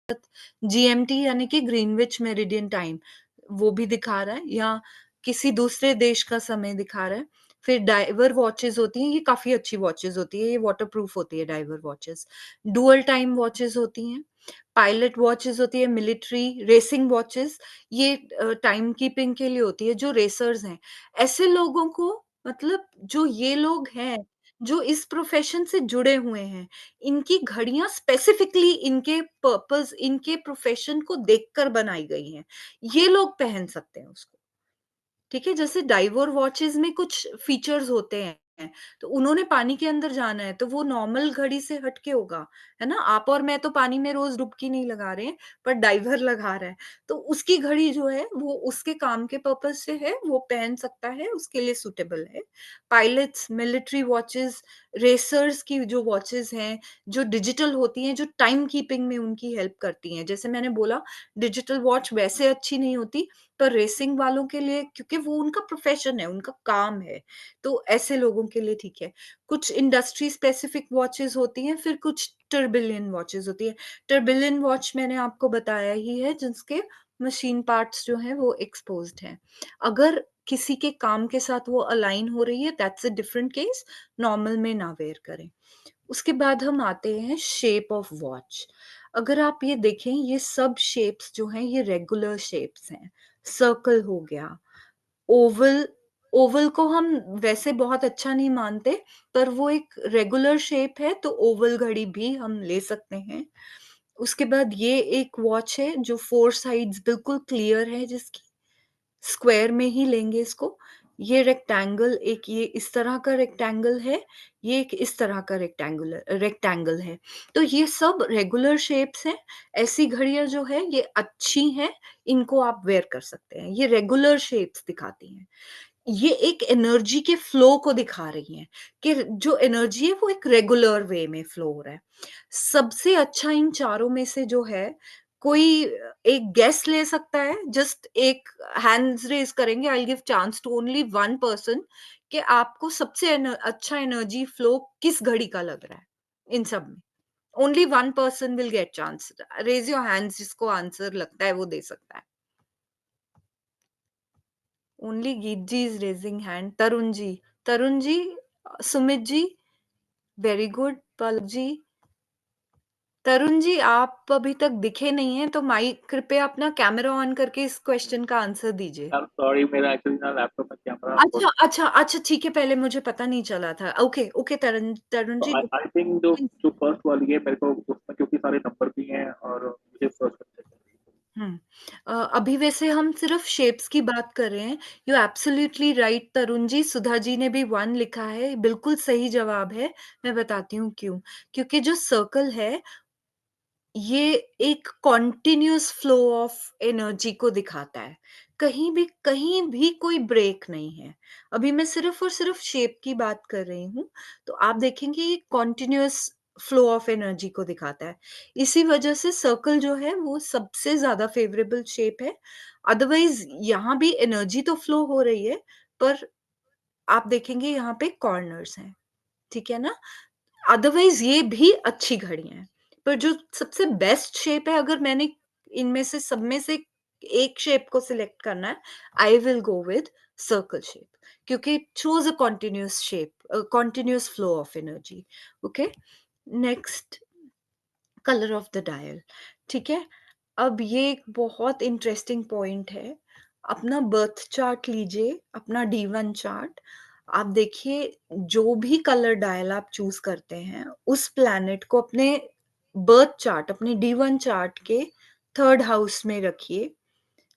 GMT यानी कि Greenwich meridian time, वो भी दिखा रहा है या किसी दूसरे देश का समय दिखा रहा है। फिर डाइवर वॉचेज़ होती हैं, ये काफ़ी अच्छी वॉचेज़ होती है, ये वाटरप्रूफ होती है diver watches. Dual time watches होती हैं, पायलट वॉचेज़ होती है, मिलिट्री, रेसिंग वॉचेज़, ये टाइम कीपिंग के लिए होती है, जो रेसर्स हैं। ऐसे लोगों को, मतलब जो ये लोग हैं, जो इस प्रोफ़ेशन से जुड़े हुए हैं, इनकी घड़ियाँ स्पेसिफिकली इनके पर्पस, इनके प्रोफ़ेशन को देखकर बनाई गई हैं। ये लोग पहन सकते हैं उसको। ठीक है? जैसे डाइवर वॉचेज़ में कुछ फीचर्स होते हैं, तो उन्होंने पानी के अंदर जाना है, तो वो नॉर्मल घड़ी से हट के होगा, है ना? आप और मैं तो पानी में रोज़ डुबकी नहीं लगा रहे हैं, पर डाइवर लगा रहा है, तो उसकी घड़ी जो है, वो उसके काम के पर्पज़ से है, वो पहन सकता है, उसके लिए सूटेबल है। पायलट्स, मिलिट्री वॉचेज़, रेसर्स की जो वॉचेज़ हैं, जो डिजिटल होती हैं, जो टाइम कीपिंग में उनकी हेल्प करती हैं। जैसे मैंने बोला, डिजिटल वॉच वैसे अच्छी नहीं होती, पर रेसिंग वालों के लिए, क्योंकि वो उनका प्रोफ़ेशन है, उनका काम है, तो ऐसे लोगों के लिए ठीक है। कुछ इंडस्ट्री स्पेसिफिक वॉचेज़ होती हैं, फिर कुछ टर्बिलियन वॉचेज़ होती हैं। टर्बिलियन वॉच मैंने आपको बताया ही है, जिसके मशीन पार्ट्स जो हैं वो एक्सपोज़्ड हैं। अगर किसी के काम के साथ वो अलाइन हो रही है, that's a different case, normal में ना वियर करें। उसके बाद हम आते हैं शेप ऑफ वॉच। अगर आप ये देखें, ये सब शेप्स जो हैं, ये रेगुलर शेप्स हैं। सर्कल हो गया, ओवल, ओवल को हम वैसे बहुत अच्छा नहीं मानते, पर वो एक रेगुलर शेप है, तो ओवल घड़ी भी हम ले सकते हैं। उसके बाद ये एक वॉच है जो 4 साइड्स बिल्कुल क्लियर है जिसकी, स्क्वायर में ही लेंगे इसको। ये रेक्टेंगल, एक ये इस तरह का रेक्टेंगल है, ये एक इस तरह का रेक्टेंगल है। तो ये सब रेगुलर शेप्स हैं। ऐसी घड़ियाँ जो है ये अच्छी हैं, इनको आप वेयर कर सकते हैं। ये रेगुलर शेप्स दिखाती हैं। ये एक एनर्जी के फ्लो को दिखा रही हैं, कि जो एनर्जी है वो एक रेगुलर वे में फ्लो हो रहा है। सबसे अच्छा इन चारों में से जो है, कोई एक गेस ले सकता है? जस्ट एक हैंड्स रेज़ करेंगे, I will give chance to only one person, कि आपको सबसे अच्छा एनर्जी फ्लो किस घड़ी का लग रहा है, इन सब में? Only one person will get chance. Raise your hands, जिसको आंसर लगता है वो दे सकता है। Only Geet ji is raising hand. Tarun ji, Sumit ji, very good. Palak ji, Tarun ji, आप अभी तक दिखे नहीं हैं, तो माइक, कृपया अपना कैमरा ऑन करके इस क्वेश्चन का आंसर दीजिए। मैम सॉरी, मेरा एक्चुअली ना लैपटॉप में कैमरा अच्छा, अच्छा, अच्छा, ठीक है, पहले मुझे पता नहीं चला था। Okay, okay, Tarun Tarun ji. I I think जो जो फर्स्ट वाली है मेरे को उसमें क्योंकि सारे नंबर भी हैं और मुझे फर्स्ट अच्छे से हुँ। अभी वैसे हम सिर्फ़ शेप्स की बात कर रहे हैं। You absolutely right Tarun ji, Sudha जी ने भी 1 लिखा है, बिल्कुल सही जवाब है। मैं बताती हूँ क्यों। क्योंकि जो सर्कल है, ये एक कॉन्टिन्यूअस फ्लो ऑफ एनर्जी को दिखाता है। कहीं भी कोई ब्रेक नहीं है। अभी मैं सिर्फ़ और सिर्फ़ शेप की बात कर रही हूँ, तो आप देखेंगे ये कॉन्टिन्यूअस फ्लो ऑफ एनर्जी को दिखाता है। इसी वजह से सर्कल जो है वो सबसे ज़्यादा फ़ेवरेबल शेप है। अदरवाइज़ यहाँ भी एनर्जी तो फ्लो हो रही है, पर आप देखेंगे यहाँ पे कॉर्नर्स हैं, ठीक है ना? अदरवाइज़ ये भी अच्छी घड़ियाँ हैं। पर जो सबसे बेस्ट शेप है, अगर मैंने इनमें से सब में से एक शेप को सिलेक्ट करना है, I will go with circle shape, क्योंकि it shows a continuous shape, continuous flow of energy. Okay? Next, colour of the dial, ठीक है? अब ये एक बहुत इंटरेस्टिंग पॉइंट है। अपना बर्थ चार्ट लीजिए, अपना D1 चार्ट। आप देखिए, जो भी कलर डायल आप चूज़ करते हैं, उस प्लैनेट को अपने बर्थ चार्ट, अपने D1 चार्ट के 3rd हाउस में रखिए।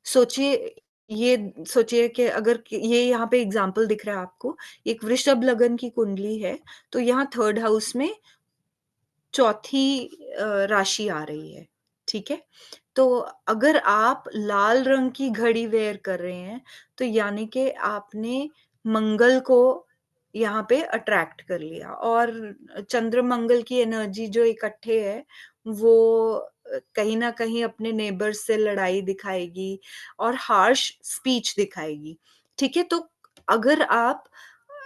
सोचिए, ये सोचिए कि अगर ये यहाँ पे एग्ज़ाम्पल दिख रहा है आपको, एक वृषभ लगन की कुंडली है, तो यहाँ 3rd हाउस में चौथी राशि आ रही है, ठीक है? तो अगर आप लाल रंग की घड़ी वेयर कर रहे हैं, तो यानी कि आपने मंगल को यहाँ पे अट्रैक्ट कर लिया, और चंद्र-मंगल की एनर्जी जो इकट्ठे है, वो कहीं न कहीं अपने नेबर्स से लड़ाई दिखाएगी और हार्श स्पीच दिखाएगी, ठीक है? तो अगर आप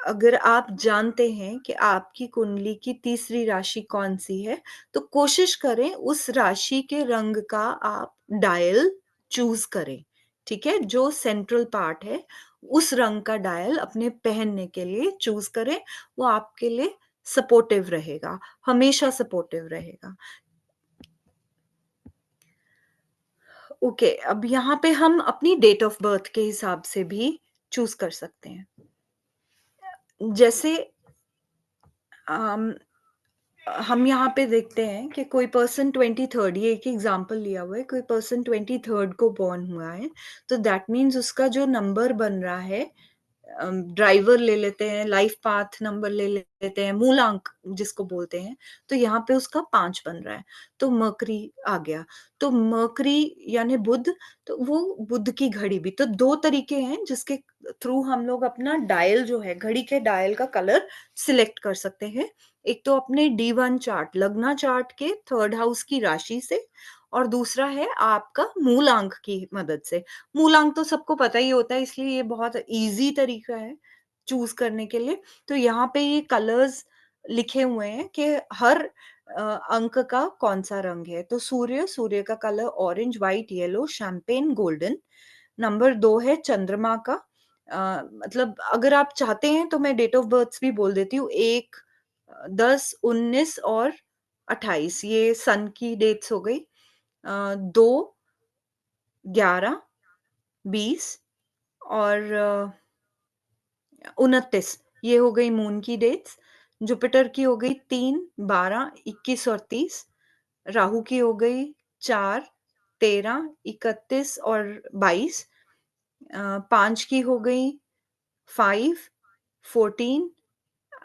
अगर आप जानते हैं कि आपकी कुंडली की तीसरी राशि कौन सी है, तो कोशिश करें उस राशि के रंग का आप डायल चूज करें। ठीक है, जो सेंट्रल पार्ट है उस रंग का डायल अपने पहनने के लिए चूज करें। वो आपके लिए सपोर्टिव रहेगा, हमेशा सपोर्टिव रहेगा। ओके, अब यहाँ पे हम अपनी डेट ऑफ बर्थ के हिसाब से भी चूज कर सकते हैं। जैसे अम, हम यहाँ पे देखते हैं कि कोई पर्सन 23rd, ये एक एग्जांपल लिया हुआ है, कोई पर्सन 23rd को बॉर्न हुआ है, तो दैट मीन्स उसका जो नंबर बन रहा है, ड्राइवर ले लेते हैं, लाइफ पाथ नंबर ले लेते हैं, मूलांक जिसको बोलते हैं, तो यहाँ पे उसका 5 बन रहा है, तो मरकरी आ गया। तो मरकरी यानी बुध, तो वो बुध की घड़ी भी, तो दो तरीके हैं जिसके थ्रू हम लोग अपना डायल जो है, घड़ी के डायल का कलर सिलेक्ट कर सकते हैं। एक तो अपने D1 चार्ट, लग्ना चार्ट के 3rd हाउस की राशि से, और दूसरा है आपका मूलांक की मदद से। मूलांक तो सबको पता ही होता है, इसलिए ये बहुत इजी तरीका है चूज करने के लिए। तो यहाँ पे ये कलर्स लिखे हुए हैं कि हर अंक का कौन सा रंग है। तो सूर्य, सूर्य का colour orange, white, yellow, champagne, golden. Number 2 है चंद्रमा का, मतलब अगर आप चाहते हैं तो मैं डेट ऑफ बर्थ भी बोल देती हूँ। 1, 10, 19 और 28, ये सन की डेट्स हो गई। 2, 11, 20 और 29, ये हो गई मून की डेट्स। जुपिटर की हो गई 3, 12, 21 और 30। राहु की हो गई 4, 13, 31 और 22। 5 की हो गई 5, 14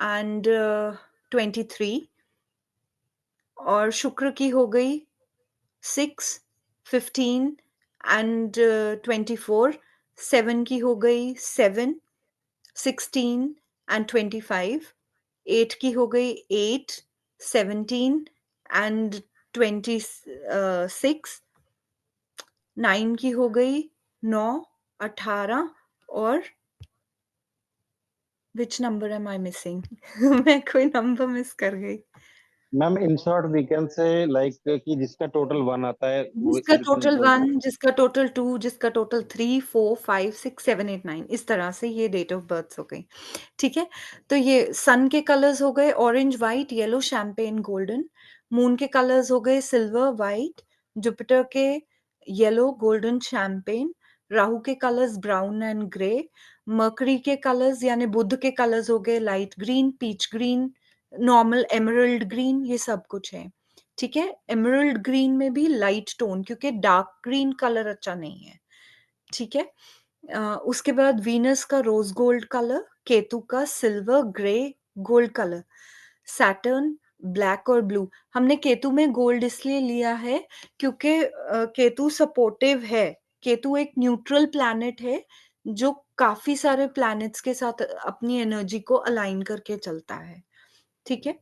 एंड 23। और शुक्र की हो गई 6, 15 एंड 24। 7 की हो गई 7, 16 एंड 25। 8 की हो गई 8, 17 एंड 26। 9 की हो गई 9, 18 और which number am I missing? मैं कोई नंबर मिस कर गई। Ma'am in short we can say like कि जिसका टोटल 1 आता है वो जिसका बिल्कुल टोटल 1, जिसका टोटल 2, जिसका टोटल 3, 4, 5, 6, 7, 8, 9, इस तरह से ये डेट ऑफ बर्थ हो गई। ठीक है, तो ये सन के कलर्स हो गए orange, white, yellow, champagne, golden. Moon के कलर्स हो गए सिल्वर, व्हाइट। जुपिटर के येलो, गोल्डन, शैंपेन। राहु के colours brown and grey. Mercury के कलर्स यानी बुध के कलर्स हो गए light green, peach green, normal emerald green, ये सब कुछ है। ठीक है, एमरल्ड ग्रीन में भी लाइट टोन, क्योंकि डार्क ग्रीन कलर अच्छा नहीं है। ठीक है, उसके बाद वीनस का रोज गोल्ड कलर, केतु का silver grey gold colour, Saturn black और ब्लू। हमने केतु में गोल्ड इसलिए लिया है क्योंकि केतु सपोर्टिव है। केतु एक न्यूट्रल प्लैनेट है जो काफी सारे प्लैनेट्स के साथ अपनी एनर्जी को अलाइन करके चलता है। ठीक है,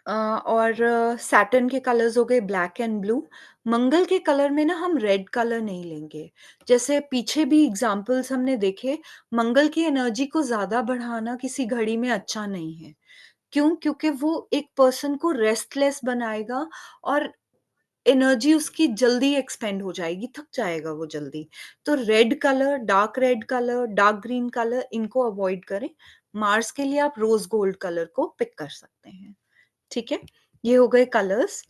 और सैटर्न के कलर्स हो गए ब्लैक एंड ब्लू। मंगल के कलर में ना हम रेड कलर नहीं लेंगे। जैसे पीछे भी एग्जांपल्स हमने देखे, मंगल की एनर्जी को ज्यादा बढ़ाना किसी घड़ी में अच्छा नहीं है। क्यों? क्योंकि वो एक पर्सन को रेस्टलेस बनाएगा और एनर्जी उसकी जल्दी एक्सपेंड हो जाएगी, थक जाएगा वो जल्दी। तो red colour, dark green colour, इनको अवॉइड करें। मार्स के लिए आप रोज गोल्ड कलर को पिक कर सकते हैं। ठीक है, ये हो गए कलर्स।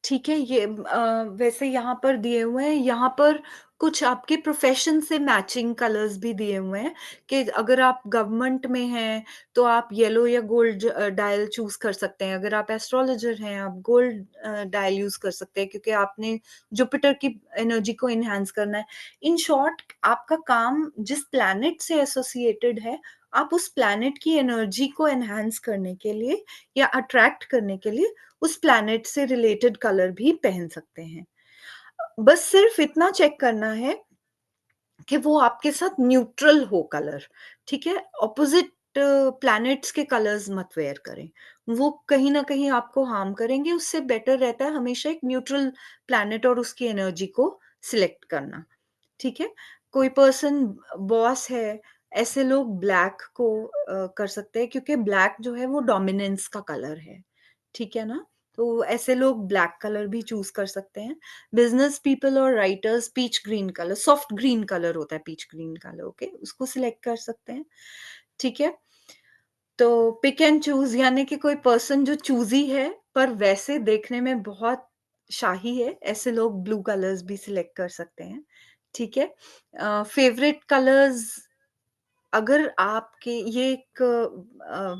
ठीक है, ये वैसे यहाँ पर दिए हुए हैं, यहाँ पर कुछ आपके प्रोफेशन से मैचिंग कलर्स भी दिए हुए हैं कि अगर आप गवर्नमेंट में हैं तो आप येलो या गोल्ड डायल चूज कर सकते हैं। अगर आप एस्ट्रोलॉजर हैं आप गोल्ड डायल यूज कर सकते हैं, क्योंकि आपने जुपिटर की एनर्जी को एनहांस करना है। इन शॉर्ट, आपका काम जिस प्लैनेट से एसोसिएटेड है, आप उस प्लैनेट की एनर्जी को एनहांस करने के लिए या अट्रैक्ट करने के लिए उस प्लैनेट से रिलेटेड कलर भी पहन सकते हैं। बस सिर्फ इतना चेक करना है कि वो आपके साथ न्यूट्रल हो कलर। ठीक है, ऑपोजिट प्लैनेट्स के कलर्स मत वेयर करें, वो कहीं ना कहीं आपको हार्म करेंगे। उससे बेटर रहता है हमेशा एक न्यूट्रल प्लैनेट और उसकी एनर्जी को सिलेक्ट करना। ठीक है? कोई पर्सन बॉस है, ऐसे लोग ब्लैक को कर सकते हैं क्योंकि ब्लैक जो है वो डोमिनेंस का कलर है, ठीक है ना? तो ऐसे लोग ब्लैक कलर भी चूज़ कर सकते हैं। बिज़नेस पीपल और writers peach green colour, soft green colour होता है पीच ग्रीन कलर, ओके? उसको सिलेक्ट कर सकते हैं, ठीक है? तो पिक एंड चूज़ यानी कि कोई पर्सन जो चूज़ी है, पर वैसे देखने में बहुत शाही है, ऐसे लोग ब्लू कलर्स भी सिलेक्ट कर सकते हैं, ठीक है? फेवरेट कलर्स अगर आपके ये एक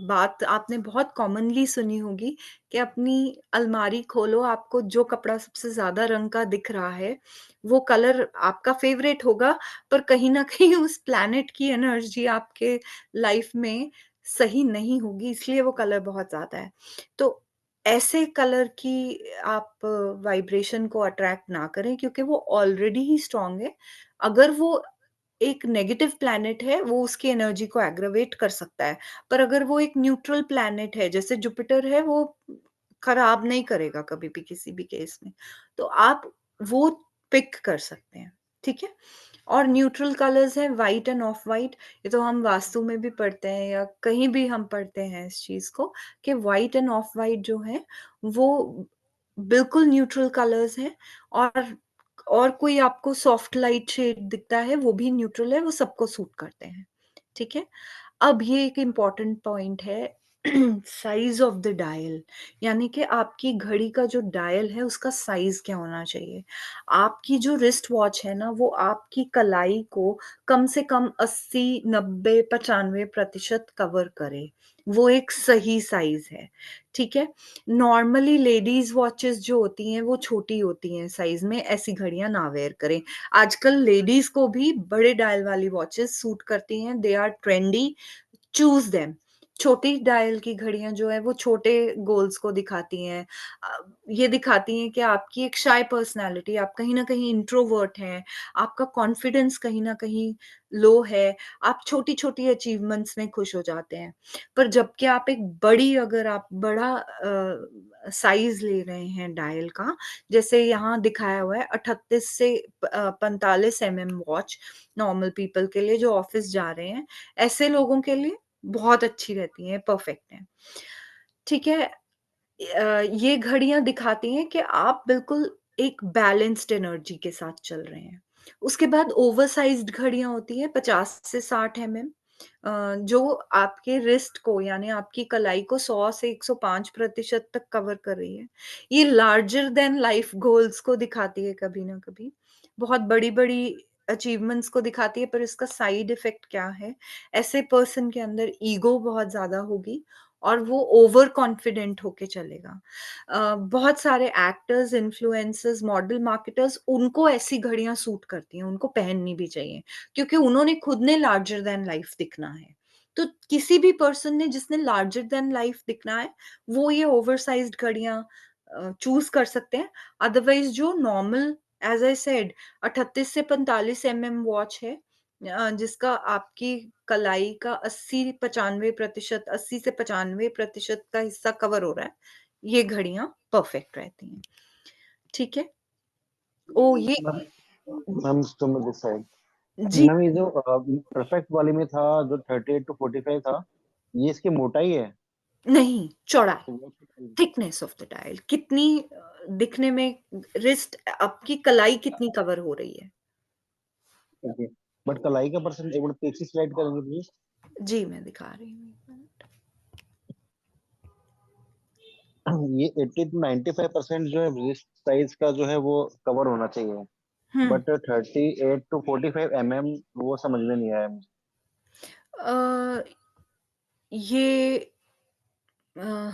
बात आपने बहुत कॉमनली सुनी होगी कि अपनी अलमारी खोलो, आपको जो कपड़ा सबसे ज़्यादा रंग का दिख रहा है, वो कलर आपका फेवरेट होगा, पर कहीं न कहीं उस प्लैनेट की एनर्जी आपके लाइफ में सही नहीं होगी, इसलिए वो कलर बहुत ज़्यादा है। तो ऐसे कलर की आप वाइब्रेशन को अट्रैक्ट ना करें क्योंकि वो ऑलरेडी ही स्ट्रॉन्ग है। अगर वो एक नेगेटिव प्लैनेट है, वो उसकी एनर्जी को एग्रावेट कर सकता है। पर अगर वो एक न्यूट्रल प्लैनेट है, जैसे जुपिटर है, वो खराब नहीं करेगा कभी भी किसी भी केस में। तो आप वो पिक कर सकते हैं, ठीक है? और न्यूट्रल कलर्स हैं व्हाइट एंड ऑफ व्हाइट। ये तो हम वास्तु में भी पढ़ते हैं या कहीं भी हम पढ़ते हैं इस चीज़ को कि व्हाइट एंड ऑफ व्हाइट जो है, वो बिल्कुल न्यूट्रल कलर्स हैं और और कोई आपको सॉफ्ट लाइट शेड दिखता है, वो भी न्यूट्रल है, वो सबको सूट करते हैं, ठीक है? अब ये एक इम्पॉर्टेंट पॉइंट है साइज़ ऑफ द डायल यानी कि आपकी घड़ी का जो डायल है, उसका साइज़ क्या होना चाहिए? आपकी जो रिस्ट वॉच है ना, वो आपकी कलाई को कम से कम 80, 90, 95% कवर करे। वो एक सही साइज़ है, ठीक है? नॉर्मली लेडीज़ वॉचेस जो होती हैं, वो छोटी होती हैं साइज़ में, ऐसी घड़ियाँ ना वेयर करें। आजकल लेडीज़ को भी बड़े डायल वाली वॉचेस सूट करती हैं, they are trendy, choose them. छोटी डायल की घड़ियाँ जो हैं, वो छोटे गोल्स को दिखाती हैं। ये दिखाती हैं कि आपकी एक शाय पर्सनैलिटी, आप कहीं न कहीं इंट्रोवर्ट हैं, आपका कॉन्फिडेंस कहीं न कहीं लो है, आप छोटी-छोटी अचीवमेंट्स में खुश हो जाते हैं। पर जबकि आप एक बड़ी अगर आप बड़ा साइज़ ले रहे हैं डायल का, जैसे यहाँ दिखाया हुआ है 38 से 45 एमएम वॉच नॉर्मल पीपल के लिए जो ऑफ़िस जा रहे हैं, ऐसे लोगों के लिए बहुत अच्छी रहती हैं, परफेक्ट हैं। ठीक है? ये घड़ियाँ दिखाती हैं कि आप बिल्कुल एक बैलेंस्ड एनर्जी के साथ चल रहे हैं। उसके बाद ओवरसाइज़्ड घड़ियाँ होती हैं 50 से 60 एमएम जो आपके रिस्ट को यानी आपकी कलाई को 100 से 105% तक कवर कर रही है। ये लार्जर दैन लाइफ गोल्स को दिखाती है कभी ना कभी। बहुत बड़ी-बड़ी अचीवमेंट्स को दिखाती है पर इसका साइड इफ़ेक्ट क्या है? ऐसे पर्सन के अंदर ईगो बहुत ज़्यादा होगी और वो ओवर कॉन्फिडेंट होके चलेगा। बहुत सारे एक्टर्स, इन्फ्लुएंसर्स, मॉडल, मार्केटर्स उनको ऐसी घड़ियाँ सूट करती हैं, उनको पहननी भी चाहिए क्योंकि उन्होंने खुद ने लार्जर दैन लाइफ दिखना है। तो किसी भी पर्सन ने जिसने लार्जर दैन लाइफ दिखना है, वो ये ओवरसाइज़्ड घड़ियाँ चूज़ कर सकते हैं। अदरवाइज़ जो नॉर्मल एज़ आई सेड 38 से 45 एमएम वॉच है जिसका आपकी कलाई का 80-95% 80 से 95% का हिस्सा कवर हो रहा है, ये घड़ियाँ परफेक्ट रहती हैं। ठीक है? ओह! ये मैम मैम समझ दिस साइड। जी, मैम ये जो परफेक्ट वाली में था जो 38 टू 45 था, ये इसकी मोटाई है? नहीं, चौड़ाई, तो वो- थिकनेस ऑफ द डायल कितनी दिखने में रिस्ट आपकी कलाई कितनी कवर हो रही है। ओके, बट कलाई का परसेंट एक मिनट पीछे स्लाइड करेंगे प्लीज। जी, मैं दिखा रही हूँ 1 मिनट। ये 80 टू 95% जो है रिस्ट साइज का जो है वो कवर होना चाहिए, हुँ, बट 38 टू 45 mm वो समझ में नहीं आया मुझे। अ, ये अ,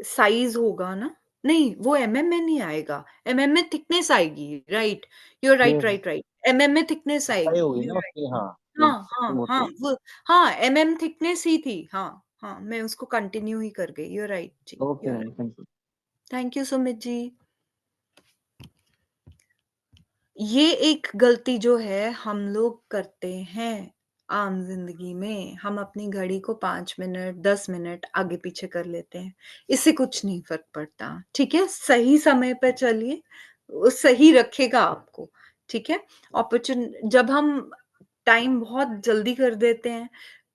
साइज़ होगा ना? नहीं, वो एमएम में नहीं आएगा, एमएम में थिकनेस आएगी, राइट, यू आर ये राइट, राइट, राइट, एमएम में थिकनेस मोटाई आएगी, होगी यू ना आर राइट। उसकी, हाँ। हाँ, हाँ, हाँ, मोटी। वो हाँ, एमएम थिकनेस ही थी, हाँ, हाँ, मैं उसको कंटिन्यू ही कर गई, यू आर राइट जी, okay you are ma'am, right. Thank you. Thank you Sumit ji. ये एक गलती जो है हम लोग करते हैं आम ज़िंदगी में, हम अपनी घड़ी को 5 मिनट, 10 मिनट आगे-पीछे कर लेते हैं। इससे कुछ नहीं फ़र्क पड़ता, ठीक है? सही समय पे चलिए, वो सही रखेगा आपको, ठीक है? जब हम टाइम बहुत जल्दी कर देते हैं,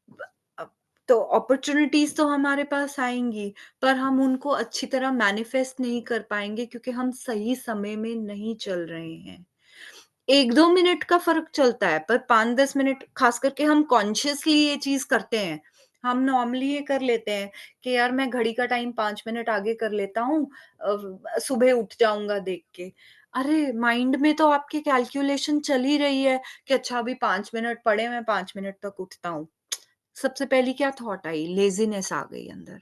ब अ, तो अपॉर्च्युनिटीज़ तो हमारे पास आएँगी, पर हम उनको अच्छी तरह मैनिफेस्ट नहीं कर पाएँगे क्योंकि हम सही समय में नहीं चल रहे हैं। 1-2 मिनट का फ़र्क चलता है, पर 5-10 मिनट ख़ास करके हम कॉन्शियसली ये चीज़ करते हैं। हम नॉर्मली ये कर लेते हैं कि यार मैं घड़ी का टाइम 5 मिनट आगे कर लेता हूँ, सुबह उठ जाऊँगा देख के। अरे! माइंड में तो आपकी कैलकुलेशन चल ही रही है कि अच्छा अभी 5 मिनट पड़े, मैं 5 मिनट तक उठता हूँ। सबसे पहली क्या थॉट आई? लेज़ीनेस आ गई अंदर।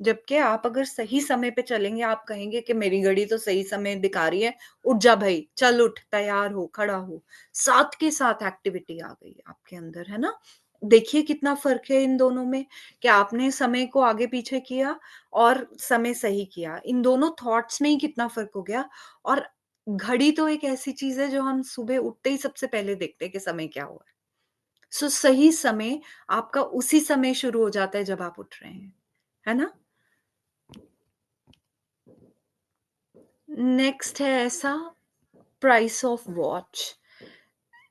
जबकि आप अगर सही समय पे चलेंगे, आप कहेंगे कि मेरी घड़ी तो सही समय दिखा रही है, उठ जा भई, चल उठ, तैयार हो, खड़ा हो। साथ के साथ एक्टिविटी आ गई आपके अंदर, है ना? देखिए कितना फ़र्क है इन दोनों में, कि आपने समय को आगे-पीछे किया और समय सही किया। इन दोनों थॉट्स में ही कितना फ़र्क हो गया। और घड़ी तो एक ऐसी चीज़ है जो हम सुबह उठते ही सबसे पहले देखते हैं कि समय क्या हुआ है। सो सही समय आपका उसी समय शुरू हो जाता है जब आप उठ रहे हैं, है ना? नेक्स्ट है ऐसा, प्राइस ऑफ वॉच।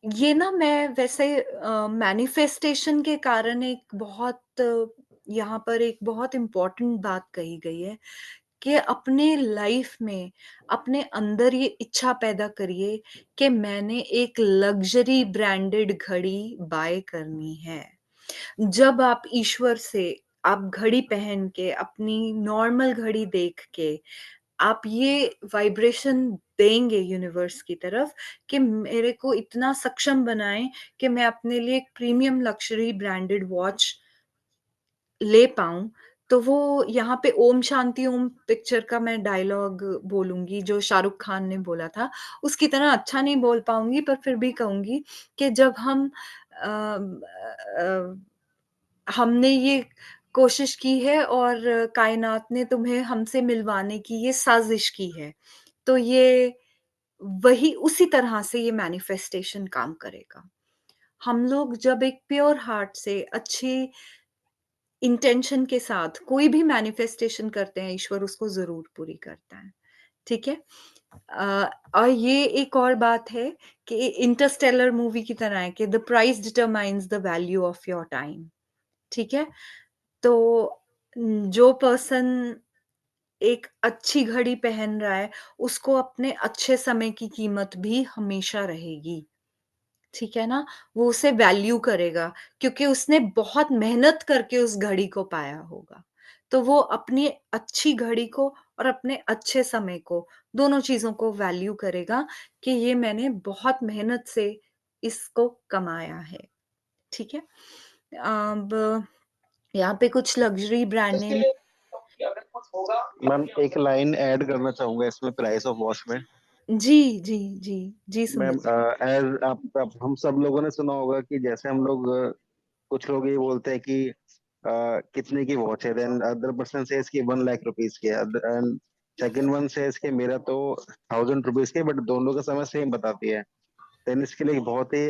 ये ना मैं वैसे मैनिफेस्टेशन के कारण एक बहुत यहाँ पर एक बहुत इम्पोर्टेंट बात कही गई है कि अपने लाइफ में अपने अंदर ये इच्छा पैदा करिए कि मैंने एक लग्जरी ब्रांडेड घड़ी बाय करनी है। जब आप ईश्वर से, आप घड़ी पहन के अपनी नॉर्मल घड़ी देख के आप ये वाइब्रेशन देंगे यूनिवर्स की तरफ कि मेरे को इतना सक्षम बनाएँ कि मैं अपने लिए एक प्रीमियम लक्ज़री ब्रांडेड वॉच ले पाऊँ। तो वो यहाँ पे ओम शांति ओम पिक्चर का मैं डायलॉग बोलूँगी जो शाहरुख खान ने बोला था। उसकी तरह अच्छा नहीं बोल पाऊँगी, पर फिर भी कहूँगी कि जब हम हमने ये कोशिश की है और कायनात ने तुम्हें हमसे मिलवाने की ये साज़िश की है। तो ये वही उसी तरह से ये मैनिफेस्टेशन काम करेगा। हम लोग जब एक प्योर हार्ट से अच्छी इंटेंशन के साथ कोई भी मैनिफेस्टेशन करते हैं, ईश्वर उसको ज़रूर पूरी करता है। ठीक है? और ये एक और बात है कि इंटरस्टेलर मूवी की तरह है कि the price determines the value of your time. ठीक है? तो जो पर्सन एक अच्छी घड़ी पहन रहा है, उसको अपने अच्छे समय की कीमत भी हमेशा रहेगी। ठीक है ना? वो उसे वैल्यू करेगा क्योंकि उसने बहुत मेहनत करके उस घड़ी को पाया होगा। तो वो अपनी अच्छी घड़ी को और अपने अच्छे समय को, दोनों चीज़ों को वैल्यू करेगा कि ये मैंने बहुत मेहनत से इसको कमाया है। ठीक है? अब यहाँ पे कुछ लग्ज़री ब्रांड नेम। मैम एक लाइन ऐड करना चाहूंगा इसमें प्राइस ऑफ वॉच में। जी, जी, जी। जी, मैम सुमित जी। एज आप हम सब लोगों ने सुना होगा कि जैसे हम लोग कुछ लोग ये बोलते हैं कि कितने की वॉच है, देन अदर पर्सन सेज कि 1 लाख रुपीज की, एंड सेकंड वन सेज कि मेरा तो 1000 रुपीज की, बट दोनों का समय सेम बताती है। देन इसके लिए एक बहुत ही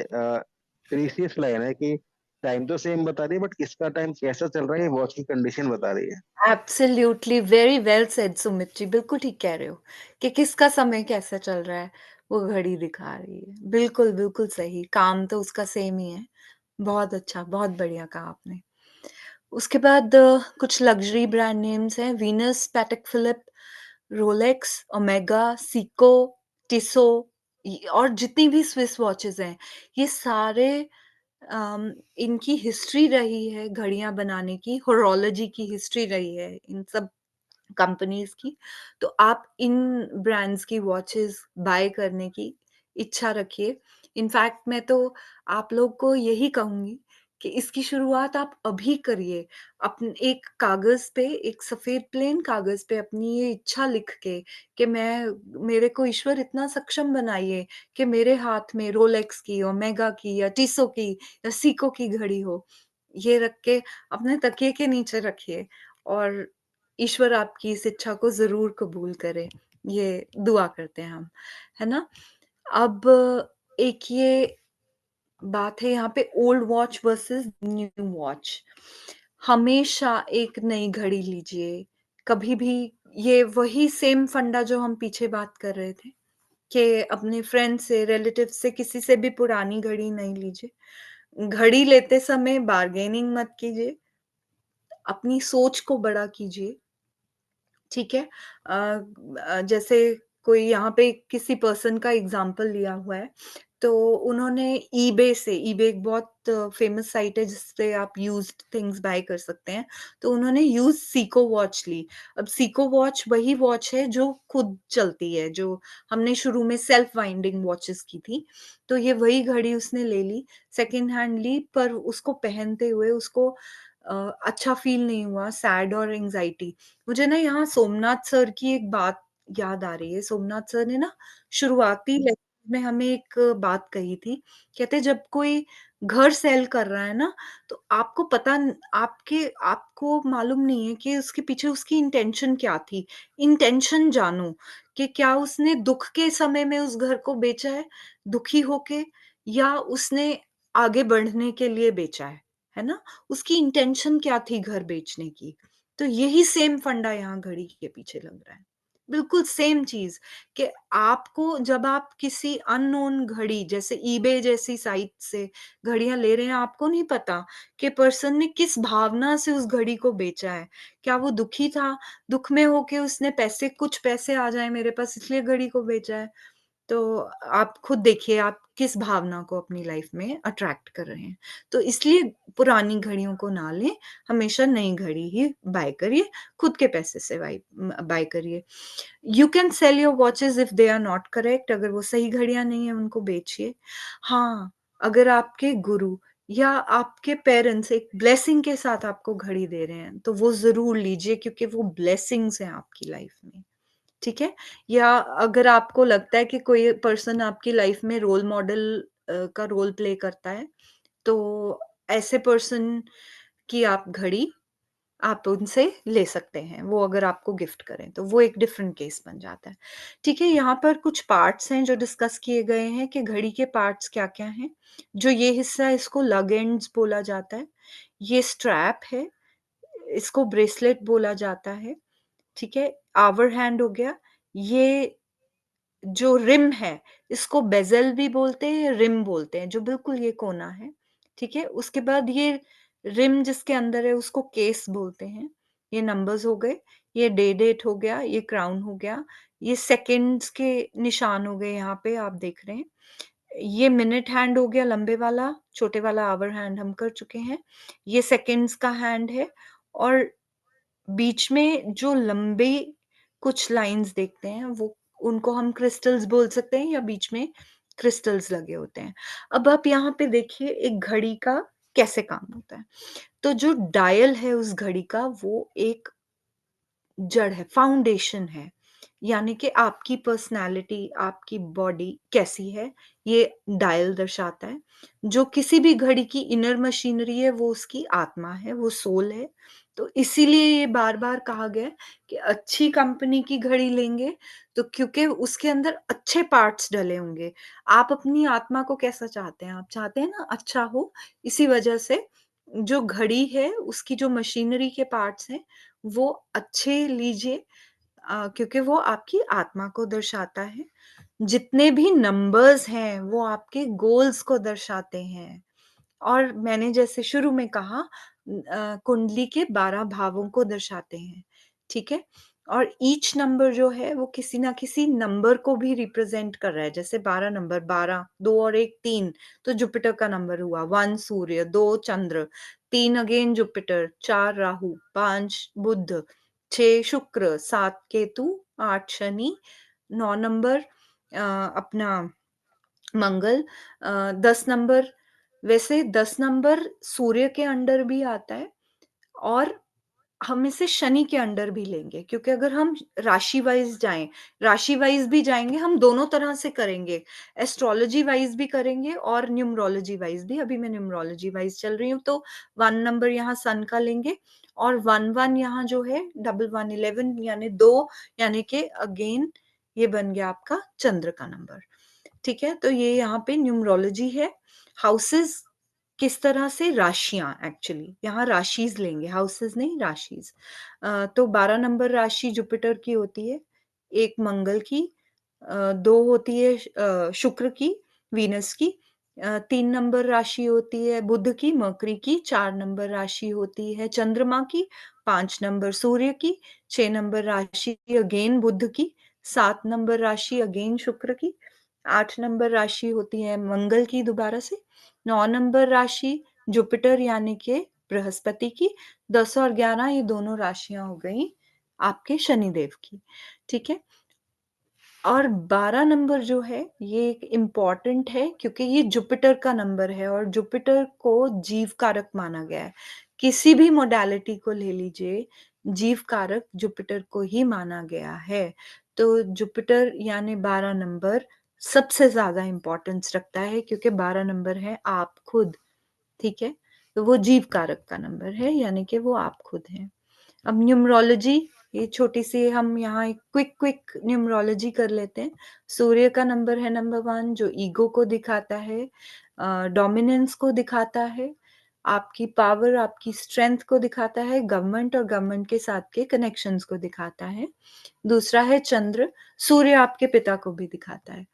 प्रीसियस लाइन है कि टाइम तो सेम बता रही है, बट किसका टाइम कैसा चल रहा है ये वॉच की कंडीशन बता रही है। Absolutely very well said Sumit ji, बिल्कुल ठीक कह रहे हो कि किसका समय कैसा चल रहा है, वो घड़ी दिखा रही है। बिल्कुल, बिल्कुल सही, काम तो उसका सेम ही है। बहुत अच्छा, बहुत बढ़िया कहा आपने। उसके बाद कुछ लग्ज़री ब्रांड नेम्स हैं, Venus, Patek Philippe, Rolex, Omega, Seiko, Tissot, और जितनी भी स्विस वॉचेज़ हैं, ये सारे इनकी हिस्ट्री रही है घड़ियाँ बनाने की, होरोलॉजी की हिस्ट्री रही है इन सब कंपनीज़ की। तो आप इन ब्रांड्स की वॉचेज़ बाय करने की इच्छा रखिए। इनफैक्ट मैं तो आप लोग को यही कहूँगी कि इसकी शुरुआत आप अभी करिए। एक कागज़ पे, एक सफ़ेद प्लेन कागज़ पे अपनी ये इच्छा लिख के कि मेरे को ईश्वर इतना सक्षम बनाइए कि मेरे हाथ में रोलेक्स की, ओमेगा की या टिस्सो की या सीको की घड़ी हो। ये रख के अपने तकिए के नीचे रखिए और ईश्वर आपकी इस इच्छा को ज़रूर कबूल करे। ये दुआ करते हैं हम, है ना? अब एक ये बात है यहाँ पे, old watch versus new watch. हमेशा एक नई घड़ी लीजिए, कभी भी। ये वही सेम फंडा जो हम पीछे बात कर रहे थे। कि अपने फ्रेंड से, रिलेटिव से, किसी से भी पुरानी घड़ी नहीं लीजिए। घड़ी लेते समय बार्गेनिंग मत कीजिए, अपनी सोच को बड़ा कीजिए, ठीक है? जैसे कोई यहाँ पे किसी पर्सन का एग्ज़ाम्पल लिया हुआ है, तो उन्होंने ईबे एक बहुत फ़ेमस साइट है जिससे आप यूज़्ड थिंग्स बाय कर सकते हैं, तो उन्होंने यूज़्ड सीको वॉच ली। अब सीको वॉच वही वॉच है जो खुद चलती है, जो हमने शुरू में सेल्फ वाइंडिंग वॉचेस की थी, तो ये वही घड़ी उसने ले ली, सेकंड हैंड ली, पर उसको पहनते हुए उसको अच्छा फ़ील नहीं हुआ, सैड और एंग्ज़ायटी। मुझे ना यहाँ सोमनाथ सर की एक बात याद आ रही है। सोमनाथ सर ने ना शुरुआती लेक्चर में हमें एक बात कही थी। कहते जब कोई घर सेल कर रहा है ना, तो आपको पता न आपको मालूम नहीं है कि उसके पीछे उसकी इंटेंशन क्या थी। इंटेंशन जानो कि क्या उसने दुःख के समय में उस घर को बेचा है, दुखी होके, या उसने आगे बढ़ने के लिए बेचा है ना? उसकी इंटेंशन क्या थी घर बेचने की? तो यही सेम फंडा यहाँ घड़ी के पीछे लग रहा है। बिल्कुल सेम चीज़ कि आपको जब आप किसी अननोन घड़ी जैसे ईबे जैसी साइट से घड़ियाँ ले रहे हैं, आपको नहीं पता कि पर्सन ने किस भावना से उस घड़ी को बेचा है। क्या वो दुखी था? दुःख में होके उसने कुछ पैसे आ जाएँ मेरे पास इसलिए घड़ी को बेचा है। तो आप खुद देखिए आप किस भावना को अपनी लाइफ में अट्रैक्ट कर रहे हैं। तो इसलिए पुरानी घड़ियों को ना लें, हमेशा नई घड़ी ही बाय करिए, खुद के पैसे से बाय करिए। You can sell your watches if they are not correct, अगर वो सही घड़ियाँ नहीं हैं, उनको बेचिए। हाँ, अगर आपके गुरु या आपके पेरेंट्स एक ब्लेसिंग के साथ आपको घड़ी दे रहे हैं, तो वो ज़रूर लीजिए क्योंकि वो ब्लेसिंग्स हैं आपकी लाइफ में। ठीक है? या अगर आपको लगता है कि कोई पर्सन आपकी लाइफ में रोल मॉडल का रोल प्ले करता है, तो ऐसे पर्सन की आप उनसे ले सकते हैं, वो अगर आपको गिफ्ट करें, तो वो एक डिफरेंट केस बन जाता है। ठीक है? यहाँ पर कुछ पार्ट्स हैं जो डिस्कस किए गए हैं कि घड़ी के पार्ट्स क्या-क्या हैं। जो ये हिस्सा है इसको लग एंड्स बोला जाता है, ये स्ट्रैप है, इसको ब्रेसलेट बोला जाता है। ठीक है? आवर हैंड हो गया, ये जो रिम है, इसको बेज़ल भी बोलते हैं, रिम बोलते हैं, जो बिल्कुल ये कोना है, ठीक है? उसके बाद ये रिम जिसके अंदर है, उसको केस बोलते हैं। ये नंबर्स हो गए, ये डे डेट हो गया, ये क्राउन हो गया, ये सेकंड्स के निशान हो गए यहाँ पे आप देख रहे हैं। ये मिनट हैंड हो गया लंबे वाला, छोटे वाला आवर हैंड हम कर चुके हैं। ये सेकंड्स का हैंड है और बीच में जो लंबी कुछ लाइन्स देखते हैं वो उनको हम क्रिस्टल्स बोल सकते हैं या बीच में क्रिस्टल्स लगे होते हैं। अब आप यहाँ पे देखिए एक घड़ी का कैसे काम होता है। तो जो डायल है उस घड़ी का वो एक जड़ है, फाउंडेशन है। यानी कि आपकी पर्सनैलिटी, आपकी बॉडी कैसी है, ये डायल दर्शाता है। जो किसी भी घड़ी की इनर मशीनरी है, वो उसकी आत्मा है, वो सोल है। तो इसीलिए ये बार-बार कहा गया है कि अच्छी कंपनी की घड़ी लेंगे, तो क्योंकि उसके अंदर अच्छे पार्ट्स डले होंगे। आप अपनी आत्मा को कैसा चाहते हैं? आप चाहते हैं ना अच्छा हो, इसी वजह से जो घड़ी है, उसकी जो मशीनरी के पार्ट्स हैं, वो अच्छे लीजिए क्योंकि वो आपकी आत्मा को दर्शाता है। जितने भी नंबर्स हैं, वो आपके गोल्स को दर्शाते हैं। और मैंने जैसे शुरू में कहा कुंडली के 12 भावों को दर्शाते हैं, ठीक है? और ईच नंबर जो है वो किसी ना किसी नंबर को भी रिप्रेज़ेंट कर रहा है, जैसे 12 नंबर 12, 2 और 1 3 तो जुपिटर का नंबर हुआ, 1 सूर्य, 2 चंद्र, 3 अगेन जुपिटर, 4 राहु, 5 बुध, 6 शुक्र, 7 केतु, 8 शनि, 9 नंबर अपना मंगल 10 नंबर वैसे 10 नंबर सूर्य के अंडर भी आता है और हम इसे शनि के अंडर भी लेंगे क्योंकि अगर हम राशि वाइज़ भी जाएँगे, हम दोनों तरह से करेंगे। एस्ट्रोलॉजी वाइज़ भी करेंगे और न्यूमरोलॉजी वाइज़ भी। अभी मैं न्यूमरोलॉजी वाइज़ चल रही हूँ, तो 1 नंबर यहाँ सन का लेंगे और 1-1 यहाँ जो है डबल 1 11 यानी 2 यानी कि अगेन ये बन गया आपका चंद्र का नंबर। ठीक है? तो ये यहाँ पे न्यूमरोलॉजी है। हाउसेज़ किस तरह से राशियाँ एक्चुअली, यहाँ राशिज़ लेंगे, हाउसेज़ नहीं राशिज़। तो 12 नंबर राशि जुपिटर की होती है, 1 मंगल की, 2 होती है शुक्र की, वीनस की, 3 नंबर राशि होती है बुध की, मरकरी की, 4 नंबर राशि होती है चंद्रमा की, 5 नंबर सूर्य की, 6 नंबर राशि अगेन बुध की, 7 नंबर राशि अगेन शुक्र की, 8 नंबर राशि होती है मंगल की दोबारा से, 9 नंबर राशि जुपिटर यानी कि बृहस्पति की, 10 और 11 ये दोनों राशियां हो गई आपके शनिदेव की, ठीक है? और 12 नंबर जो है ये एक इम्पॉर्टेंट है क्योंकि ये जुपिटर का नंबर है और जुपिटर को जीव कारक माना गया है। किसी भी मोडालिटी को ले लीजिए, जीव कारक जुपिटर को ही माना गया है। तो जुपिटर यानी 12 नंबर सबसे ज्यादा इम्पोर्टेंस रखता है क्योंकि 12 नंबर है आप खुद, ठीक है? तो वो जीव कारक का नंबर है यानी कि वो आप खुद हैं। अब न्यूमरोलॉजी, ये छोटी सी हम यहाँ एक क्विक न्यूमरोलॉजी कर लेते हैं। सूर्य का नंबर है नंबर 1 जो ईगो को दिखाता है, डोमिनेंस को दिखाता है, आपकी पावर, आपकी स्ट्रेंथ को दिखाता है, गवर्नमेंट और गवर्नमेंट के साथ के कनेक्शंस को दिखाता है। दूसरा है चंद्र, सूर्य आपके पिता को भी दिखाता है।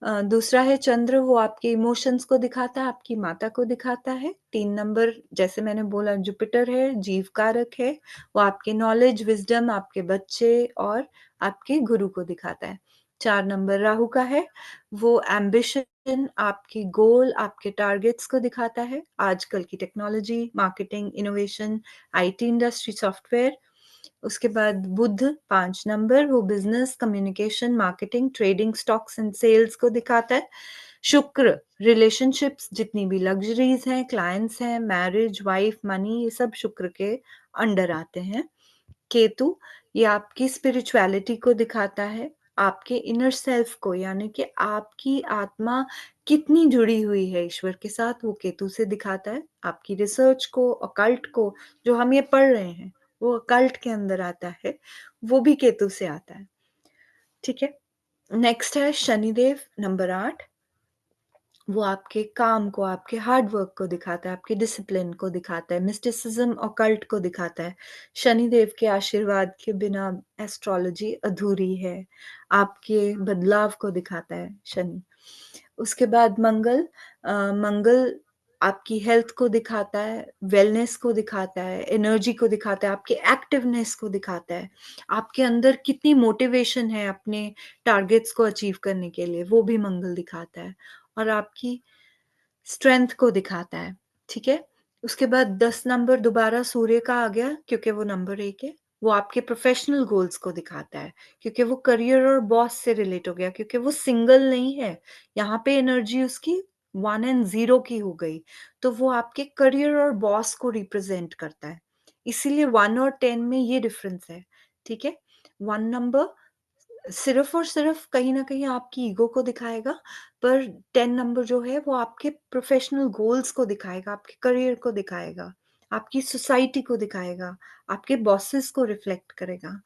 दूसरा है चंद्र, वो आपके इमोशंस को दिखाता है, आपकी माता को दिखाता है। 3 नंबर जैसे मैंने बोला जुपिटर है, जीव कारक है, वो आपके नॉलेज, विजडम, आपके बच्चे और आपके गुरु को दिखाता है। 4 नंबर राहु का है, वो एम्बिशन, आपकी गोल, आपके टारगेट्स को दिखाता है, आजकल की technology, marketing, innovation, IT industry, software. उसके बाद बुध 5 नंबर, वो business, communication, marketing, trading, stocks and sales को दिखाता है। शुक्र रिलेशनशिप्स, जितनी भी लग्जरीज हैं, क्लाइंट्स हैं, मैरिज, वाइफ, मनी, ये सब शुक्र के अंडर आते हैं। केतु ये आपकी स्पिरिचुअलिटी को दिखाता है, आपके इनर सेल्फ को, यानी कि आपकी आत्मा कितनी जुड़ी हुई है ईश्वर के साथ, वो केतु से दिखाता है। आपकी रिसर्च को, अकल्ट को, जो हम ये पढ़ रहे हैं वो अकल्ट के अंदर आता है, वो भी केतु से आता है, ठीक है? नेक्स्ट है शनिदेव नंबर 8, वो आपके काम को, आपके हार्ड वर्क को दिखाता है, आपके डिसिप्लिन को दिखाता है, मिस्टिसिज्म ऑकल्ट को दिखाता है। शनिदेव के आशीर्वाद के बिना एस्ट्रोलॉजी अधूरी है, आपके बदलाव को दिखाता है शनि। उसके बाद मंगल, मंगल आपकी हेल्थ को दिखाता है, वेलनेस को दिखाता है, एनर्जी को दिखाता है, आपके एक्टिवनेस को दिखाता है, आपके अंदर कितनी मोटिवेशन है अपने टारगेट्स को अचीव करने के लिए, वो भी मंगल दिखाता है, और आपकी स्ट्रेंथ को दिखाता है, ठीक है? उसके बाद 10 नंबर दोबारा सूर्य का आ गया क्योंकि वो नंबर 1 है, वो आपके प्रोफेशनल गोल्स को दिखाता है क्योंकि वो करियर और बॉस से रिलेट हो गया, क्योंकि वो सिंगल नहीं है, यहाँ पे एनर्जी उसकी 1 एंड 0 की हो गई, तो वो आपके करियर और बॉस को रिप्रेजेंट करता है, इसीलिए 1 और 10 में ये डिफरेंस है, ठीक है? 1 नंबर सिर्फ और सिर्फ कहीं ना कहीं आपकी ईगो को दिखाएगा, पर 10 नंबर जो है वो आपके प्रोफेशनल गोल्स को दिखाएगा, आपके करियर को दिखाएगा, आपकी सोसाइटी को दिखाएगा, आपके बॉसेस को रिफ्लेक्ट करेगा।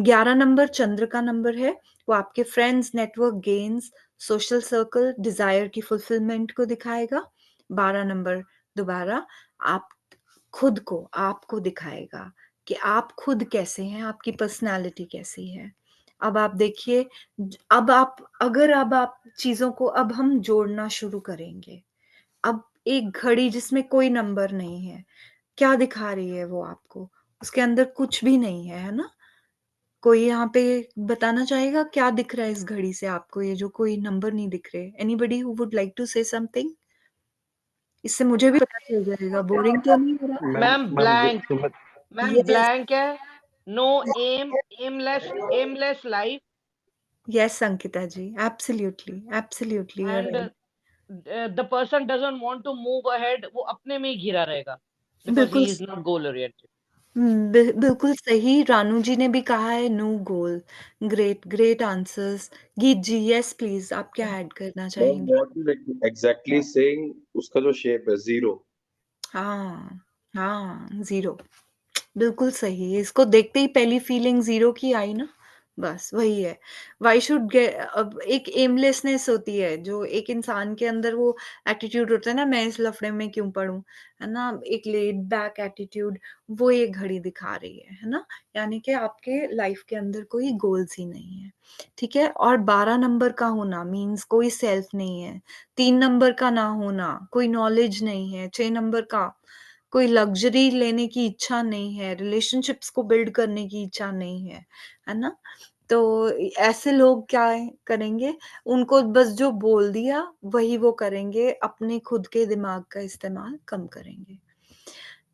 11 नंबर चंद्र का नंबर है, वो आपके friends, network, gains, social circle, desire की फुलफिलमेंट को दिखाएगा। 12 नंबर दोबारा आप खुद को, आपको दिखाएगा कि आप खुद कैसे हैं, आपकी पर्सनालिटी कैसी है। अब आप देखिए, अब आप चीजों को अब हम जोड़ना शुरू करेंगे। अब एक घड़ी जिसमें कोई नंबर नहीं है, क्या दिखा रही है वो आपको? उसके अंदर कुछ भी नहीं है ना? कोई यहाँ पे बताना चाहेगा क्या दिख रहा है इस घड़ी से आपको, ये जो कोई नंबर नहीं दिख रहे? Anybody who would like to say something? इससे मुझे भी पता चल जाएगा, बोरिंग तो नहीं हो रहा? Ma'am blank, ma'am yes, blank है, no aim, aimless life, yes Ankita ji, absolutely, absolutely you are and right. The person doesn't want to move ahead, वो अपने में ही घिरा रहेगा बिकॉज बिल्कुल ही इज नॉट गोल ओरिएंटेड। बिल्कुल सही, रानू जी ने भी कहा है no goal. Great, great answers. Geet ji, yes please, आप क्या ऐड करना Ma'am, चाहेंगे? what you exactly saying? उसका जो shape है zero. हाँ, हाँ, जीरो, बिल्कुल सही। इसको देखते ही पहली फीलिंग जीरो की आई ना, बस वही है। व्हाई शुड गे अब एक एमलेसनेस होती है, जो एक इंसान के अंदर वो एटीट्यूड होता है ना, मैं इस लफड़े में क्यों पड़ूँ, है ना? एक लेड बैक एटीट्यूड, वो ये घड़ी दिखा रही है ना? यानी कि आपके लाइफ के अंदर कोई गोल्स ही नहीं है, ठीक है? और 12 नंबर का होना मीन्स कोई सेल्फ नहीं है, 3 नंबर का ना होना, कोई नॉलेज नहीं है, 6 नंबर का कोई लग्ज़री लेने की इच्छा नहीं है, रिलेशनशिप्स को बिल्ड करने की इच्छा नहीं है ना? तो ऐसे लोग क्या करेंगे, उनको बस जो बोल दिया वही वो करेंगे, अपने खुद के दिमाग का इस्तेमाल कम करेंगे।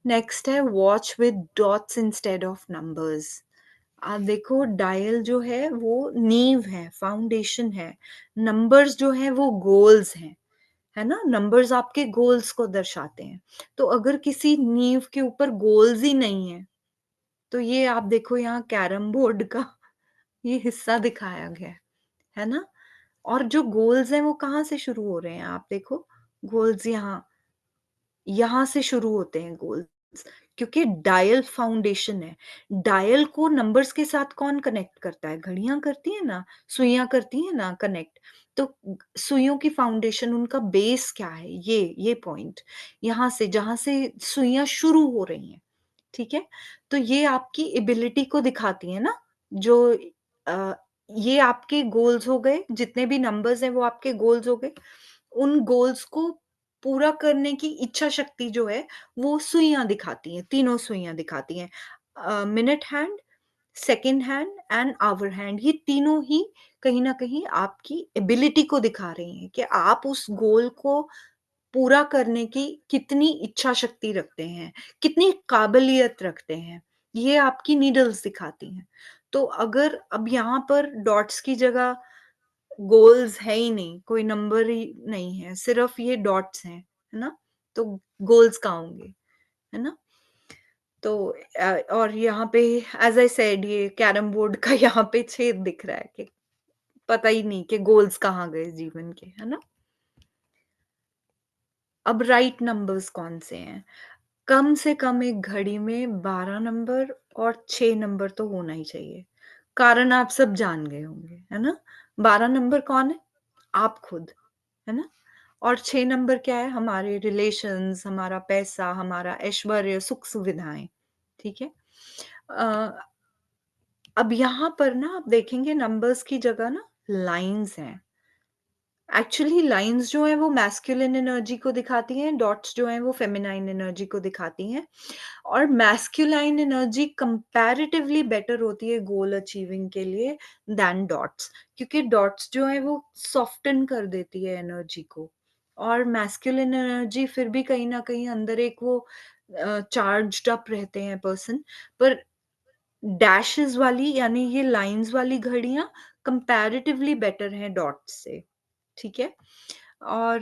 नेक्स्ट है watch with dots instead of numbers. आप देखो डायल जो है वो नींव है, फाउंडेशन है, नंबर्स जो है वो गोल्स हैं, है ना? नंबर्स आपके गोल्स को दर्शाते हैं। तो अगर किसी नींव के ऊपर गोल्स ही नहीं है, तो ये आप देखो यहाँ कैरम बोर्ड का ये हिस्सा दिखाया गया है ना? और जो गोल्स हैं वो कहाँ से शुरू हो रहे हैं आप देखो, गोल्स यहाँ से शुरू होते हैं गोल्स, क्योंकि डायल फाउंडेशन है। डायल को नंबर्स के साथ कौन कनेक्ट करता है? घड़ियाँ करती हैं ना, सुइयाँ करती हैं ना कनेक्ट। तो सुइयों की फाउंडेशन, उनका बेस क्या है? ये पॉइंट, यहाँ से जहाँ से सुइयाँ शुरू हो रही हैं, ठीक है? तो ये आपकी एबिलिटी को दिखाती है ना, जो अ, ये आपके गोल्स हो गए, जितने भी नंबर्स हैं वो आपके गोल्स हो गए। उन गोल्स को पूरा करने की इच्छा शक्ति जो है, वो सुइयाँ दिखाती हैं, तीनों सुइयाँ दिखाती हैं। Minute hand, second hand and hour hand, ये तीनों ही कहीं न कहीं आपकी एबिलिटी को दिखा रही हैं कि आप उस गोल को पूरा करने की कितनी इच्छा शक्ति रखते हैं, कितनी काबिलियत रखते हैं, ये आपकी नीडल्स दिखाती हैं। तो अगर अब यहाँ पर डॉट्स की जगह गोल्स है ही नहीं, कोई नंबर ही नहीं है, सिर्फ ये डॉट्स हैं, है ना? तो गोल्स कहाँ होंगे, है ना? तो और यहाँ पे एज़ आई सेड ये कैरम बोर्ड का यहाँ पे छेद दिख रहा है कि पता ही नहीं कि गोल्स कहाँ गए जीवन के, है ना? अब राइट नंबर्स कौन से हैं? कम से कम एक घड़ी में 12 नंबर और 6 नंबर तो होना ही चाहिए। कारण आप सब जान गए होंगे, है ना? 12 नंबर कौन है? आप खुद, है ना? और 6 नंबर क्या है? हमारे रिलेशंस, हमारा पैसा, हमारा ऐश्वर्य, सुख-सुविधाएँ, ठीक है? अ, अब यहाँ पर ना आप देखेंगे नंबर्स की जगह ना लाइन्स हैं। एक्चुअली लाइन्स जो हैं वो मैस्कुलिन एनर्जी को दिखाती हैं, डॉट्स जो हैं वो फेमिनाइन एनर्जी को दिखाती हैं। और मैस्कुलाइन एनर्जी कंपैरेटिवली बेटर होती है गोल अचीविंग के लिए दैन डॉट्स, क्योंकि डॉट्स जो है वो सॉफ्टन कर देती है एनर्जी को, और मैस्कुलिन एनर्जी फिर भी कहीं ना कहीं अंदर एक वो चार्ज्ड अप रहते हैं पर्सन। पर डैशेस वाली यानी ये लाइंस वाली घड़ियां कंपैरेटिवली बेटर हैं डॉट्स से, ठीक है? और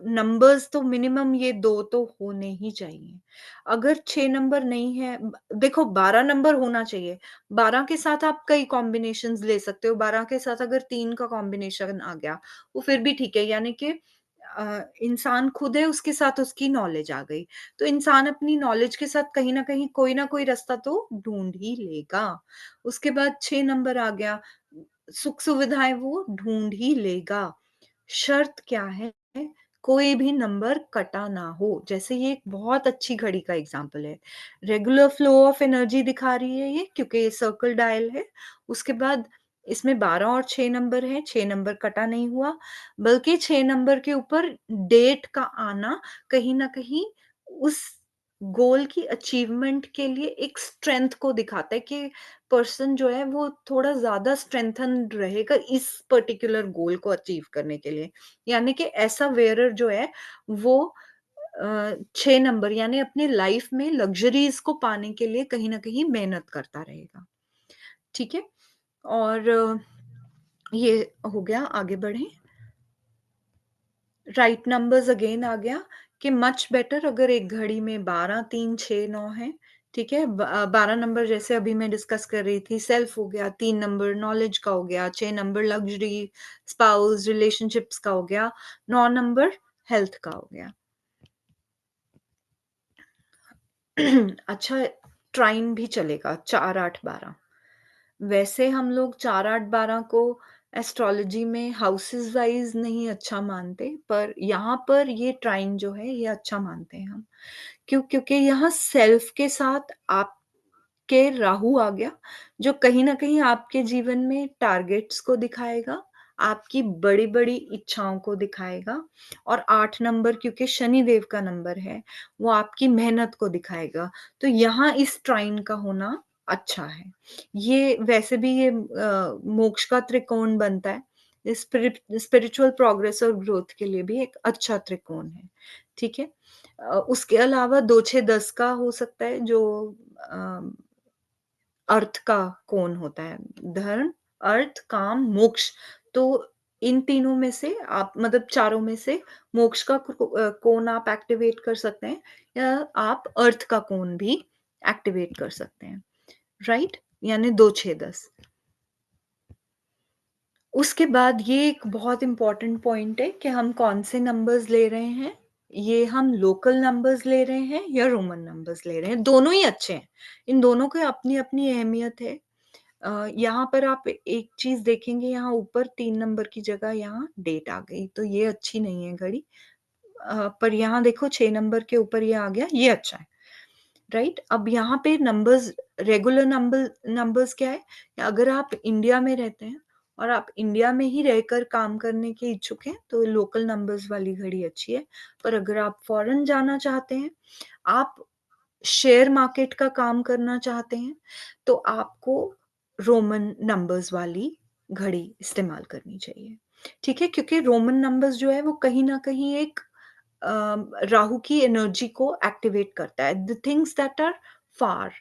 नंबर्स तो मिनिमम ये 2 तो होने ही चाहिए। अगर 6 नंबर नहीं है, देखो 12 नंबर होना चाहिए। 12 के साथ आप कई कॉम्बिनेशंस ले सकते हो। 12 के साथ अगर 3 का कॉम्बिनेशन आ गया, वो फिर भी ठीक है, यानी कि इंसान खुद है, उसके साथ उसकी नॉलेज आ गई। तो इंसान अपनी नॉलेज के साथ कहीं न कहीं कोई ना कोई रास्ता तो ढूँढ ही लेगा। उसके बाद 6 नंबर आ गया, सुख-सुविधाएँ वो ढूँढ ही लेगा। शर्त क्या है? कोई भी नंबर कटा ना हो। जैसे ये एक बहुत अच्छी घड़ी का एग्ज़ाम्पल है। रेगुलर फ्लो ऑफ एनर्जी दिखा रही है ये, क्योंकि ये सर्कल डायल है। उसके बाद इसमें 12 और 6 नंबर हैं, 6 नंबर कटा नहीं हुआ, बल्कि 6 नंबर के ऊपर डेट का आना कहीं न कहीं उस गोल की अचीवमेंट के लिए एक स्ट्रेंथ को दिखाता है कि पर्सन जो है वो थोड़ा ज़्यादा स्ट्रेंथन्ड रहेगा इस पर्टिकुलर गोल को अचीव करने के लिए। यानी कि ऐसा वेयरर जो है वो 6 नंबर यानी अपनी लाइफ में लग्ज़रीज़ को पाने के लिए कहीं न कहीं मेहनत करता रहेगा। ठीक है? और ये हो गया, आगे बढ़ें। राइट नंबर्स अगेन आ गया कि मच बेटर अगर एक घड़ी में 12, 3, 6, 9 है, ठीक है? 12 नंबर जैसे अभी मैं डिस्कस कर रही थी, सेल्फ हो गया, 3 नंबर नॉलेज का हो गया, 6 नंबर लग्ज़री, स्पाउस, रिलेशनशिप्स का हो गया, 9 नंबर हेल्थ का हो गया। अच्छा, ट्राइन भी चलेगा 4, 8, 12। वैसे हम लोग 4, 8, 12 को एस्ट्रोलॉजी में हाउसेस वाइज़ नहीं अच्छा मानते, पर यहाँ पर ये ट्राइन जो है ये अच्छा मानते हैं हम। क्यों? क्योंकि यहाँ सेल्फ के साथ आपके राहु आ गया, जो कहीं न कहीं आपके जीवन में टारगेट्स को दिखाएगा, आपकी बड़ी-बड़ी इच्छाओं को दिखाएगा और 8 नंबर क्योंकि शनिदेव का नंबर है, वो आपकी मेहनत को दिखाएगा। तो यहाँ इस ट्राइन का होना अच्छा है। ये वैसे भी ये मोक्ष का त्रिकोण बनता है। ये स्पिरिचुअल प्रोग्रेस और ग्रोथ के लिए भी एक अच्छा त्रिकोण है, ठीक है? उसके अलावा 2, 6, 10 का हो सकता है जो अ, अर्थ का कोण होता है। धर्म, अर्थ, काम, मोक्ष। तो इन तीनों में से आप मतलब चारों में से मोक्ष का कोण आप एक्टिवेट कर सकते हैं या आप अर्थ का कोण भी एक्टिवेट कर सकते हैं, राइट? यानी 2, 6, 10। उसके बाद ये एक बहुत इम्पोर्टेंट पॉइंट है कि हम कौन से नंबर्स ले रहे हैं। ये हम लोकल नंबर्स ले रहे हैं या रोमन नंबर्स ले रहे हैं, दोनों ही अच्छे हैं। इन दोनों की अपनी-अपनी अहमियत है। यहाँ पर आप एक चीज़ देखेंगे, यहाँ ऊपर 3 नंबर की जगह यहाँ डेट आ गई, तो ये अच्छी नहीं है घड़ी। पर यहाँ देखो 6 नंबर के ऊपर ये आ गया, ये अच्छा है, राइट? अब यहाँ पे नंबर्स, रेगुलर नंबर्स क्या है? अगर आप इंडिया में रहते हैं और आप इंडिया में ही रहकर काम करने के इच्छुक हैं, तो लोकल नंबर्स वाली घड़ी अच्छी है। पर अगर आप फॉरेन जाना चाहते हैं, आप शेयर मार्केट का काम करना चाहते हैं, तो आपको रोमन नंबर्स वाली घड़ी इस्तेमाल करनी चाहिए, ठीक है? क्योंकि रोमन नंबर्स जो है वो कहीं न कहीं एक राहु की एनर्जी को एक्टिवेट करता है। The things that are far,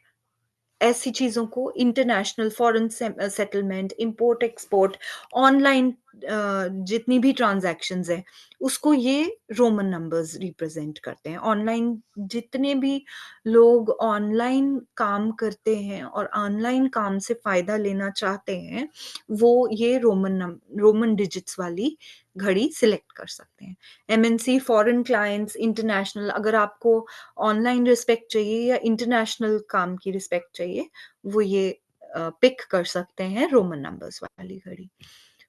ऐसी चीज़ों को international foreign settlement, import export, online जितनी भी ट्रांज़ैक्शंस हैं, उसको ये रोमन नंबर्स रिप्रेज़ेंट करते हैं। ऑनलाइन जितने भी लोग ऑनलाइन काम करते हैं और ऑनलाइन काम से फ़ायदा लेना चाहते हैं, वो ये रोमन डिजिट्स वाली घड़ी सिलेक्ट कर सकते हैं। एमएनसी, फॉरेन क्लाइंट्स, इंटरनेशनल, अगर आपको ऑनलाइन रिस्पेक्ट चाहिए या इंटरनेशनल काम की रिस्पेक्ट चाहिए, वो ये पिक कर सकते हैं रोमन नंबर्स वाली घड़ी।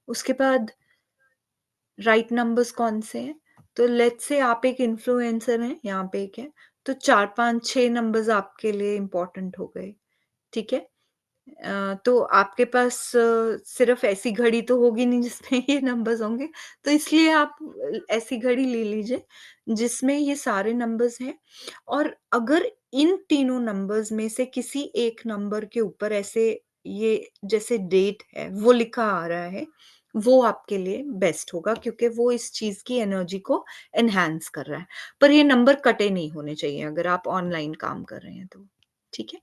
उसके बाद राइट नंबर्स कौन से हैं? तो लेट्स से आप एक इन्फ्लुएंसर हैं, यहाँ पे एक है, तो 4, 5, 6 नंबर्स आपके लिए इम्पोर्टेंट हो गए, ठीक है? तो आपके पास सिर्फ ऐसी घड़ी तो होगी नहीं जिसमें ये नंबर्स होंगे, तो इसलिए आप ऐसी घड़ी ले लीजिए जिसमें ये सारे नंबर्स हैं। और अगर इन तीनों नंबर्स में से किसी एक नंबर के ऊपर ऐसे ये जैसे डेट है वो लिखा आ रहा है, वो आपके लिए बेस्ट होगा क्योंकि वो इस चीज़ की एनर्जी को एनहांस कर रहा है। पर ये नंबर कटे नहीं होने चाहिए अगर आप ऑनलाइन काम कर रहे हैं तो, ठीक है?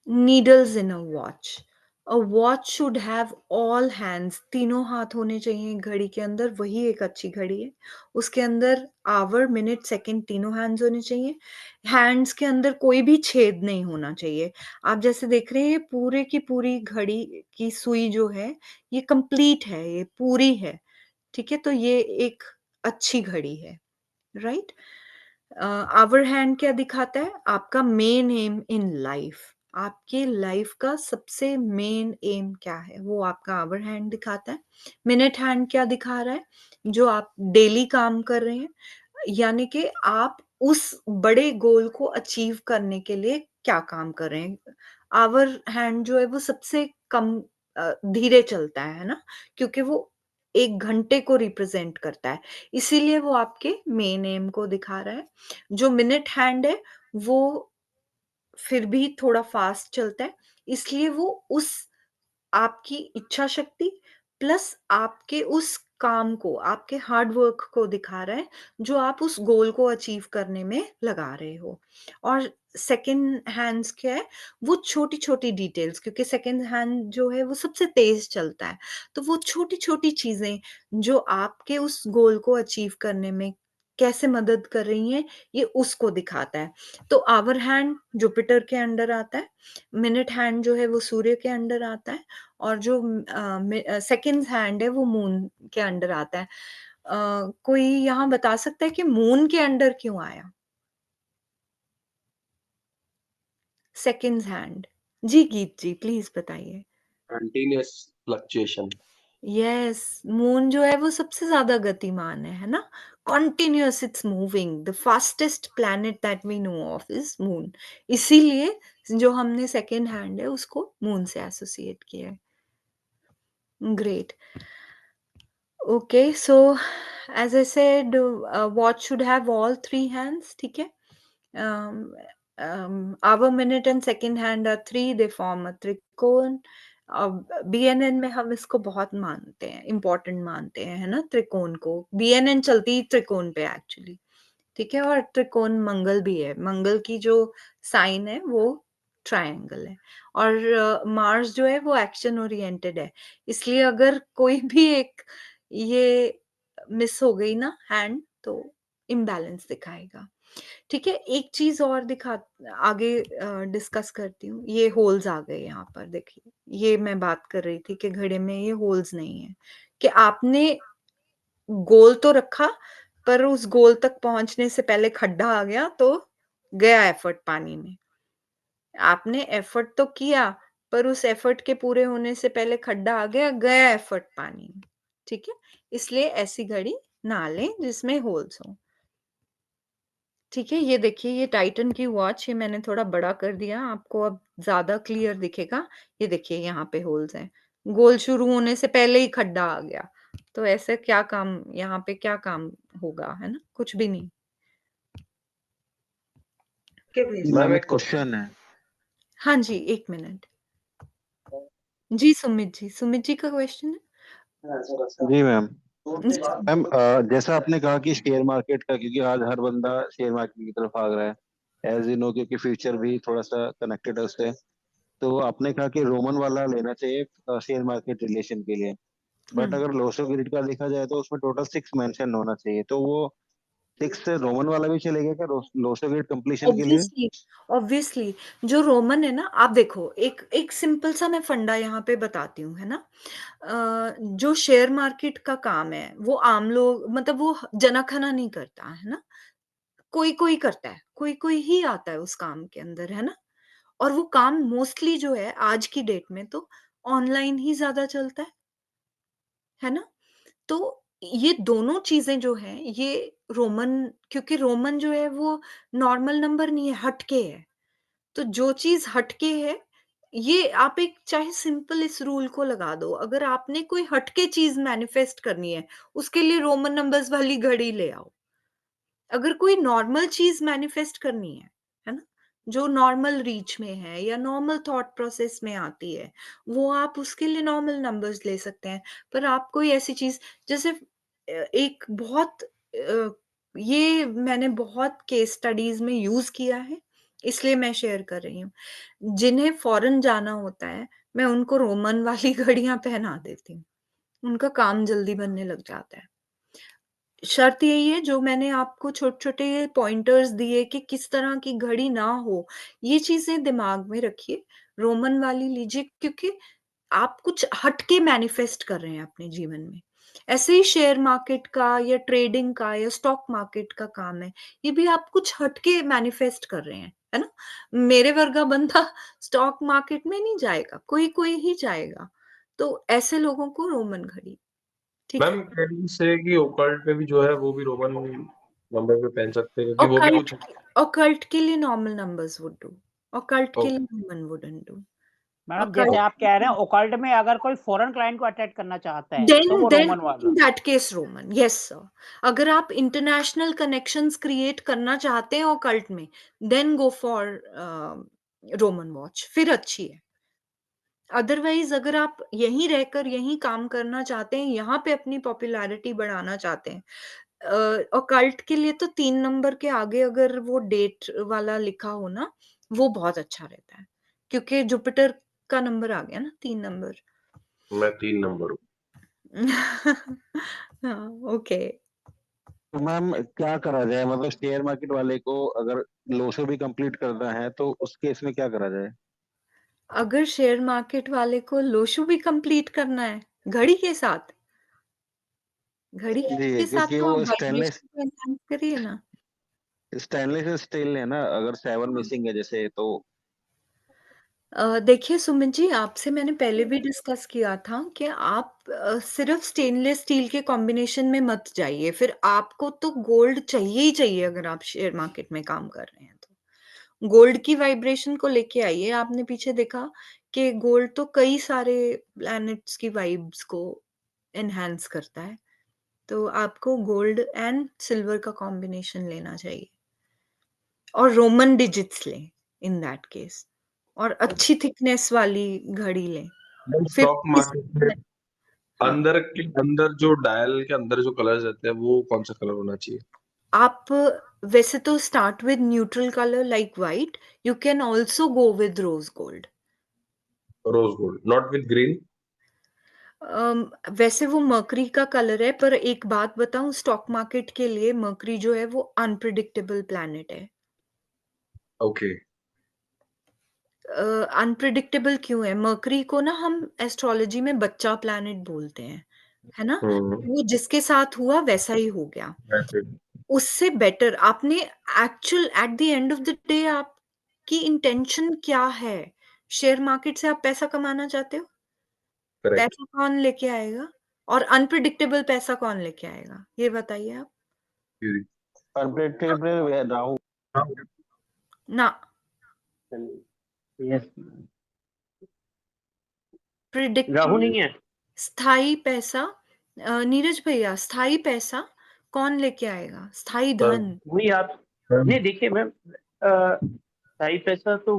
Needles in a watch. A watch should have all hands, तीनों हाथ होने चाहिए घड़ी के अंदर, वही एक अच्छी घड़ी है। उसके अंदर आवर, मिनट, सेकंड तीनों हैंड्स होने चाहिए। हैंड्स के अंदर कोई भी छेद नहीं होना चाहिए। आप जैसे देख रहे हैं ये पूरे की पूरी घड़ी की सुई जो है, ये कंप्लीट है, ये पूरी है, ठीक है? तो ये एक अच्छी घड़ी है, राइट? आवर हैंड क्या दिखाता है? आपका मेन एम इन लाइफ, आपके लाइफ का सबसे मेन एम क्या है वो आपका आवर हैंड दिखाता है। मिनट हैंड क्या दिखा रहा है? जो आप डेली काम कर रहे हैं, यानी कि आप उस बड़े गोल को अचीव करने के लिए क्या काम कर रहे हैं। आवर हैंड जो है वो सबसे कम धीरे चलता है ना? क्योंकि वो 1 घंटे को रिप्रेजेंट करता है, इसीलिए वो आपके मेन एम को दिखा रहा है। जो मिनट हैंड है, वो फिर भी थोड़ा फास्ट चलता है, इसलिए वो उस आपकी इच्छा शक्ति प्लस आपके उस काम को, आपके हार्ड वर्क को दिखा रहा है, जो आप उस गोल को अचीव करने में लगा रहे हो। और सेकंड हैंड्स क्या है? वो छोटी-छोटी डिटेल्स, क्योंकि सेकंड हैंड जो है वो सबसे तेज़ चलता है। तो वो छोटी-छोटी चीज़ें जो आपके उस गोल को अचीव करने में कैसे मदद कर रही हैं, ये उसको दिखाता है। तो आवर हैंड जुपिटर के अंडर आता है, मिनट हैंड जो है वो सूर्य के अंडर आता है और जो सेकंड हैंड है वो मून के अंडर आता है। कोई यहाँ बता सकता है कि मून के अंडर क्यों आया? Second hand. जी गीत जी, प्लीज़ बताइए। Continuous fluctuation. यस, मून जो है वो सबसे ज़्यादा गतिमान है ना? Continuous it's moving, the fastest planet that we know of is moon. इसीलिए जो हमने सेकंड हैंड है उसको मून से एसोसिएट किया है। Great. Okay, so as I said, watch should have all three hands, ठीक है? Um, hour, minute and second hand are three, they form a त्रिकोण। अब BNN में हम इसको बहुत मानते हैं, इम्पोर्टेंट मानते हैं, है ना? त्रिकोण को। BNN चलती त्रिकोण पे एक्चुअली, ठीक है? और त्रिकोण मंगल भी है। मंगल की जो साइन है वो ट्रायंगल है और मार्स जो है वो एक्शन ओरिएंटेड है। इसलिए अगर कोई भी एक ये मिस हो गई ना हैंड तो इम्बैलेंस दिखाएगा। ठीक है, एक चीज़ और आगे डिस्कस करती हूँ। ये होल्स आ गए यहाँ पर देखिए। ये मैं बात कर रही थी कि घड़े में ये होल्स नहीं है, कि आपने गोल तो रखा पर उस गोल तक पहुंचने से पहले खड्डा आ गया तो गया एफर्ट पानी में। आपने एफर्ट तो किया पर उस एफर्ट के पूरे होने से पहले खड्डा आ गया, गया एफर्ट पानी में। ठीक है, इसलिए ऐसी घड़ी ना लें जिसमें होल्स हो। ठीक है, ये देखिए ये टाइटन की वॉच, ये मैंने थोड़ा बड़ा कर दिया, आपको अब ज्यादा क्लियर दिखेगा। ये देखिए यहाँ पे होल्स हैं, गोल शुरू होने से पहले ही खड्डा आ गया। तो ऐसे क्या काम, यहाँ पे क्या काम होगा, है ना? कुछ भी नहीं। मैम एक क्वेश्चन है। हाँ जी, 1 मिनट। जी सुमित जी का क्वेश्चन है। जी मैम। जी। मैम जैसा आपने कहा कि शेयर मार्केट का, क्योंकि आज हर बंदा शेयर मार्केट की तरफ भाग रहा है, एज यू नो, क्योंकि फ्यूचर भी थोड़ा सा कनेक्टेड है उससे। तो आपने कहा कि रोमन वाला लेना चाहिए शेयर मार्केट रिलेशन के लिए, बट हम्म। अगर लोसो ग्रिड का देखा जाए तो उसमें टोटल 6 मेंशन होना चाहिए, तो वो 6 रोमन वाला भी चलेगा क्या लोसो ग्रिड कंप्लीशन के लिए? ऑब्वियसली, ऑब्वियसली जो रोमन है ना, आप देखो एक एक सिंपल सा मैं फंडा यहाँ पे बताती हूँ, है ना? जो शेयर मार्केट का काम है वो आम लोग, मतलब वो जना खना नहीं करता, है ना? कोई कोई करता है, कोई कोई ही आता है उस काम के अंदर, है ना? और वो काम मोस्टली जो है आज की डेट में तो ऑनलाइन ही ज्यादा चलता है ना? तो ये दोनों चीजें जो हैं ये रोमन, क्योंकि रोमन जो है वो नॉर्मल नंबर नहीं है, हटके है। तो जो चीज हटके है, ये आप एक चाहे सिंपल इस रूल को लगा दो, अगर आपने कोई हटके चीज मैनिफेस्ट करनी है उसके लिए रोमन नंबर्स वाली घड़ी ले आओ। अगर कोई नॉर्मल चीज मैनिफेस्ट करनी है ना, जो नॉर्मल रीच में है या नॉर्मल थॉट प्रोसेस में आती है, वो आप उसके लिए नॉर्मल नंबर्स ले सकते हैं। पर आप कोई ऐसी चीज, जैसे एक बहुत ये मैंने बहुत केस स्टडीज में यूज किया है, इसलिए मैं शेयर कर रही हूँ। जिन्हें फॉरेन जाना होता है, मैं उनको रोमन वाली घड़ियां पहना देती हूँ, उनका काम जल्दी बनने लग जाता है। शर्त यही है, जो मैंने आपको छोटे-छोटे पॉइंटर्स दिए कि किस तरह की घड़ी ना हो, ये चीज़ें दिमाग में रखिए। रोमन वाली लीजिए, क्योंकि आप कुछ हट के मैनिफेस्ट कर रहे हैं अपने जीवन में। ऐसे ही शेयर मार्केट का या ट्रेडिंग का या स्टॉक मार्केट का काम है, ये भी आप कुछ हट के मैनिफेस्ट कर रहे हैं, है ना? मेरे वर्गा बंदा स्टॉक मार्केट में नहीं जाएगा, कोई-कोई ही जाएगा। तो ऐसे लोगों को रोमन घड़ी, ठीक है? मैम कैन यू से कि ओकल्ट में भी जो है वो भी रोमन नंबर पे पहन सकते हैं, क्योंकि वो भी ऑकल्ट कुछ। ऑकल्ट के लिए normal numbers would do, occult के ओके। लिए ह्यूमन वुडंट डू। मैडम जैसे ऑकल्ट आप कह रहे हैं ओकल्ट में अगर कोई फॉरेन क्लाइंट को अटैक करना चाहता है तो देन वो देन रोमन वाला। In that case Roman, yes sir. अगर आप इंटरनेशनल कनेक्शंस क्रिएट करना चाहते हैं ऑकल्ट में, then go for Roman watch, फिर अच्छी है। अदरवाइज अगर आप यहीं रहकर यहीं काम करना चाहते हैं, यहाँ पे अपनी पॉपुलैरिटी बढ़ाना चाहते हैं, ऑकल्ट के लिए तो 3 नंबर के आगे अगर वो डेट वाला लिखा हो ना, वो बहुत अच्छा रहता है। क्योंकि जुपिटर का नंबर आ गया ना 3 नंबर। मैं 3 नंबर हूँ। हाँ, ओके। तो मैम क्या करा जाए, मतलब शेयर मार्केट वाले को अगर लोसो भी कंप्लीट करना है तो उस केस में क्या करा जाए? अगर शेयर मार्केट वाले को लोशू भी कंप्लीट करना है, घड़ी के साथ, घड़ी जी, के साथ क्योंकि तो आप वो स्टेनलेस वाइब्रेशन को एनहांस करिए ना। स्टेनलेस स्टील है ना, अगर 7 मिसिंग है जैसे तो। देखिए सुमित जी, आपसे मैंने पहले भी डिस्कस किया था कि आप सिर्फ स्टेनलेस स्टील के कॉम्बिनेशन में मत जाइए, फिर आपको तो गोल्ड चाहिए ही चाहिए अगर आप शेयर मार्केट में काम कर रहे हैं तो। गोल्ड की वाइब्रेशन को लेके आइए, आपने पीछे देखा कि गोल्ड तो कई सारे प्लैनेट्स की वाइब्स को एनहांस करता है, तो आपको गोल्ड एंड सिल्वर का कॉम्बिनेशन लेना चाहिए और रोमन डिजिट्स लें इन दैट केस, और अच्छी थिकनेस वाली घड़ी लें। मैम फिर स्टॉक मार्केट में हाँ, अंदर जो डायल के अंदर जो कलर्स रहते हैं वो कौन सा कलर होना चाहिए? आप वैसे तो start with neutral colour like white, you can also go with rose gold. Rose gold, not with green. वैसे वो मर्करी का कलर है, पर एक बात बताऊं, स्टॉक मार्केट के लिए मर्करी जो है वो अनप्रिडिक्टेबल प्लैनेट है। ओके। अनप्रिडिक्टेबल क्यों है? मर्करी को ना हम एस्ट्रोलॉजी में बच्चा प्लैनेट बोलते हैं, है ना? वो जिसके साथ हुआ वैसा ही हो गया। उससे बेटर आपने actual at the end of the day आपकी इंटेंशन क्या है? शेयर मार्केट से आप पैसा कमाना चाहते हो? करेक्ट। पैसा कौन लेके आएगा? और अनप्रिडिक्टेबल पैसा कौन लेके आएगा? ये बताइए आप। अनप्रेडिक्टेबल राहु। ना, यस, राहु प्रिडिक्टेबल नहीं है। स्थाई पैसा, नीरज भैया, स्थाई पैसा कौन लेके आएगा? स्थाई धन। वही आप नहीं देखिए मैम, सही पैसा तो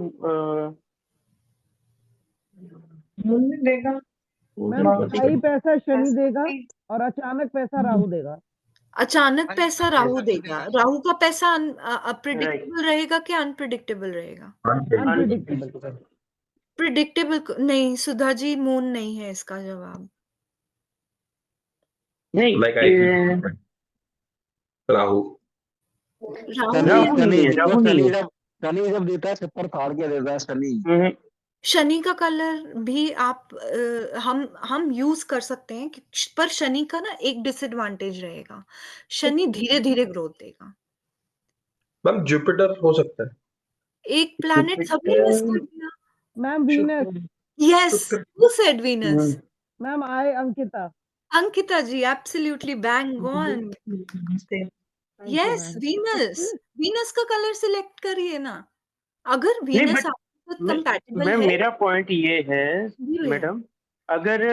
मैम स्थाई पैसा शनि देगा और अचानक पैसा राहु देगा। अचानक पैसा राहु देगा। राहु का पैसा राइट, प्रिडिक्टेबल रहेगा कि अनप्रिडिक्टेबल रहेगा? अनप्रिडिक्टेबल। प्रिडिक्टेबल नहीं सुधा जी, मून नहीं है इसका जवाब। नहीं राहु। राहु राहु है। नहीं है, राहु नहीं है। शनि जब देता है छप्पर फाड़ के देता है शनि। शनि का कलर भी आप हम यूज कर सकते हैं पर शनि का ना एक डिसएडवांटेज रहेगा, शनि धीरे धीरे ग्रोथ देगा। मैम जुपिटर हो सकता है। एक प्लैनेट सबने मिस कर दिया। Ma'am Venus. Yes, who said Venus? Ma'am I Ankita. Ankita ji, absolutely bang on. Yes, Venus. Venus का कलर सिलेक्ट करिए ना, अगर नहीं वीनस बट आपके साथ कंपैटिबल मैम है। मेरा पॉइंट ये है जी भैया। मैडम, अगर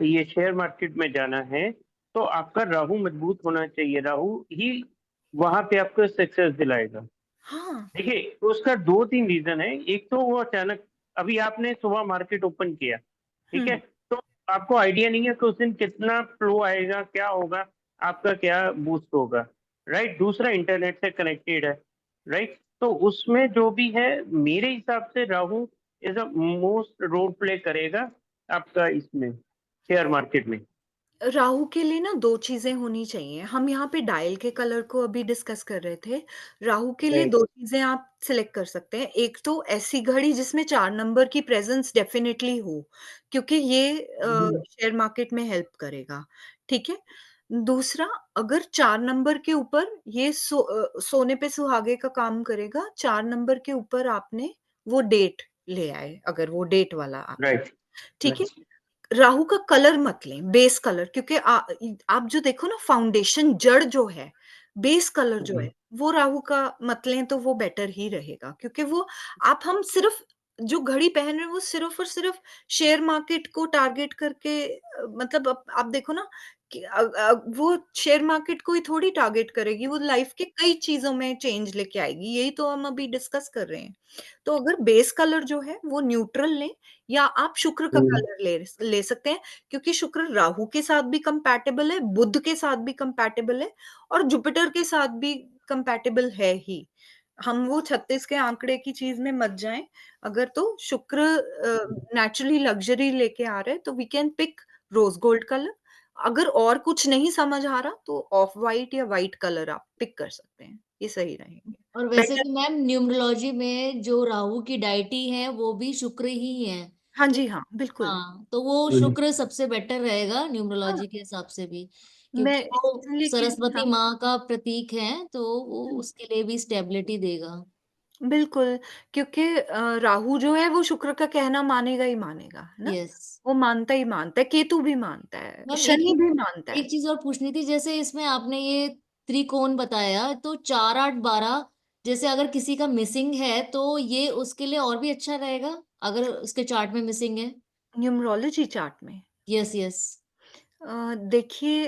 ये शेयर मार्केट में जाना है तो आपका राहु मजबूत होना चाहिए। राहु ही वहां पे आपको सक्सेस दिलाएगा। हाँ, देखिए उसका 2-3 रीजन है। एक तो वो अचानक, अभी आपने सुबह मार्केट ओपन किया, ठीक है, तो आपको आइडिया नहीं है कि उस दिन कितना फ्लो आएगा, क्या होगा, आपका क्या बूस्ट होगा, राइट। दूसरा इंटरनेट से कनेक्टेड है, राइट। तो उसमें जो भी है मेरे हिसाब से Rahu is a most role play करेगा आपका इसमें शेयर मार्केट में। राहु के लिए ना दो चीजें होनी चाहिए। हम यहाँ पे डायल के कलर को अभी डिस्कस कर रहे थे। राहु के लिए Right. दो चीजें आप सिलेक्ट कर सकते हैं। एक तो ऐसी घड़ी जिसमें 4 नंबर की प्रेजेंस डेफिनेटली हो, क्योंकि ये शेयर मार्केट में हेल्प करेगा, ठीक है। दूसरा, अगर 4 नंबर के ऊपर ये सोने पे सुहागे का काम करेगा, 4 नंबर के ऊपर आपने वो डेट ले आए, अगर वो डेट वाला आप, राइट, ठीक है। राहु का कलर मत लें, बेस कलर, क्योंकि आप जो देखो ना, फाउंडेशन जड़ जो है, बेस कलर जो है, वो राहु का मत लें तो वो बेटर ही रहेगा, क्योंकि वो हम सिर्फ जो घड़ी पहन रहे हैं वो सिर्फ और सिर्फ शेयर मार्केट को टारगेट करके मतलब आप देखो ना कि वो शेयर मार्केट को ही थोड़ी टारगेट करेगी, वो लाइफ के कई चीजों में चेंज लेके आएगी। यही तो हम अभी डिस्कस कर रहे हैं। तो अगर बेस कलर जो है वो न्यूट्रल लें, या आप शुक्र का कलर ले सकते हैं, क्योंकि शुक्र राहु के साथ भी कंपैटिबल है, बुध के साथ भी कंपैटिबल है, और जुपिटर के साथ भी कंपैटिबल है ही। हम वो 36 के आंकड़े की चीज में मत जाएं। अगर तो शुक्र नेचुरली लग्जरी लेके आ रहे हैं तो we can pick rose gold colour. अगर और कुछ नहीं समझ आ रहा तो ऑफ वाइट या वाइट कलर आप पिक कर सकते हैं, ये सही रहेंगे। और वैसे भी मैम न्यूमरोलॉजी में जो राहु की डायटी है वो भी शुक्र ही है। हाँ जी, हाँ बिल्कुल। हाँ, तो वो शुक्र सबसे बेटर रहेगा न्यूमरोलॉजी के हिसाब से भी, मैं क्योंकि वो इसलिए क्योंकि सरस्वती माँ का प्रतीक है, तो वो उसके लिए भी स्टेबिलिटी देगा। बिल्कुल, क्योंकि राहु जो है वो शुक्र का कहना मानेगा ही मानेगा, है ना? यस। वो मानता ही मानता है, केतु भी मानता है, मैम शनि भी मानता है। एक चीज और पूछनी थी, जैसे इसमें आपने ये त्रिकोण बताया तो 4 8 12, जैसे अगर किसी का मिसिंग है तो ये उसके लिए और भी अच्छा रहेगा अगर उसके चार्ट में मिसिंग है। न्यूमरोलॉजी चार्ट में यस यस। देखिए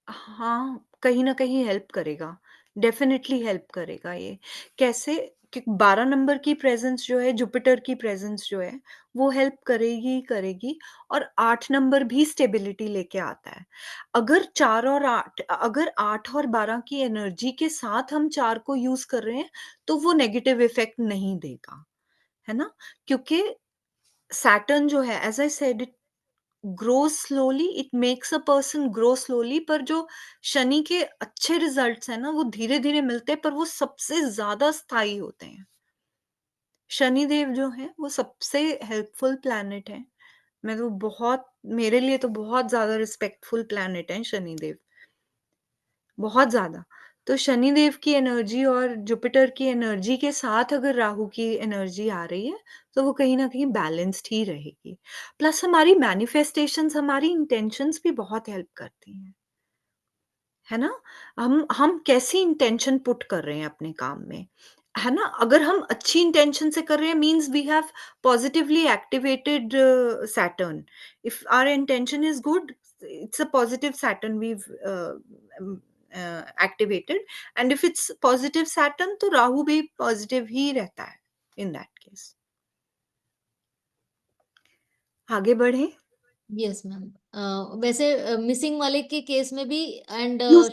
हाँ, कहीं न कहीं हेल्प करेगा, डेफ़िनिटली हेल्प करेगा ये। कैसे? कि 12 नंबर की प्रेज़ेंस जो है, जुपिटर की प्रेज़ेंस जो है, वो हेल्प करेगी ही करेगी और 8 नंबर भी स्टेबिलिटी लेके आता है। अगर 8 और 12 की एनर्जी के साथ हम 4 को यूज़ कर रहे हैं, तो वो नेगेटिव इफ़ेक्ट नहीं देगा, है ना? क्योंकि सैटर्न जो है as I said it grows slowly, it makes a person grow slowly, पर जो शनि के अच्छे रिजल्ट्स हैं ना वो धीरे धीरे मिलते हैं, पर वो सबसे ज्यादा स्थायी होते हैं। शनि देव जो है वो सबसे हेल्पफुल प्लैनेट है। मैं तो बहुत मेरे लिए तो बहुत ज्यादा रिस्पेक्टफुल प्लैनेट है शनि देव, बहुत ज्यादा। तो शनि देव की एनर्जी और जुपिटर की एनर्जी के साथ अगर राहु की एनर्जी आ रही है, तो वो कहीं ना कहीं बैलेंस्ड ही रहेगी। प्लस हमारी मैनिफेस्टेशंस, हमारी इंटेंशंस भी बहुत हेल्प करती हैं, है ना? हम कैसी इंटेंशन पुट कर रहे हैं अपने काम में, है ना? अगर हम अच्छी इंटेंशन से कर रहे हैं means we have positively activated Saturn. If our intention is good, it's a positive Saturn we've activated, and if it's positive Saturn तो राहु भी पॉजिटिव ही रहता है इन दैट केस। आगे बढ़े। Yes ma'am. वैसे मिसिंग वाले के केस में भी एंड Yes,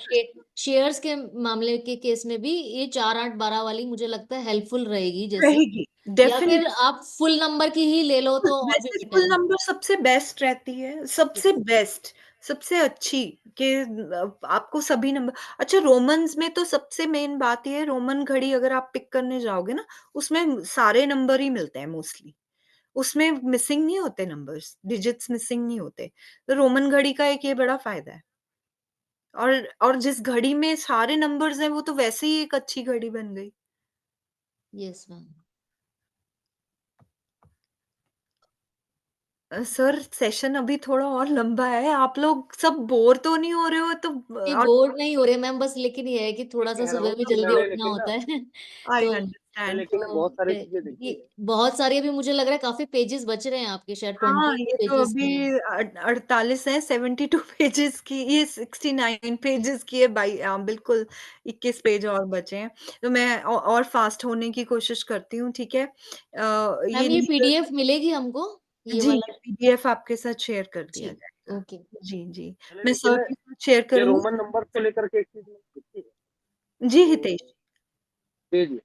शेयर्स के मामले के केस में भी ये 4 8 12 वाली मुझे लगता है हेल्पफुल रहेगी जैसे, रहेगी या फिर डेफिनेटली। आप फुल नंबर की ही ले लो तो और भी वैसे बेटर फुल है। नंबर सबसे बेस्ट रहती है, सबसे बेस्ट, सबसे अच्छी कि आपको सभी नंबर। अच्छा, रोमन्स में तो सबसे मेन बात ये है, रोमन घड़ी अगर आप पिक करने जाओगे ना, उसमें सारे नंबर ही मिलते हैं मोस्टली। उसमें मिसिंग नहीं होते नंबर्स, डिजिट्स मिसिंग नहीं होते। तो रोमन घड़ी का एक ये बड़ा फायदा है। और जिस घड़ी में सारे नंबर्स हैं, वो तो वैसे ही एक अच्छी घड़ी बन गई। Yes ma'am. सर सेशन अभी थोड़ा और लंबा है, आप लोग सब बोर तो नहीं हो रहे हो? तो नहीं और बोर नहीं हो रहे मैम, बस लेकिन ये है कि थोड़ा सा कह रहा सुबह हूँ भी ना जल्दी मैंने, उठना लेकिन ना होता है आई तो अंडरस्टैंड। लेकिन ना बहुत सारी चीजें ये देखी। बहुत सारी, अभी मुझे लग रहा है काफी पेजेस बच रहे हैं आपके, शायद हाँ, 22 ये तो पेजेस अभी हैं। 48 है, 72 पेजेस की, ये 69 पेजेस की है भाई। बिल्कुल 21 पेज और बचे हैं। तो मैं और फास्ट होने की कोशिश करती हूँ, ठीक है? ये मैम ये लीगल, पीडीएफ मिलेगी हमको, ये जी, वाला? पीडीएफ आपके साथ शेयर कर दिया ठीक। जाएगा। ओके। जी, जी। चले, मैं लेकिन सर के साथ शेयर ये करूँगी। रोमन नंबर को लेकर के एक चीज मैंने देखी है, जी, तो हितेश। जी जी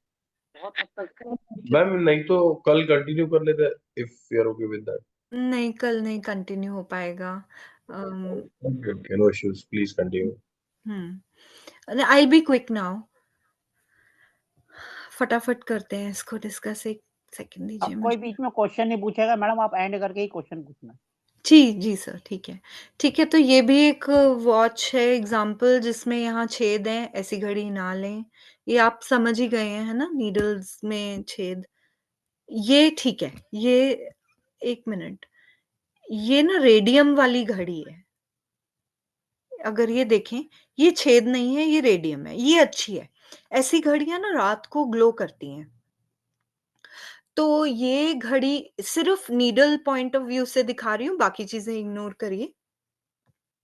बहुत हद तक मैम नहीं तो कल कंटिन्यू कर लेते if you are okay with that. नहीं, कल नहीं कंटिन्यू हो पाएगा। Okay okay, no issues, please continue. I will be quick now. फटाफट करते हैं इसको डिस्कस। 1 सेकंड दीजिए अब कोई मुझे। बीच में क्वेश्चन नहीं पूछेगा मैडम, आप एंड करके ही क्वेश्चन पूछना। जी, जी सर, ठीक है। ठीक है, तो ये भी एक वॉच है एग्ज़ाम्पल, जिसमें यहाँ छेद हैं, ऐसी घड़ी ना लें। ये आप समझ ही गए हैं, है ना? नीडल्स में छेद। ये ठीक है, ये 1 मिनट, ये ना रेडियम वाली घड़ी है। अगर ये देखें, ये छेद नहीं है, ये रेडियम है, ये अच्छी है। ऐसी घड़ियाँ ना रात को ग्लो करती हैं। तो ये घड़ी सिर्फ़ नीडल पॉइंट ऑफ व्यू से दिखा रही हूँ, बाकी चीज़ें इग्नोर करिए।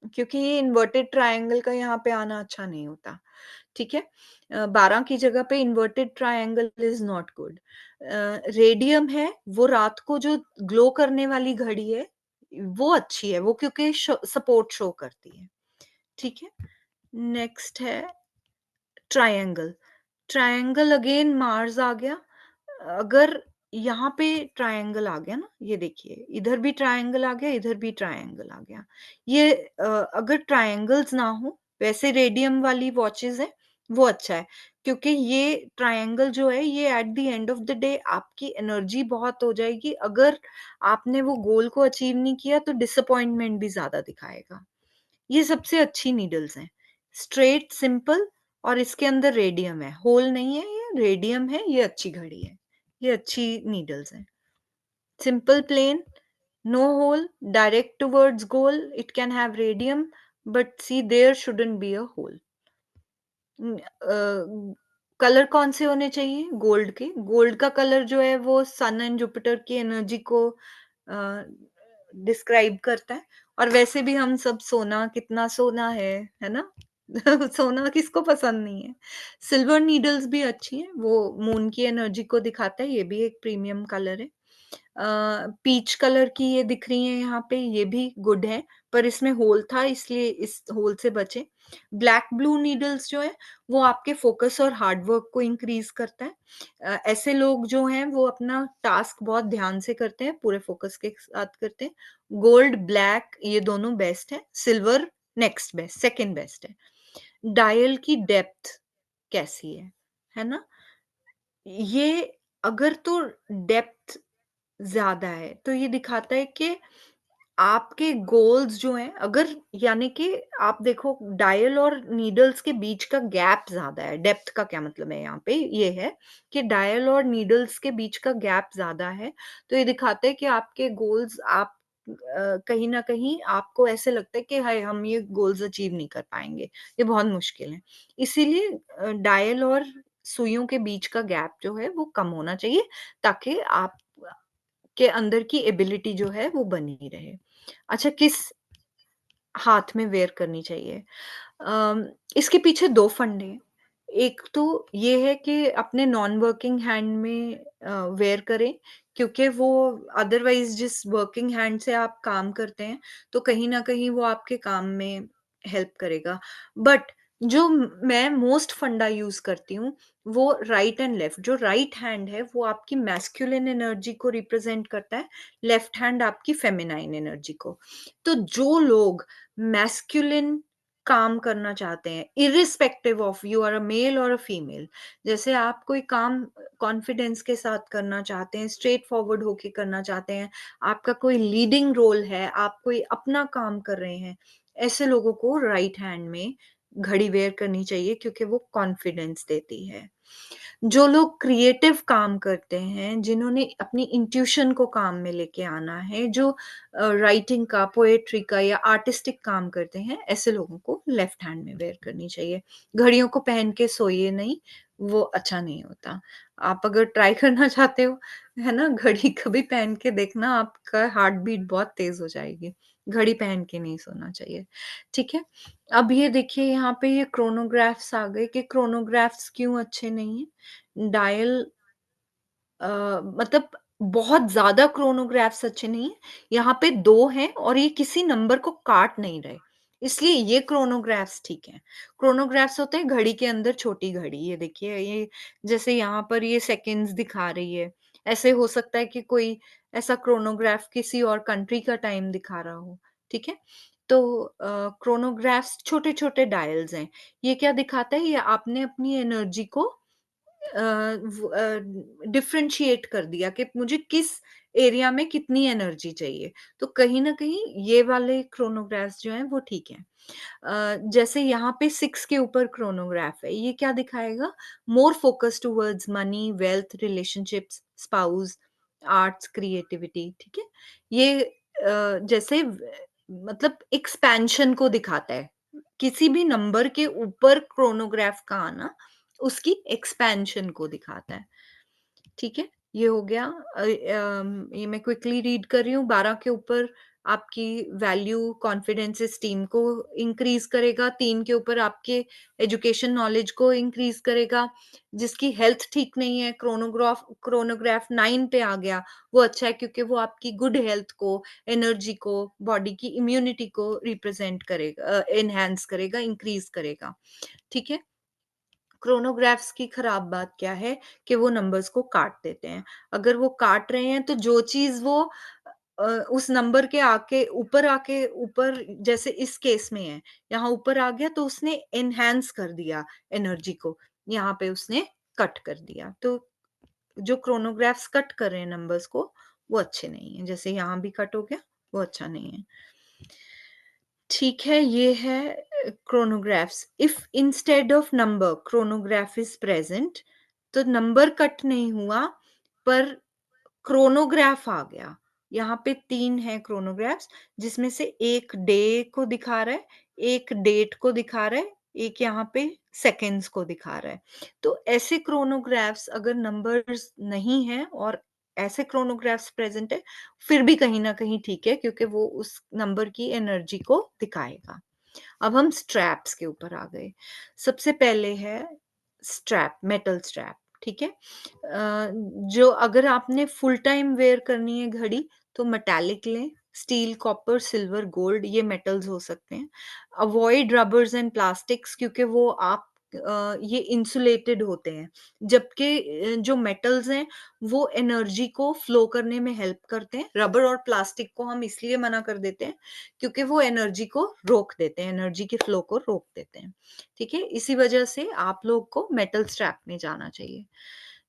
क्योंकि ये इन्वर्टेड ट्रायंगल का यहाँ पे आना अच्छा नहीं होता, ठीक है? 12 की जगह पे inverted triangle is not good. Radium है, वो रात को जो ग्लो करने वाली घड़ी है, वो अच्छी है, वो क्योंकि सपोर्ट शो करती है, ठीक है? नेक्स्ट है ट्रायंगल। ट्रायंगल अगेन मार्स आ गया। अगर यहाँ पे ट्रायंगल आ गया ना, ये देखिए, इधर भी ट्रायंगल आ गया, इधर भी ट्रायंगल आ गया। ये अगर ट्रायंगल्स ना हो, वैसे रेडियम वाली वॉचेस हैं, वो अच्छा है, क्योंकि ये ट्रायंगल जो है, ये at the end of the day आपकी एनर्जी बहुत हो जाएगी। अगर आपने वो गोल को अचीव नहीं किया, तो डिसअपॉइंटमेंट भी ज्यादा दिखाएगा। ये सबसे अच्छी नीडल्स हैं, स्ट्रेट, सिंपल, और इसके अंदर रेडियम है, होल नहीं है ये, रेडियम है, ये अच्छी घड़ी है, ये अच्छी नीडल्स हैं। Simple plain, no hole, direct towards goal. It can have radium, but see there shouldn't be a hole. Colour कौन से होने चाहिए? गोल्ड के। गोल्ड का कलर जो है वो सन एंड जुपिटर की एनर्जी को डिस्क्राइब करता है। और वैसे भी हम सब सोना, कितना सोना है ना? सोना किसको पसंद नहीं है? सिल्वर नीडल्स भी अच्छी हैं, वो मून की एनर्जी को दिखाता है, ये भी एक प्रीमियम कलर है। पीच कलर की ये दिख रही है यहाँ पे, ये भी गुड है, पर इसमें होल था इसलिए इस होल से बचे। ब्लैक ब्लू नीडल्स जो है वो आपके फोकस और हार्ड वर्क को इंक्रीज करता है। ऐसे लोग जो हैं वो अपना टास्क बहुत ध्यान से करते हैं, पूरे फोकस के साथ करते हैं। गोल्ड, ब्लैक ये दोनों बेस्ट है, silver next best, second best है। डायल की डेप्थ कैसी है ना? ये अगर तो डेप्थ ज्यादा है तो ये दिखाता है कि आपके गोल्स जो हैं, अगर यानी कि आप देखो डायल और नीडल्स के बीच का गैप ज्यादा है। डेप्थ का क्या मतलब है यहाँ पे? ये है कि डायल और नीडल्स के बीच का गैप ज्यादा है, तो ये दिखाता है कि आपके गोल्स आप कहीं ना कहीं आपको ऐसे लगता है कि हाय हम ये गोल्स अचीव नहीं कर पाएंगे, ये बहुत मुश्किल है। इसीलिए डायल और सुइयों के बीच का गैप जो है वो कम होना चाहिए, ताकि आप के अंदर की एबिलिटी जो है वो बनी रहे। अच्छा, किस हाथ में वेयर करनी चाहिए? इसके पीछे 2 फंडे हैं। एक तो ये है कि अपने नॉन वर्किंग हैंड में वेयर करें, क्योंकि वो अदरवाइज़ जिस वर्किंग हैंड से आप काम करते हैं, तो कहीं न कहीं वो आपके काम में हेल्प करेगा। बट जो मैं मोस्ट फंडा यूज़ करती हूँ, वो राइट एंड लेफ्ट। जो राइट हैंड है, वो आपकी मैस्कुलिन एनर्जी को रिप्रेज़ेंट करता है, लेफ्ट हैंड आपकी फेमिनाइन एनर्जी को। तो जो लोग मैस्कुलिन काम करना चाहते हैं, irrespective of you are a male और अ फीमेल, जैसे आप कोई काम कॉन्फिडेंस के साथ करना चाहते हैं, स्ट्रेट फॉरवर्ड होके करना चाहते हैं, आपका कोई लीडिंग रोल है, आप कोई अपना काम कर रहे हैं, ऐसे लोगों को राइट हैंड में घड़ी वेयर करनी चाहिए, क्योंकि वो कॉन्फिडेंस देती है। जो लोग क्रिएटिव काम करते हैं, जिन्होंने अपनी इंट्यूशन को काम में लेके आना है, जो राइटिंग का, पोएट्री का या आर्टिस्टिक काम करते हैं, ऐसे लोगों को लेफ्ट हैंड में वेयर करनी चाहिए। घड़ियों को पहन के सोइए नहीं, वो अच्छा नहीं होता। आप अगर ट्राई करना चाहते हो, है ना, घड़ी कभी पहन के देखना, आपका हार्ट बीट बहुत तेज हो जाएगी। घड़ी पहन के नहीं सोना चाहिए, ठीक है? अब ये देखिए यहाँ पे ये क्रोनोग्राफ्स आ गए कि क्रोनोग्राफ्स क्यों अच्छे नहीं हैं। डायल मतलब बहुत ज़्यादा क्रोनोग्राफ्स अच्छे नहीं हैं। यहाँ पे 2 हैं और ये किसी नंबर को काट नहीं रहे, इसलिए ये क्रोनोग्राफ्स ठीक हैं। क्रोनोग्राफ्स होते हैं घड़ी के अंदर छोटी घड़ी, ये देखिए, ये जैसे यहाँ पर ये सेकंड्स दिखा रही है। ऐसे हो सकता है कि कोई ऐसा क्रोनोग्राफ किसी और कंट्री का टाइम दिखा रहा हो, ठीक है? तो क्रोनोग्राफ्स छोटे-छोटे डायल्स हैं। ये क्या दिखाता है? ये आपने अपनी एनर्जी को डिफरेंशिएट कर दिया कि मुझे किस एरिया में कितनी एनर्जी चाहिए। तो कहीं न कहीं ये वाले क्रोनोग्राफ्स जो हैं वो ठीक हैं। जैसे यहाँ पे 6 के ऊपर क्रोनोग्राफ है, ये क्या दिखाएगा? More focus towards money, wealth, relationships, spouse, arts, creativity, ठीक है? ये जैसे मतलब एक्सपेंशन को दिखाता है। किसी भी नंबर के ऊपर क्रोनोग्राफ का आना उसकी एक्सपेंशन को दिखाता है, ठीक है? ये हो गया। ये मैं क्विकली रीड कर रही हूँ। 12 के ऊपर आपकी वैल्यू, कॉन्फिडेंस, एस्टीम को इंक्रीज करेगा। 3 के ऊपर आपके एजुकेशन नॉलेज को इंक्रीज करेगा। जिसकी हेल्थ ठीक नहीं है, क्रोनोग्राफ 9 पे आ गया, वो अच्छा है, क्योंकि वो आपकी गुड हेल्थ को, एनर्जी को, बॉडी की इम्यूनिटी को रिप्रेजेंट करेगा, एनहांस करेगा, इंक्रीज करेगा, ठीक है? क्रोनोग्राफ्स की खराब बात क्या है कि वो नंबर्स को काट देते हैं। अगर वो काट रहे हैं तो जो चीज़ वो उस नंबर के आके ऊपर जैसे इस केस में है, यहाँ ऊपर आ गया तो उसने एनहांस कर दिया एनर्जी को, यहाँ पे उसने कट कर दिया। तो जो क्रोनोग्राफ्स कट कर रहे हैं नंबर्स को, वो अच्छे नहीं हैं। जैसे यहाँ भी कट हो गया, वो अच्छा नहीं है। ठीक है, ये है chronographs. If instead of number chronograph is present, तो नंबर कट नहीं हुआ, पर क्रोनोग्राफ आ गया। यहाँ पे 3 है क्रोनोग्राफ्स, जिसमें से एक डे को दिखा रहा है, एक डेट को दिखा रहा है, एक यहाँ पे सेकंड्स को दिखा रहा है। तो ऐसे क्रोनोग्राफ्स अगर नंबर्स नहीं हैं और ऐसे क्रोनोग्राफ्स प्रेजेंट है, फिर भी कहीं न कहीं ठीक है, क्योंकि वो उस नंबर की एनर्जी को दिखाएगा। अब हम स्ट्रैप्स के ऊपर आ गए। सबसे पहले है स्ट्रैप, मेटल स्ट्रैप, ठीक है? जो अगर आपने फुल टाइम वेयर करनी है घड़ी, तो मेटालिक लें, स्टील, कॉपर, सिल्वर, गोल्ड, ये मेटल्स हो सकते हैं। अवॉइड रबर्स एंड प्लास्टिक्स, क्योंकि वो ये इंसुलेटेड होते हैं, जबकि जो मेटल्स हैं वो एनर्जी को फ्लो करने में हेल्प करते हैं। रबर और प्लास्टिक को हम इसलिए मना कर देते हैं क्योंकि वो एनर्जी को रोक देते हैं, एनर्जी के फ्लो को रोक देते हैं। ठीक है, इसी वजह से आप लोग को मेटल स्ट्रैप में जाना चाहिए।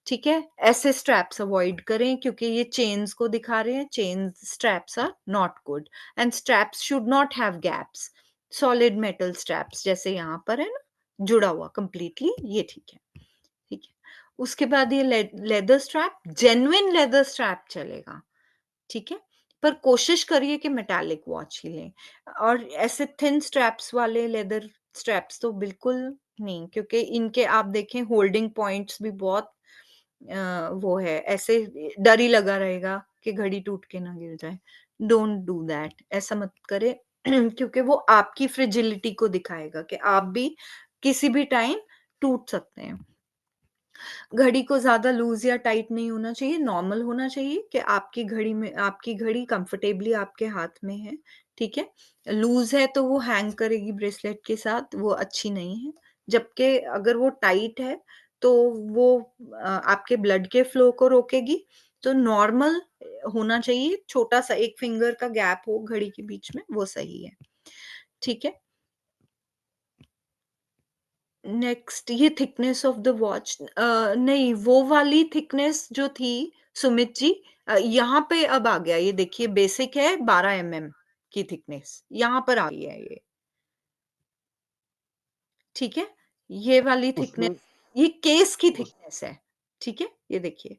ठीक है, ऐसे स्ट्रैप्स अवॉइड करें क्योंकि ये चेन्स को दिखा रहे हैं। Chain straps are not good and straps should not have gaps. Solid metal straps जैसे यहाँ पर है ना, जुड़ा हुआ कंप्लीटली, ये ठीक है। ठीक है, उसके बाद ये leather strap, genuine leather strap चलेगा। ठीक है, पर कोशिश करिए कि मेटालिक वॉच ही लें। और ऐसे थिन स्ट्रैप्स वाले लेदर स्ट्रैप्स तो बिल्कुल नहीं, क्योंकि इनके आप देखें होल्डिंग पॉइंट्स भी बहुत वो है, ऐसे डर ही लगा रहेगा कि घड़ी टूट के ना गिर जाए। डोंट डू दैट, ऐसा मत करें क्योंकि वो आपकी फ्रिजिलिटी को दिखाएगा कि आप भी किसी भी टाइम टूट सकते हैं। घड़ी को ज़्यादा लूज़ या टाइट नहीं होना चाहिए, नॉर्मल होना चाहिए कि आपकी घड़ी कंफर्टेबली आपके हाथ में है, ठीक है? लूज़ है तो वो हैंग करेगी ब्रेसलेट के साथ, वो अच्छी नहीं है। जबकि अगर वो टाइट है तो वो आपके ब्लड के फ्लो को रोकेगी। तो नॉर्मल होना चाहिए, छोटा-सा 1 फिंगर का गैप हो घड़ी के बीच में, वो सही है। ठीक है? नेक्स्ट ये थिकनेस ऑफ द वॉच, नहीं, वो वाली थिकनेस जो थी सुमित जी, यहाँ पे अब आ गया, ये देखिए बेसिक है 12 mm की थिकनेस, यहाँ पर आ गई है ये। ठीक है, ये वाली थिकनेस, उसमें ये केस की उस थिकनेस है। ठीक है, ये देखिए,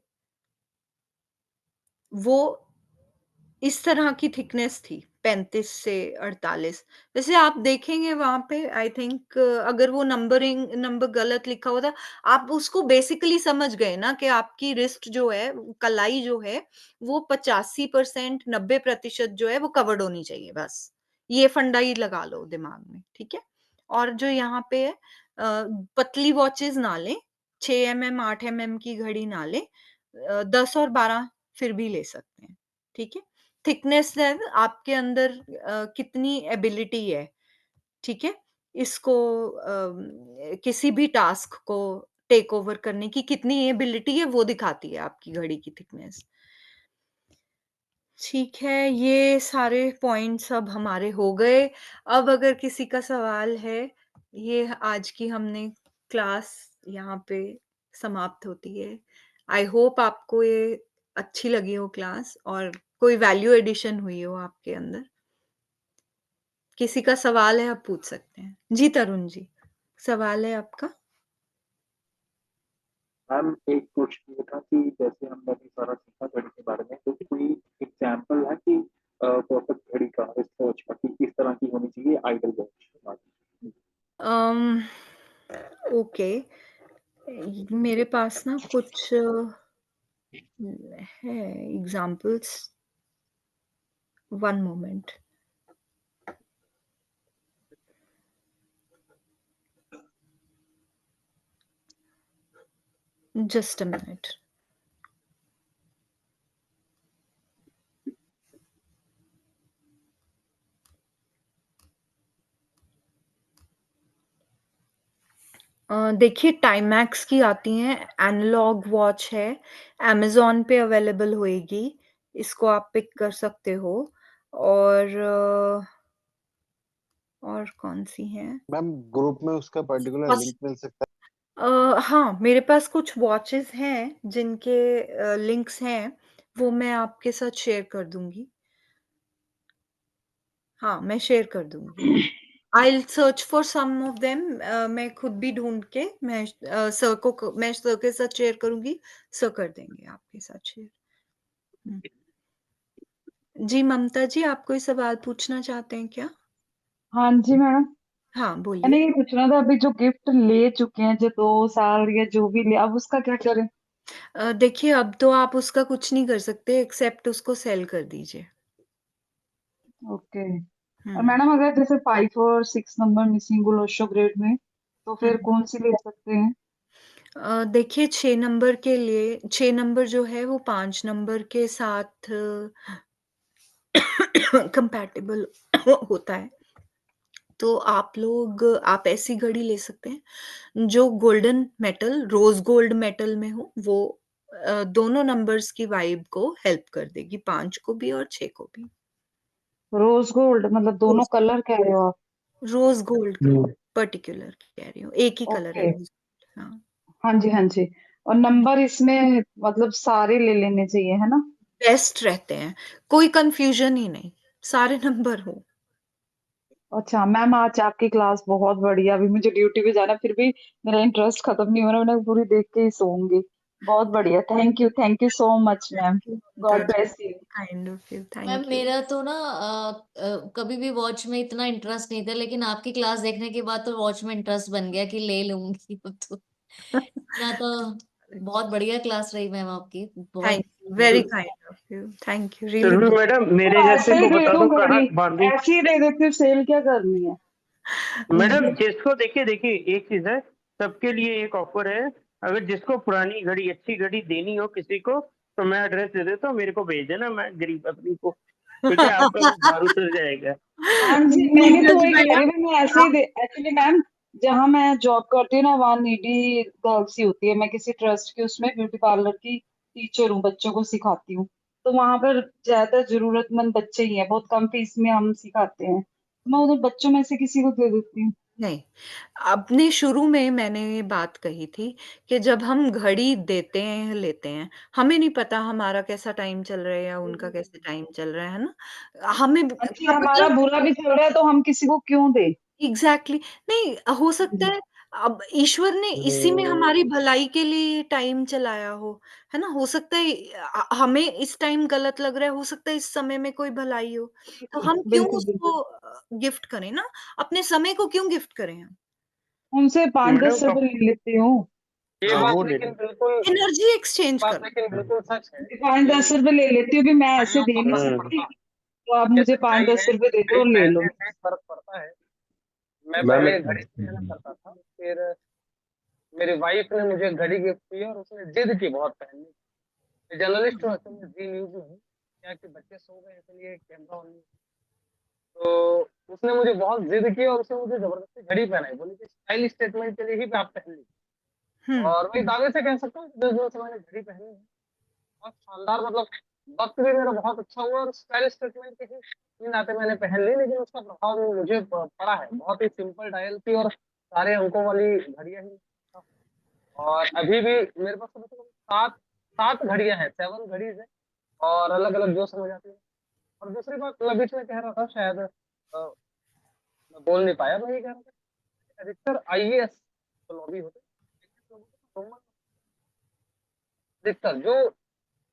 वो इस तरह की थिकनेस थी 35 से 48। वैसे आप देखेंगे वहां पे, आई थिंक अगर वो नंबर गलत लिखा हुआ था, आप उसको बेसिकली समझ गए ना कि आपकी रिस्ट जो है, कलाई जो है, वो 85%, 90% जो है वो कवर्ड होनी चाहिए, बस ये फंडा ही लगा लो दिमाग में। ठीक है, और जो यहाँ पे है, पतली वॉचेस ना लें, 6 mm 8 mm की घड़ी ना लें, 10 और 12 फिर भी ले सकते हैं। ठीक है, थिकनेस है आपके अंदर, कितनी एबिलिटी है। ठीक है, इसको किसी भी टास्क को टेक ओवर करने की कितनी एबिलिटी है, वो दिखाती है आपकी घड़ी की थिकनेस। ठीक है, ये सारे पॉइंट्स अब हमारे हो गए। अब अगर किसी का सवाल है, ये आज की हमने क्लास यहाँ पे समाप्त होती है। आई होप आपको ये अच्छी लगी हो क्लास और कोई वैल्यू एडिशन हुई हो आपके अंदर। किसी का सवाल है, आप पूछ सकते हैं। जी तरुण जी, सवाल है आपका? मैम एक क्वेश्चन ये था कि जैसे हमने अभी सारा सीखा घड़ी के बारे में, तो कोई एग्जाम्पल है कि परफेक्ट घड़ी का, रिस्ट वॉच का, कि किस तरह की होनी चाहिए आइडल वॉच? अम, ओके, मेरे पास ना कुछ है examples, 1 moment. Just a minute. देखिए टाइमैक्स की आती हैं, एनालॉग वॉच है, अमेज़न पे अवेलेबल होएगी, इसको आप पिक कर सकते हो। और और कौन-सी हैं? मैम ग्रुप में उसका पर्टिकुलर फर्स्ट लिंक मिल सकता हाँ, मेरे पास कुछ वॉचेस हैं जिनके लिंक्स हैं, वो मैं आपके साथ शेयर कर दूँगी। हाँ, मैं शेयर कर दूँगी। I'll search for some of them. मैं खुद भी ढूँढ के मैं सर के साथ शेयर करूँगी, सर कर देंगे आपके साथ शेयर। हुँ। जी, ममता जी आप कोई सवाल पूछना चाहते हैं क्या? हाँ जी मैडम, हाँ, मैंने बोलिए। ये पूछना था अभी जो गिफ्ट ले चुके हैं जो 2 साल या जो भी ले अब उसका क्या करें? देखिए अब तो आप उसका कुछ नहीं कर सकते एक्सेप्ट उसको सेल कर दीजिए। ओके। और हुँ, मैडम अगर जैसे 5 और 6 नंबर मिसिंग गुलोशो ग्रेड में, तो हुँ। फिर कौन-सी ले सकते हैं? देखिए 6 नंबर के लिए 6 नंबर जो है वो 5 नंबर के साथ कंपैटिबल होता है। तो आप ऐसी घड़ी ले सकते हैं जो golden metal rose gold metal में हो, वो दोनों नंबर्स की वाइब को हेल्प कर देगी, 5 को भी और 6 को भी। रोज़ गोल्ड मतलब दोनों रोज़ कलर कह रहे हो आप? रोज़ गोल्ड पर्टिकुलर कह रही हूँ, एक ही कलर है ओके। रोज़ हाँ। हाँ जी, हाँ जी। और नंबर इसमें मतलब सारे ले लेने चाहिए, है ना? बेस्ट रहते हैं, कोई कन्फ्यूज़न ही नहीं, सारे नंबर हो। अच्छा, मैम आज आपकी क्लास बहुत बढ़िया, अभी मुझे ड्यूटी पे जाना है, फिर भी मेरा इंटरेस्ट खत्म नहीं हो रहा, मैं पूरी देख के ही सोऊँगी। बहुत बढ़िया, thank you so much ma'am. Thank you Mamta गॉड ji, bless you. Kind of you, ma'am thank you. मेरा तो ना कभी भी वॉच में इतना इंटरेस्ट नहीं था, लेकिन आपकी क्लास देखने के बाद तो वॉच में इंटरेस्ट बन गया कि ले लूंगी अब तो। इतना तो बहुत बढ़िया क्लास रही मैम आपकी, बहुत thank you, very kind of you, thank you, really चलो मैडम मेरे तो जैसे ऐसे ही को दे बता दूँ दो कहाँ घड़ी, बांधूं। ऐसे ही दे देती हूँ, सेल क्या करनी है? मैडम जिसको देखिए देखिए एक चीज है, सबके लिए एक ऑफर है। अगर जिसको पुरानी घड़ी अच्छी घड़ी देनी हो किसी को, तो मैं एड्रेस दे देता हूँ, मेरे को भेज देना, मैं गरीब आदमी को, ठीक है, आपका भी भार उतर जाएगा। हाँ जी, मैं भी तो नीरज वही कह भैया रही थी, मैं ऐसे ही दे एक्चुअली मैम जहाँ मैं जॉब करती हूँ ना वहाँ नीडी गर्ल्स ही होती है। मैं किसी ट्रस्ट की उसमें ब्यूटी पार्लर की टीचर हूँ, बच्चों को सिखाती हूँ। तो वहाँ पर ज़्यादातर ज़रूरतमंद बच्चे ही हैं, बहुत कम फीस में हम सिखाते हैं। तो मैं उधर बच्चों में से किसी को दे देती हूँ। नहीं, अपने शुरू में मैंने ये बात कही थी कि जब हम घड़ी देते हैं, लेते हैं, हमें नहीं पता हमारा कैसा टाइम चल रहा है या उनका कैसे टाइम चल रहा है ना? हमें हाँ जी, क्या हमारा पता बुरा भी चल रहा है तो हम किसी को क्यों दें? एग्ज़ैक्टली नहीं हो हाँ सकता जी। है अब ईश्वर ने इसी में हमारी भलाई के लिए ये टाइम चलाया हो, है ना? हो सकता है हमें इस टाइम गलत लग रहा है, हो सकता है इस समय में कोई भलाई हो, तो बिल्कुल, हम क्यों बिल्कुल, बिल्कुल। उसको गिफ्ट करें ना? अपने समय को क्यों गिफ्ट करें हम? उनसे 5-10 मैडम रुपए ले लेती हूँ। ये हाँ, बात लेकिन बिल्कुल एनर्जी एक्सचेंज बात करो। लेकिन बिल्कुल सच है 5-10 कि रुपए ले लेती हूँ कि मैं ऐसे भाइयों दे को नहीं फर्क सकती, पड़ता है। तो आप ये मुझे सच्चाई 5-10 है रुपए दे कि दो घड़ी और ले लो। पहनने से फर्क पड़ता है। मैं मैम पहले एक घड़ी पहना करता था, फिर मेरी वाइफ ने मुझे घड़ी गिफ्ट की और उसने जिद की बहुत पहनने की। मैं जर्नलिस्ट हूँ, असल में जी न्यूज़ में हूँ। क्या कि बच्चे सो गए इसलिए कैमरा ऑन नहीं। तो उसने मुझे बहुत जिद की और उसने मुझे ज़बरदस्ती घड़ी पहनाई। बोली कि स्टाइल स्टेटमेंट के लिए ही आप पहन लीजिए। हुँ, और मैं दावे से कह सकता हूँ कि जिस दिन से मैंने घड़ी पहनी है, बहुत शानदार मतलब वक़्त भी मेरा बहुत अच्छा हुआ और स्टाइल स्टेटमेंट के ही नाते मैंने पहन ली, लेकिन उसका प्रभाव भी मुझे पड़ा है। बहुत ही सिंपल डायल थी और सारे अंकों वाली घड़ियाँ ही और अभी भी मेरे पास कम से कम 7 7 घड़ियाँ हैं, 7 घड़ीज़ हैं और अलग-अलग जो समझ आती है। और दूसरी बात मैं बीच में कह रहा था शायद मैं बोल नहीं पाया, मैं ये कह रहा था कि अधिकतर आईएएस जो लॉबी होते हैं, अधिकतर जो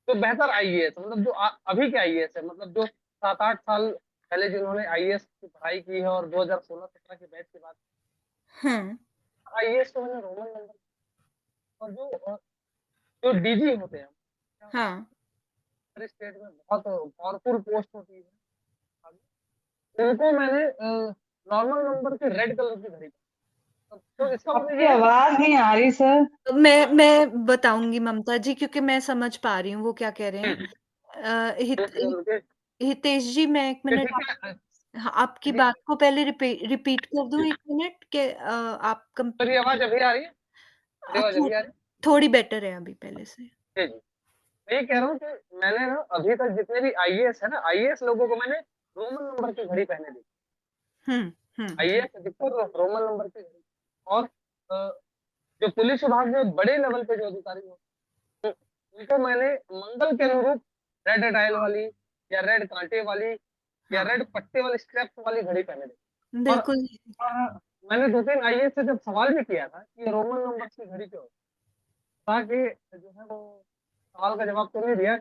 जो बेहतर आईएएस मतलब जो अभी के आईएएस है मतलब जो 7-8 साल पहले जिन्होंने आईएएस की पढ़ाई की है और 2016-17 के बैच के बाद हुँ, आईएएस को मैंने रोमन नंबर और जो डीजी होते हैं हाँ। हर स्टेट में बहुत पावरफुल पोस्ट होती है उनको मैंने नॉर्मल नंबर के रेड कलर की घड़ी तो इसका मतलब आपकी ये है आवाज़ नहीं आ रही सर। मैं बताऊँगी ममता जी क्योंकि मैं समझ पा रही हूँ वो क्या कह रहे हैं। अ, हित हि कि हितेश जी मैं 1 मिनट ठीक है हाँ, आपकी जी बात को पहले रिपीट कर दूँ 1 मिनट कि आप कम मेरी आवाज़ अभी आ रही है? मेरी आवाज़ थो अभी आ रही है? थोड़ी बेटर है अभी पहले से। जी, जी। मैं ये कह रहा हूँ कि मैंने ना अभी तक जितने भी आईएएस है ना, आईएएस लोगों को मैंने रोमन नंबर की घड़ी पहने देखी। हुँ, हुँ, आईएएस अधिकतर रोमन नंबर की घड़ी और जो पुलिस विभाग में बड़े लेवल पे जो अधिकारी होते हैं, उनको मैंने मंगल के अनुरूप रेड डायल वाली या रेड काँटे वाली या हाँ, रेड पट्टे वाली स्ट्रैप्स वाली घड़ी पहने देखी। बिल्कुल। और मैंने 2-3 आईएएस से जब सवाल भी किया था कि रोमन नंबर्स की घड़ी क्यों ताकि जो है वो सवाल का जवाब तो नहीं दिया।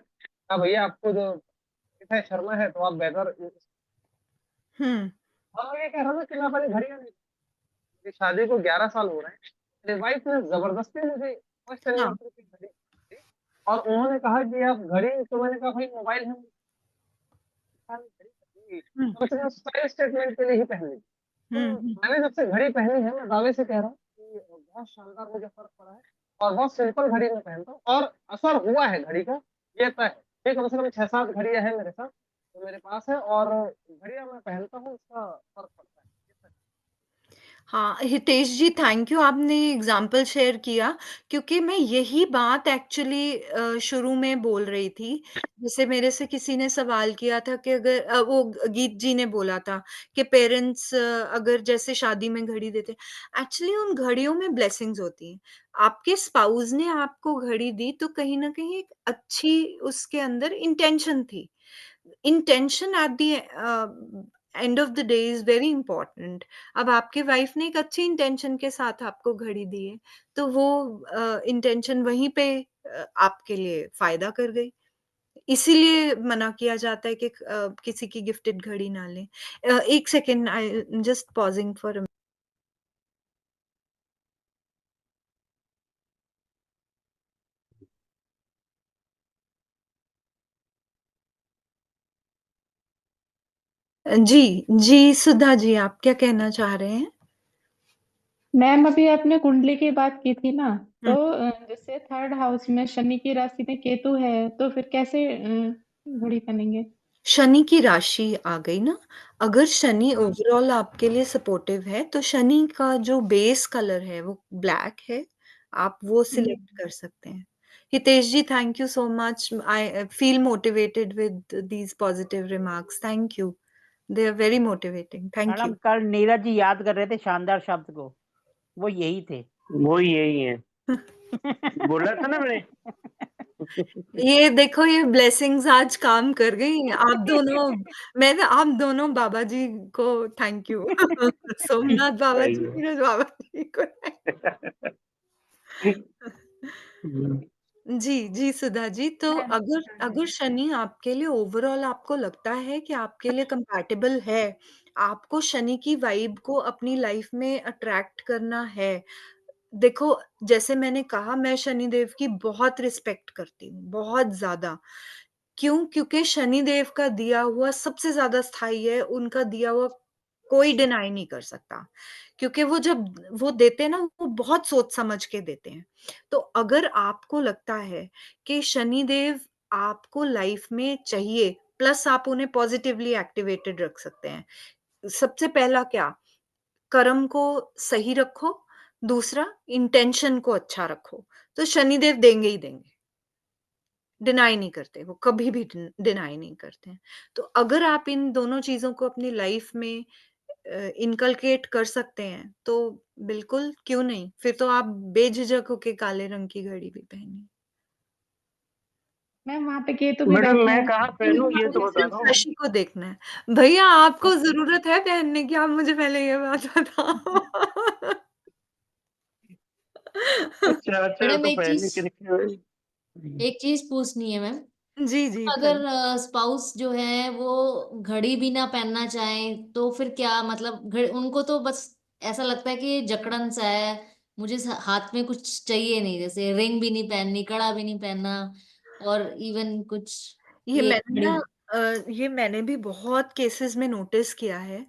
हाँ भैया आपको जो है शर्मा है तो आप बेहतर हुँ, और मैं ये कह रहा था कि मैं अपनी घड़ियां नहीं मेरी शादी को 11 साल हो रहे हैं। मेरी वाइफ ने जबरदस्ती मुझे फर्स्ट हाँ, एनिवर्सरी की घड़ी दी और उन्होंने कहा कि आप घड़ी तो मैंने कहा भाई मोबाइल है घड़ी पहनूंगी हुँ, तो मैं स्टाइल स्टेटमेंट के लिए ही पहन ली। तो हुँ, हुँ। मैंने जब से घड़ी पहनी है मैं दावे से कह रहा हूँ कि बहुत शानदार मुझे फर्क पड़ा है और बहुत सिंपल घड़ी मैं पहनता हूँ और असर हुआ है घड़ी का ये तय है। ये कम से कम 6-7 घड़ियां हैं मेरे साथ जो मेरे पास है और घड़ियां मैं पहनता हूँ उसका फर्क पड़ता है ये तय है। हाँ, हितेश जी थैंक यू आपने एग्ज़ाम्पल शेयर किया क्योंकि मैं यही बात एक्चुअली शुरू में बोल रही थी। जैसे मेरे से किसी ने सवाल किया था कि अगर वो गीत जी ने बोला था कि पेरेंट्स अगर जैसे शादी में घड़ी देते हैं, एक्चुअली उन घड़ियों में ब्लेसिंग्स होती हैं। आपके स्पाउस ने आपको घड़ी दी तो कहीं न कहीं एक अच्छी उसके अंदर इंटेंशन थी। Intention at the end of the day is very important. अब आपके वाइफ ने एक अच्छी इंटेंशन के साथ आपको घड़ी दी है, तो वो इंटेंशन वहीं पे आपके लिए फ़ायदा कर गई। इसीलिए मना किया जाता है कि किसी की गिफ्टेड घड़ी ना लें। 1 second I am just pausing for a जी, जी, सुधा जी, आप क्या कहना चाह रहे हैं? मैम अभी आपने कुंडली की बात की थी ना, तो हुँ। जैसे थर्ड हाउस में शनि की राशि में केतु है, तो फिर कैसे घड़ी पहनेंगे? शनि की राशि आ गई ना, अगर शनि ओवरऑल आपके लिए सपोर्टिव है, तो शनि का जो बेस कलर है वो ब्लैक है, आप वो सिलेक्ट कर सकते हैं। Hitesh ji thank you so much, I feel motivated with these positive remarks, thank you. They are very motivating, thank madam you. कल नीरज जी याद कर रहे थे शानदार शब्द को, वो यही थे। वो यही है बोला था ना मैंने। ये देखो ये ब्लेसिंग्स आज काम कर गई। आप दोनों आप दोनों बाबा जी को थैंक यू। सोमनाथ बाबा सही जी, है। नीरज बाबा जी को जी, जी, सुधा जी, तो मैम अगर हाँ अगर जी। शनि आपके लिए ओवरऑल आपको लगता है कि आपके लिए कंपैटिबल है, आपको शनि की वाइब को अपनी लाइफ में अट्रैक्ट करना है। देखो, जैसे मैंने कहा मैं शनिदेव की बहुत रिस्पेक्ट करती हूँ, बहुत ज़्यादा। क्यों? क्योंकि शनिदेव का दिया हुआ सबसे ज़्यादा स्थायी है, उनका दिया हुआ कोई डिनाई नहीं कर सकता। क्योंकि वो जब वो देते हैं ना, वो बहुत सोच समझ के देते हैं। तो अगर आपको लगता है कि शनिदेव आपको लाइफ में चाहिए, प्लस आप उन्हें पॉज़िटिवली एक्टिवेटेड रख सकते हैं। सबसे पहला क्या? कर्म को सही रखो, दूसरा इंटेंशन को अच्छा रखो, तो शनिदेव देंगे ही देंगे। डिनाई नहीं करते, वो कभी भी डिनाई नहीं करते हैं। तो अगर आप इन दोनों चीज़ों को अपनी लाइफ में इनकलकेट कर सकते हैं, तो बिल्कुल क्यों नहीं? फिर तो आप बेझिझक होके काले रंग की घड़ी भी पहनिए। मैम वहाँ पे केतु भी मैडम बैठे मैं हैं। कहाँ नहीं, पहनूं ये तो आपने बता सिर्फ दो। राशि को देखना है। भैया आपको ज़रूरत है पहनने की, आप मुझे पहले ये बात बताओ। अच्छा अच्छा मैडम तो एक पहनने चीज के रखे हुए। एक चीज पूछनी है मैम। जी, जी, अगर फल स्पाउस जो है वो घड़ी भी ना पहनना चाहें तो फिर क्या मतलब उनको तो बस ऐसा लगता है कि जकड़न सा है, मुझे हाथ में कुछ चाहिए नहीं, जैसे रिंग भी नहीं पहननी, कड़ा भी नहीं पहनना, और इवन कुछ ये ये मैंने घड़ी। ना ये मैंने भी बहुत केसेस में नोटिस किया है।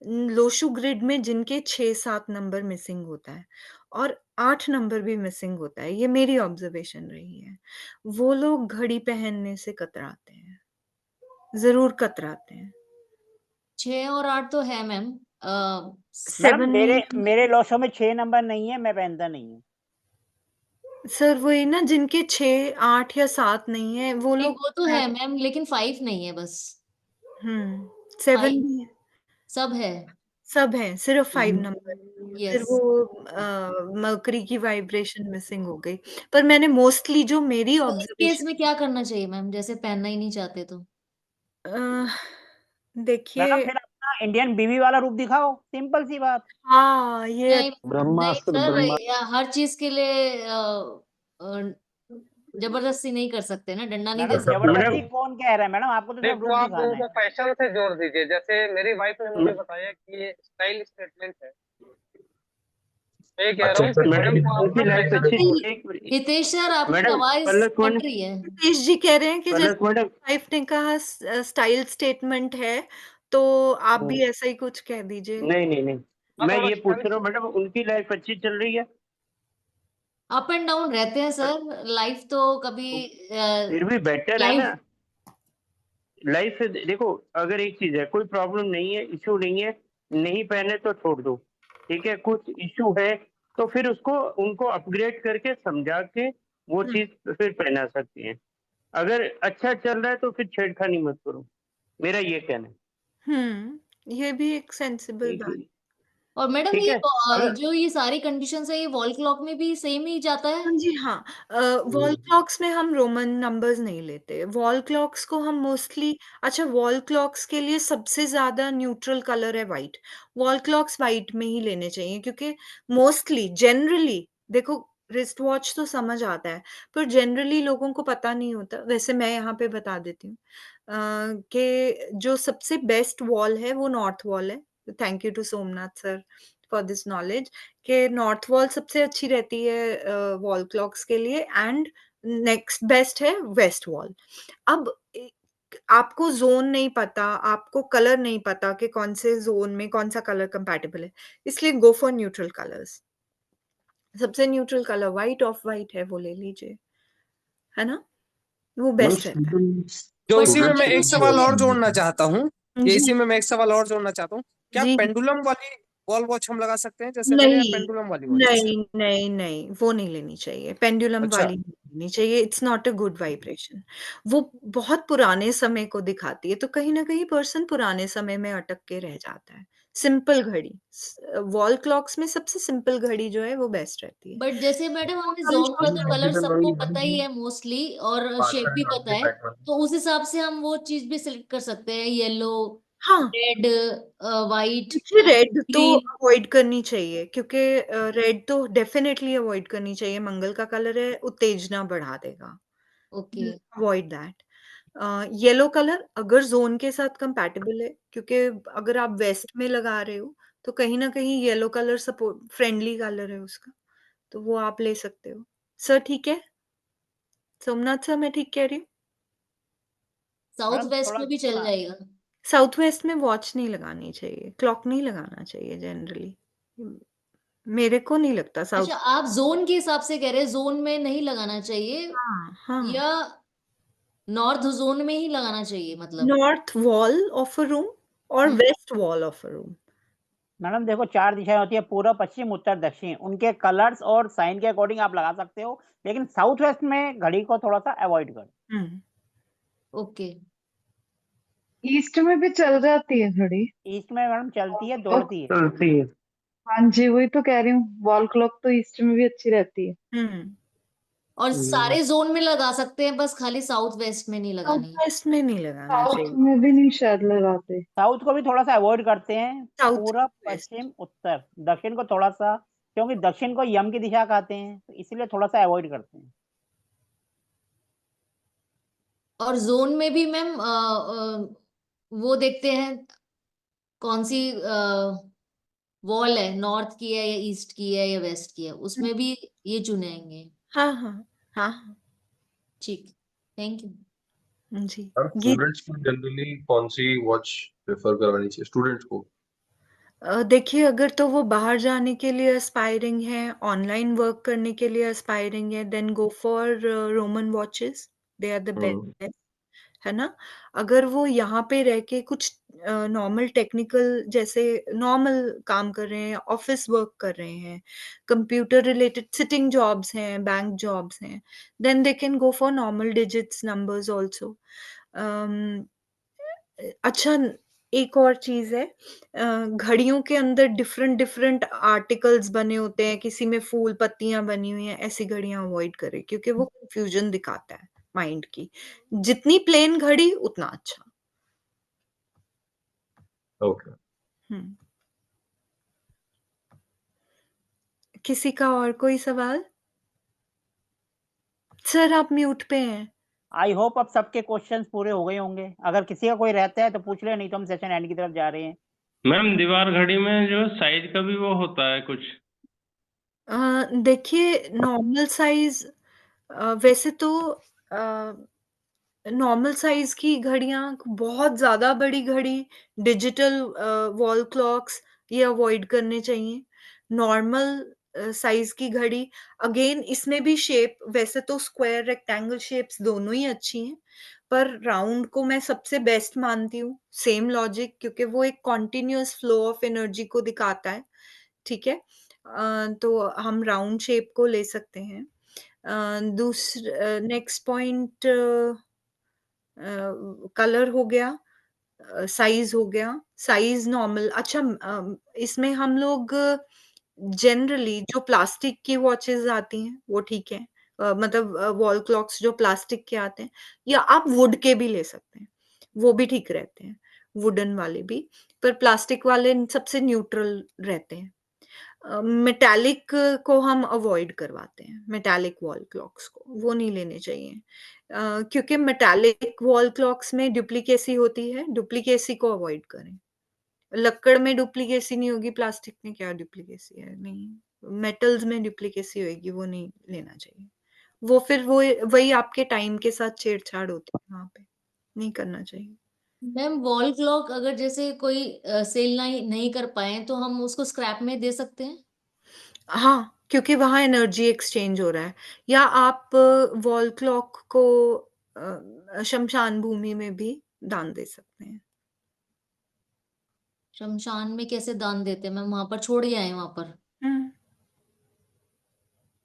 लोशू ग्रिड में जिनके 6-7 नंबर मिसिंग होता है और 8 नंबर भी मिसिंग होता है, ये मेरी ऑब्जर्वेशन रही है। वो लोग घड़ी पहनने से कतराते हैं, ज़रूर कतराते हैं। 6 और 8 तो है मैम। 7 मैडम मेरे नहीं मेरे लॉसों में 6 नंबर नहीं है, मैं पहनता नहीं हूँ। सर वही ना जिनके 6, 8 या 7 नहीं है, वो नहीं लोग वो तो है मैम, लेकिन 5 नहीं है बस। 7 5 भी है। सब है। सब हैं, सिर्फ़ 5 नंबर। फिर यस। वो मर्करी की वाइब्रेशन मिसिंग हो गई। पर मैंने मोस्टली जो मेरी तो इस केस ऑब्ज़र्वेशन में क्या करना चाहिए मैम, जैसे पहनना ही नहीं चाहते तो? अ, देखिए मैडम फिर अपना इंडियन बीवी वाला रूप दिखाओ, सिंपल सी बात। हाँ, ये नहीं नहीं सर, हर चीज के लिए जबरदस्ती नहीं कर सकते ना, डंडा नहीं दे मैडम सकते। जबरदस्ती कौन कह रहा है मैडम, आपको तो नहीं सिर्फ तो रूप आप दिखाना उनको है। फैशन से जोड़ दीजिए। जैसे मेरी वाइफ ने मुझे बताया कि ये स्टाइल स्टेटमेंट है, मैं ये कह रहा हूँ कि मैडम इसको आप उनकी ना लाइफ फैशन अच्छी। हितेश सर, आपकी मैडम आवाज पलक कट मैडम रही है। हितेश जी कह रहे हैं कि पलक जैसे मैडम वाइफ ने कहा स्टाइल स्टेटमेंट है, तो आप भी ऐसा ही कुछ कह दीजिए। नहीं नहीं नहीं, हाँ, मैं थोड़ा ये पूछ स्टाइल रहा हूँ मैडम उनकी लाइफ अच्छी चल रही है? अप एंड डाउन रहते हैं सर, लाइफ तो कभी फिर भी बेटर है लाइफ। ना लाइफ से। देखो अगर एक चीज है, कोई प्रॉब्लम नहीं है, इशू नहीं है, नहीं पहने तो छोड़ दो, ठीक है। कुछ इशू है तो फिर उसको उनको अपग्रेड करके समझा के वो चीज फिर पहना सकती हैं। अगर अच्छा चल रहा है तो फिर छेड़खानी मत करो, मेरा ये कहना है। ये भी एक सेंसिबल बात। और मैडम ठीक ये है। अगर जो ये सारी कंडीशंस है, ये वॉल क्लॉक में भी सेम ही जाता है? हाँ जी, हाँ। वॉल क्लॉक्स में हम रोमन नंबर्स नहीं लेते। वॉल क्लॉक्स को हम मोस्टली अच्छा, वॉल क्लॉक्स के लिए सबसे ज़्यादा न्यूट्रल कलर है व्हाइट। वॉल क्लॉक्स व्हाइट में ही लेने चाहिए, क्योंकि मोस्टली जनरली देखो, रिस्ट वॉच तो समझ आता है, पर जनरली लोगों को पता नहीं होता। वैसे मैं यहाँ पे बता देती हूँ कि जो सबसे बेस्ट वॉल है वो नॉर्थ वॉल है। Thank you to Somnath sir for this knowledge, कि नॉर्थ वॉल सबसे अच्छी रहती है वॉल क्लॉक्स के लिए, एंड नेक्स्ट बेस्ट है वेस्ट वॉल। अब आपको जोन नहीं पता, आपको कलर नहीं पता कि कौन से जोन में कौन सा कलर कंपैटिबल है, इसलिए गो फॉर न्यूट्रल कलर्स। सबसे neutral colour white, of white है, वो ले लीजिए, है ना, वो बेस्ट रहता है। जो बट इसी में सर मैं देखो एक सवाल जैसे और जोड़ना चाहता हूँ, ये जी इसी में मैं एक सवाल और जोड़ना चाहता हूँ, क्या जी पेंडुलम वाली वॉल वॉच हम लगा सकते हैं जैसे मैंने, या नहीं, पेंडुलम वाली वॉचेस? नहीं, नहीं, नहीं, वो नहीं लेनी चाहिए, पेंडुलम अच्छा। वाली नहीं लेनी चाहिए, it's not a good vibration. वो बहुत पुराने समय को दिखाती है, तो कहीं न कहीं पर्सन पुराने समय में अटक के रह जाता है। सिंपल घड़ी वॉल क्लॉक्स में सबसे सिंपल घड़ी जो है वो बेस्ट रहती है। बट जैसे मैडम हमें कम जोन का तो कलर सबको पता ही है मोस्टली, और शेप भी पता है, तो उस हिसाब से हम वो चीज भी सिलेक्ट कर सकते हैं, येलो, हाँ, रेड, वाइट, देखिए रेड तो ग्रीन। अवॉइड करनी चाहिए, क्योंकि रेड तो डेफिनेटली अवॉइड करनी चाहिए, मंगल का कलर है, उत्तेजना बढ़ा देगा। Okay. Avoid that. Yellow colour अगर ज़ोन के साथ कंपैटिबल है, क्योंकि अगर आप वेस्ट में लगा रहे हो, तो कहीं न कहीं yellow colour support friendly colour है उसका, तो वो आप ले सकते हो। सर ठीक है? सोमनाथ सर मैं ठीक कह रही हूँ? साउथ मैडम वेस्ट थोड़ा में भी चल सुना, जाएगा? साउथ वेस्ट में वॉच नहीं लगानी चाहिए, क्लॉक नहीं लगाना चाहिए जनरली। मेरे को नहीं लगता साउथ। अच्छा, आप जोन के हिसाब से कह रहे हैं, जोन में नहीं लगाना चाहिए, हाँ, हाँ। या नॉर्थ जोन में ही लगाना चाहिए मतलब? North wall of a room और west wall of a room. Madam देखो 4 दिशाएं होती है, पूर्व, पश्चिम, उत्तर, दक्षिण, उनके कलर्स और साइन के अकॉर्डिंग आप लगा सकते हो, लेकिन साउथ वेस्ट में घड़ी को थोड़ा सा अवॉइड करो। हुँ। ओके। ईस्ट में भी चल जाती है घड़ी। ईस्ट में मैडम चलती है, ओ, दौड़ती है। चलती है। हाँ जी, वही तो कह रही हूँ, वॉल क्लॉक तो ईस्ट में भी अच्छी रहती है। हुँ। और सारे जोन में लगा सकते हैं, बस खाली साउथ वेस्ट में नहीं साउथ लगानी? वेस्ट में नहीं लगाना साउथ चाहिए। में भी नहीं शायद लगाते। साउथ को भी थोड़ा सा अवॉइड करते हैं, साउथ पूरब, वेस्ट। पश्चिम, उत्तर, दक्षिण को थोड़ा सा, क्योंकि दक्षिण को यम की दिशा कहते हैं, तो इसलिए थोड़ा सा अवॉइड करते हैं। और जोन में भी मैम वो देखते हैं कौन सी वॉल है, नॉर्थ की है या ईस्ट की है या वेस्ट की है, उसमें भी ये चुनेंगे? हाँ, हाँ। हाँ, हाँ। ठीक, थैंक यू। जी। और ये स्टूडेंट्स को जनरली कौन सी वॉच प्रेफर करवानी चाहिए स्टूडेंट्स को? देखिए, अगर तो वो बाहर जाने के लिए एस्पायरिंग है, ऑनलाइन वर्क करने के लिए एस्पायरिंग है, then go for Roman watches, they are the best, है ना? अगर वो यहाँ पे रह के कुछ नॉर्मल टेक्निकल जैसे नॉर्मल काम कर रहे हैं, ऑफिस वर्क कर रहे हैं, कंप्यूटर रिलेटेड सिटिंग जॉब्स हैं, बैंक जॉब्स हैं, then they can go for normal digits numbers also. Um, अच्छा, एक और चीज़ है, घड़ियों के अंदर डिफरेंट डिफरेंट आर्टिकल्स बने होते हैं, किसी में फूल पत्तियाँ बनी हुई हैं, ऐसी घड़ियाँ अवॉइड करें, क्योंकि वो कन्फ्यूजन दिखाता है माइंड की। जितनी प्लेन घड़ी उतना अच्छा। ओके। हम्म। किसी का और कोई सवाल? सर आप म्यूट पे हैं। आई होप अब सबके क्वेश्चंस पूरे हो गए होंगे। अगर किसी का कोई रहता है तो पूछ ले, नहीं तो हम सेशन एंड की तरफ जा रहे हैं। मैम दीवार घड़ी में जो साइज का भी वो होता है कुछ? देखिए नॉर्मल साइज वैसे तो नॉर्मल साइज की घड़ियां, बहुत ज्यादा बड़ी घड़ी, डिजिटल वॉल क्लॉक्स, ये अवॉइड करने चाहिए। नॉर्मल साइज की घड़ी, अगेन इसमें भी शेप, वैसे तो स्क्वायर रेक्टेंगल शेप्स दोनों ही अच्छी हैं, पर राउंड को मैं सबसे बेस्ट मानती हूँ। सेम लॉजिक, क्योंकि वो एक कॉन्टिन्यूअस फ्लो ऑफ एनर्जी को दिखाता है। ठीक है। तो हम राउंड शेप को ले सकते हैं। दूसरा नेक्स्ट पॉइंट, कलर हो गया, साइज हो गया। साइज नॉर्मल, अच्छा इसमें हम लोग जनरली जो प्लास्टिक की वॉचेस आती हैं वो ठीक है, मतलब वॉल क्लॉक्स जो प्लास्टिक के आते हैं, या आप वुड के भी ले सकते हैं, वो भी ठीक रहते हैं, वुडन वाले भी। पर प्लास्टिक वाले सबसे न्यूट्रल रहते हैं। मेटालिक को हम अवॉइड करवाते हैं, मेटालिक वॉल क्लॉक्स को वो नहीं लेने चाहिए, क्योंकि मेटालिक वॉल क्लॉक्स में डुप्लीकेसी होती है, डुप्लीकेसी को अवॉइड करें। लक्कड़ में डुप्लीकेसी नहीं होगी, प्लास्टिक में क्या डुप्लीकेसी है, नहीं। मेटल्स में डुप्लीकेसी होगी, वो नहीं लेना चाहिए। वो फिर वो वही आपके टाइम के साथ छेड़छाड़ होती है, वहां पे नहीं करना चाहिए। मैम वॉल क्लॉक अगर जैसे कोई सेल नहीं कर पाए तो हम उसको स्क्रैप में दे सकते हैं? हाँ, क्योंकि वहां एनर्जी एक्सचेंज हो रहा है। या आप वॉल क्लॉक को शमशान भूमि में भी दान दे सकते हैं। शमशान में कैसे दान देते हैं मैम? वहां पर छोड़ ही आए वहां पर? हम्म।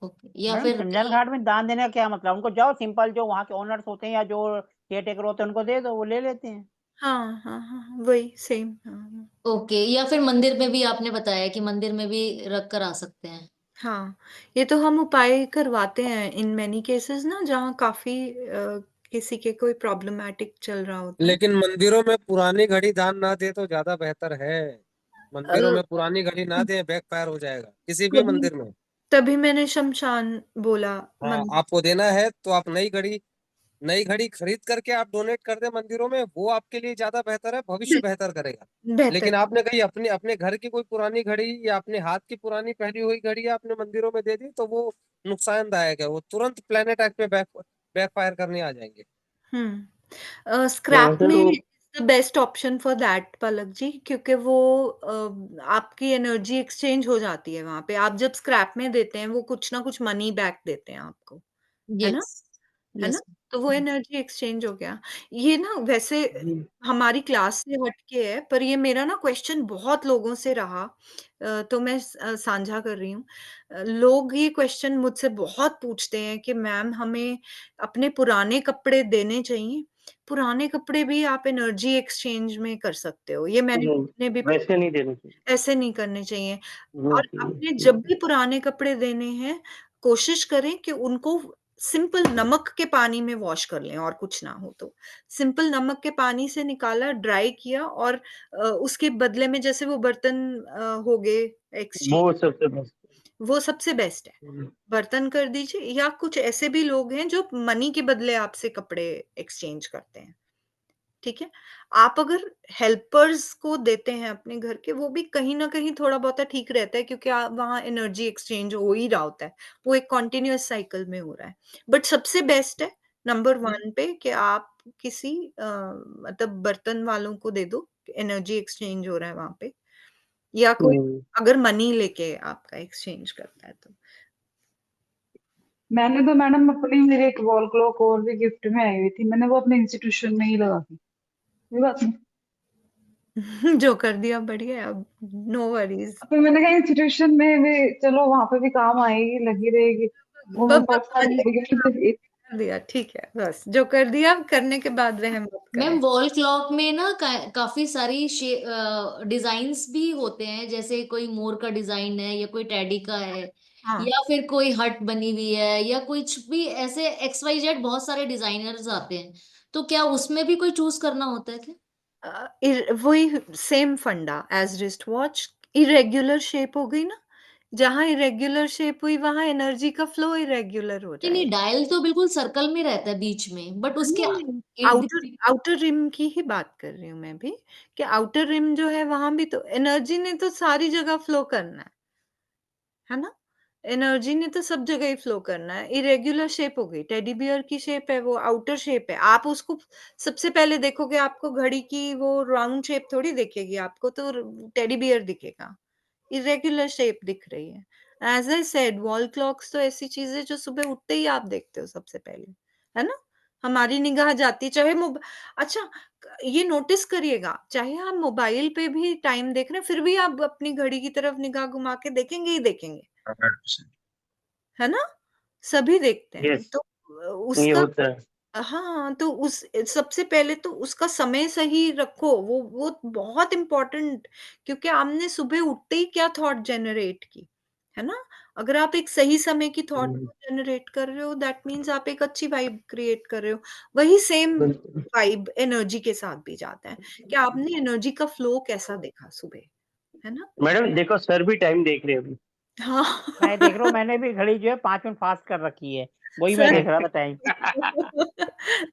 ओके। या मैडम फिर शमशान घाट में दान देने का क्या मतलब? उनको जाओ सिंपल, जो वहाँ के ओनर्स होते हैं या जो केयर टेकर होते हैं उनको दे दो, वो ले लेते हैं। हाँ हाँ हाँ, वही सेम। हाँ ओके। या फिर मंदिर में भी आपने बताया कि मंदिर में भी रख कर आ सकते हैं। हाँ, ये तो हम उपाय करवाते हैं इन मैनी केसेस ना, जहाँ काफी किसी के कोई प्रॉब्लमेटिक चल रहा होता है। लेकिन मंदिरों में पुरानी घड़ी दान ना दे तो ज्यादा बेहतर है। अ, मंदिरों में पुरानी घड़ी ना दे, बैकफायर हो जाएगा किसी भी तभी मंदिर में। तभी मैंने शमशान बोला। हाँ, मंदिर। आपको देना है तो आप नई घड़ी खरीद करके आप डोनेट कर दे मंदिरों में, वो आपके लिए ज्यादा बेहतर है, भविष्य बेहतर करेगा। बेहतर। लेकिन आपने कहीं अपने अपने घर की कोई पुरानी घड़ी या अपने हाथ की पुरानी पहनी हुई घड़ी आपने मंदिरों में दे दी तो वो नुकसानदायक है, वो तुरंत प्लेनेट एक्ट पे बैकफायर करने आ जाएंगे। स्क्रैप में तो the best option for that Palak ji, क्योंकि वो आपकी एनर्जी एक्सचेंज हो जाती है वहां पे। आप जब स्क्रैप में देते हैं वो कुछ ना कुछ मनी बैक देते हैं आपको, है ना? यस। है ना? यस। तो वो एनर्जी एक्सचेंज हो गया। ये ना वैसे हमारी क्लास से हटके है, पर ये मेरा ना क्वेश्चन बहुत लोगों से रहा, तो मैं साझा कर रही हूँ। लोग ये क्वेश्चन मुझसे बहुत पूछते हैं कि मैम हमें अपने पुराने कपड़े देने चाहिए। पुराने कपड़े भी आप एनर्जी एक्सचेंज में कर सकते हो, ये मैंने नहीं, ने भी वैसे नहीं देने चाहिए। ऐसे नहीं करने चाहिए। और अपने ओके। जब भी पुराने कपड़े देने हैं, कोशिश करें कि उनको सिंपल नमक के पानी में वॉश कर लें, और कुछ ना हो तो सिंपल नमक के पानी से निकाला, ड्राई किया, और उसके बदले में जैसे वो बर्तन हो गए एक्सचेंज, वो सबसे बेस्ट। वो सबसे बेस्ट है। बर्तन कर दीजिए, या कुछ ऐसे भी लोग हैं जो मनी के बदले आपसे कपड़े एक्सचेंज करते हैं। ठीक है। आप अगर हेल्पर्स को देते हैं अपने घर के, वो भी कहीं ना कहीं थोड़ा बहुत ठीक रहता है, क्योंकि वहां एनर्जी एक्सचेंज हो ही रहा होता है, वो एक कॉन्टिन्यूअस साइकिल में हो रहा है। बट सबसे बेस्ट है नंबर 1 पे कि आप किसी मतलब बर्तन वालों को दे दो, एनर्जी एक्सचेंज हो रहा है वहां पे, या कोई अगर मनी लेके आपका एक्सचेंज करता है तो। मैंने तो मैडम अपनी, मेरी एक वॉल क्लॉक और भी गिफ्ट में आई हुई थी, मैंने वो अपने इंस्टीट्यूशन में ही लगा दी। कोई बात नहीं। जो कर दिया बढ़िया है, अब नो वरीज। फिर मैंने कहा इंस्टीट्यूशन में भी चलो, वहां पे भी काम आएगी, लगी रहेगी। वो मैं पर्सनल कर दिया, ठीक है, बस जो कर दिया करने के बाद वह मत मैम करें। वॉल क्लॉक में ना काफी सारी डिजाइन्स भी होते हैं, जैसे कोई मोर का डिजाइन है या कोई टेडी का है, हाँ या फिर कोई हट बनी हुई है, या कुछ भी ऐसे XYZ बहुत सारे डिजाइनर्स आते हैं, तो क्या उसमें भी कोई चूज करना होता है क्या? वही सेम फंडा as wrist watch. Irregular shape हो गई ना, जहां इरेग्युलर शेप हुई वहां एनर्जी का फ्लो इरेग्युलर हो नहीं नहीं, जाएगा। डायल तो बिल्कुल सर्कल में रहता है बीच में, बट उसके नहीं नहीं, इर्द आउटर आउटर रिम की ही बात कर रही हूँ मैं भी, कि आउटर रिम जो है वहां भी तो एनर्जी ने तो सारी जगह फ्लो करना है ना? एनर्जी ने तो सब जगह ही फ्लो करना है। इरेग्युलर शेप हो गई, टेडी बियर की शेप है, वो आउटर शेप है। आप उसको सबसे पहले देखोगे, आपको घड़ी की वो राउंड शेप थोड़ी दिखेगी, आपको तो टेडी बियर दिखेगा। इरेग्युलर शेप दिख रही है। As I said, wall clocks तो ऐसी चीज है जो सुबह उठते ही आप देखते हो सबसे पहले, है ना? हमारी निगाह जाती है, चाहे अच्छा, ये नोटिस करिएगा, चाहे आप मोबाइल पे भी टाइम देख रहे हैं, फिर भी आप अपनी घड़ी की तरफ निगाह घुमा के देखेंगे ही देखेंगे, 100%। है ना? सभी देखते हैं। यस, तो ये उसका होता है। हाँ, तो उस सबसे पहले तो उसका समय सही रखो, वो बहुत इम्पोर्टेंट, क्योंकि आपने सुबह उठते ही क्या थॉट जनरेट की, है ना? अगर आप एक सही समय की थॉट हम्म, को जनरेट कर रहे हो, दैट मीन्स आप एक अच्छी वाइब क्रिएट कर रहे हो। वही सेम बिल्कुल। वाइब एनर्जी के साथ भी जाता है, कि आपने एनर्जी का फ्लो कैसा देखा सुबह, है ना? मैडम देखो, सर भी टाइम देख रहे हैं अभी। हाँ। मैं देख रहा हूँ, मैंने भी घड़ी जो है 5 मिनट फास्ट कर रखी है, वही मैं सर। देख रहा था टाइम।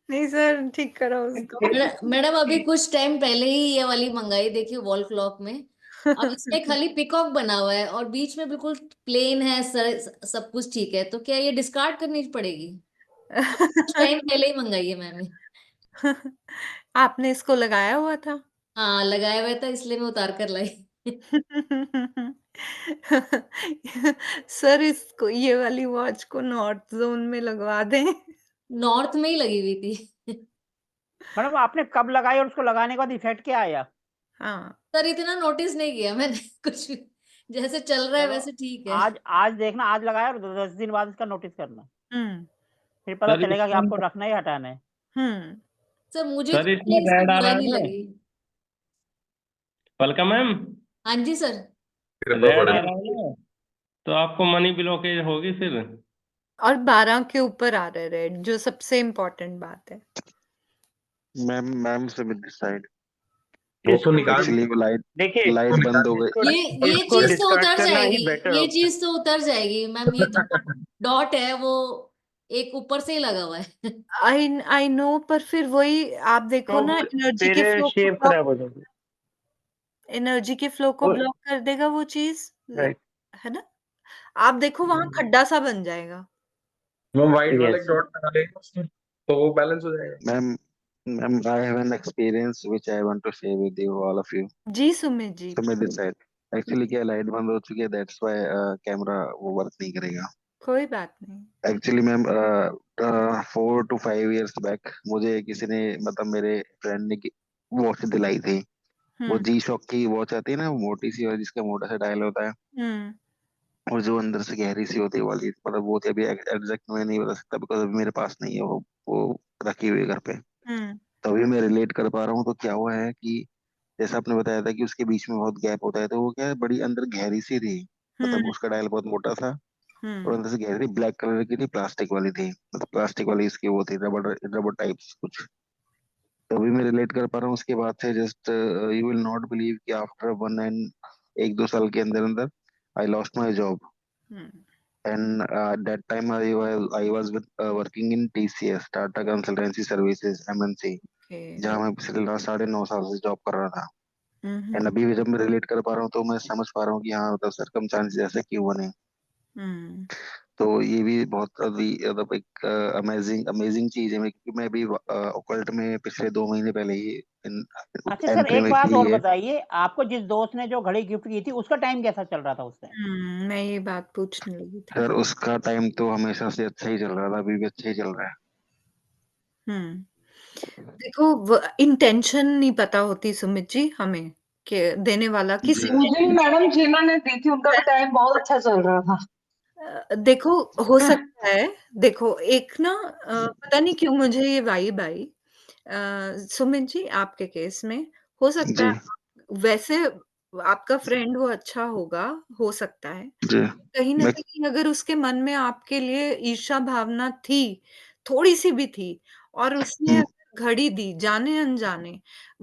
नहीं सर, ठीक करो उसको। मैडम अभी कुछ टाइम पहले ही ये वाली मंगाई, देखिए वॉल क्लॉक में। अब इसमें खाली पिकॉक बना हुआ है और बीच में बिल्कुल प्लेन है, सर सब कुछ ठीक है, तो क्या ये डिस्कार्ड करनी पड़ेगी? कुछ टाइम पहले ही मंगाई है मैंने। आपने इसको लगाया हुआ था? हाँ, लगाया हुआ था, इसलिए मैं उतार कर लाई। सर, इसको ये वाली वॉच को नॉर्थ जोन में लगवा दें। नॉर्थ में ही लगी हुई थी। मैडम आपने कब लगाई और उसको लगाने के बाद इफेक्ट क्या आया? हाँ। सर इतना नोटिस नहीं किया मैंने। कुछ भी जैसे चल रहा है चलो, वैसे ठीक है। आज देखना, आज लगाया और 10 दिन बाद इसका नोटिस करना, हम्म। फिर पता सर चलेगा कि इसमें आपको रखना ही हटाना है। हम्म। सर मुझे सर तो इसमें इसकी रेड आ बुराई रहा नहीं है, लगी। पलका मैम। हाँ जी सर। कृपा रेड आ पड़ेगी। रहा है ना, तो आपको मनी ब्लॉकेज होगी फिर। और 12 के ऊपर आ रहा है रेड, जो सबसे इम्पोर्टेंट बात है। मैम से विद दिस साइड वो तो इसको निकाल एक्चुअली वो लाइट देखिए, लाइट तो बंद निकाल हो गई। इसको ये इसको चीज तो डिस्कार्ड उतर करना ही जाएगी, बेटर ये ऑप्शन। चीज तो उतर जाएगी मैम, ये तो डॉट है वो, एक ऊपर से ही लगा हुआ है। आई आई नो, पर फिर वही आप देखो तो ना, एनर्जी के फिर फ्लो को शेप ब्लॉक, खराब हो जाएगी। एनर्जी के फ्लो को ब्लॉक कर देगा वो चीज, राइट। है ना? आप देखो वहां खड्डा सा बन जाएगा। वो व्हाइट वाले यस। डॉट लगा लेंगे उसमें, तो वो बैलेंस हो जाएगा। Ma'am I have an experience which I want to share with you all of you. जी सुमित जी। तो मैं दिस साइड एक्चुअली क्या लाइट बंद हो चुकी है, दैट्स व्हाई कैमरा वो वर्क नहीं करेगा। कोई बात नहीं। Actually ma'am 4 to 5 years back मुझे किसी ने मतलब मेरे फ्रेंड ने वॉच दिलाई थी। वो हम्म। जी शॉक की वॉच आती है ना, वो मोटी सी, और जिसका मोटा सा डायल होता है हम्म। और जो अंदर से गहरी सी होती है वाली, मतलब वो तो अभी एग्जैक्ट मैं नहीं बता सकता बिकॉज अभी मेरे पास नहीं है वो रखी हुई है घर पे। हम्म। तो अभी मैं रिलेट कर पा रहा हूँ। तो क्या हुआ है कि जैसा आपने बताया था कि उसके बीच में बहुत गैप होता है, तो वो क्या है, बड़ी अंदर गहरी सी थी। मतलब हम्म। उसका डायल बहुत मोटा था और हम्म। अंदर से गहरी थी, ब्लैक कलर की थी, प्लास्टिक वाली थी, मतलब प्लास्टिक वाली इसकी वो थी, रबड़ रबड़ टाइप कुछ। तो अभी मैं रिलेट कर पा रहा हूँ उसके बाद से। Just you will not believe कि आफ्टर 1 एंड 1-2 साल के अंदर अंदर I lost my job. Hmm. And that time I was working in TCS, Tata consultancy services MNC, okay. जहाँ मैं पिछले लास्ट 9.5 साल से जॉब कर रहा था। एंड हम्म। अभी भी जब मैं रिलेट कर पा रहा हूँ तो मैं समझ पा रहा हूँ कि हाँ मतलब सरकमस्टांसेस ऐसे क्यों बने। हम्म। तो ये भी बहुत अभी मतलब एक अमेजिंग अमेजिंग चीज है। क्योंकि मैं भी ओकल्ट में पिछले 2 महीने पहले ही अच्छा सर, एंट्री एक में बात की और है। बताइए, आपको जिस दोस्त ने जो घड़ी गिफ्ट की थी उसका टाइम कैसा चल रहा था उस टाइम? मैं ये बात पूछने लगी थी। सर उसका टाइम तो हमेशा से अच्छा ही चल रहा था, अभी भी अच्छा ही चल रहा है। हम्म। देखो, इंटेंशन नहीं पता होती सुमित जी हमें, कि देने वाला किस जी मुझे भी इंटेंशन। मैडम जिन्होंने दी थी उनका भी टाइम बहुत अच्छा चल रहा था। देखो, हो सकता है, देखो एक ना, पता नहीं क्यों मुझे ये वाइब आई, सुमित जी आपके केस में, हो सकता जी है वैसे आपका फ्रेंड वो अच्छा होगा, हो सकता है जी। कहीं न मैं कहीं अगर उसके मन में आपके लिए ईर्ष्या भावना थी, थोड़ी-सी भी थी, और उसने हम्म, अगर घड़ी दी जाने-अनजाने,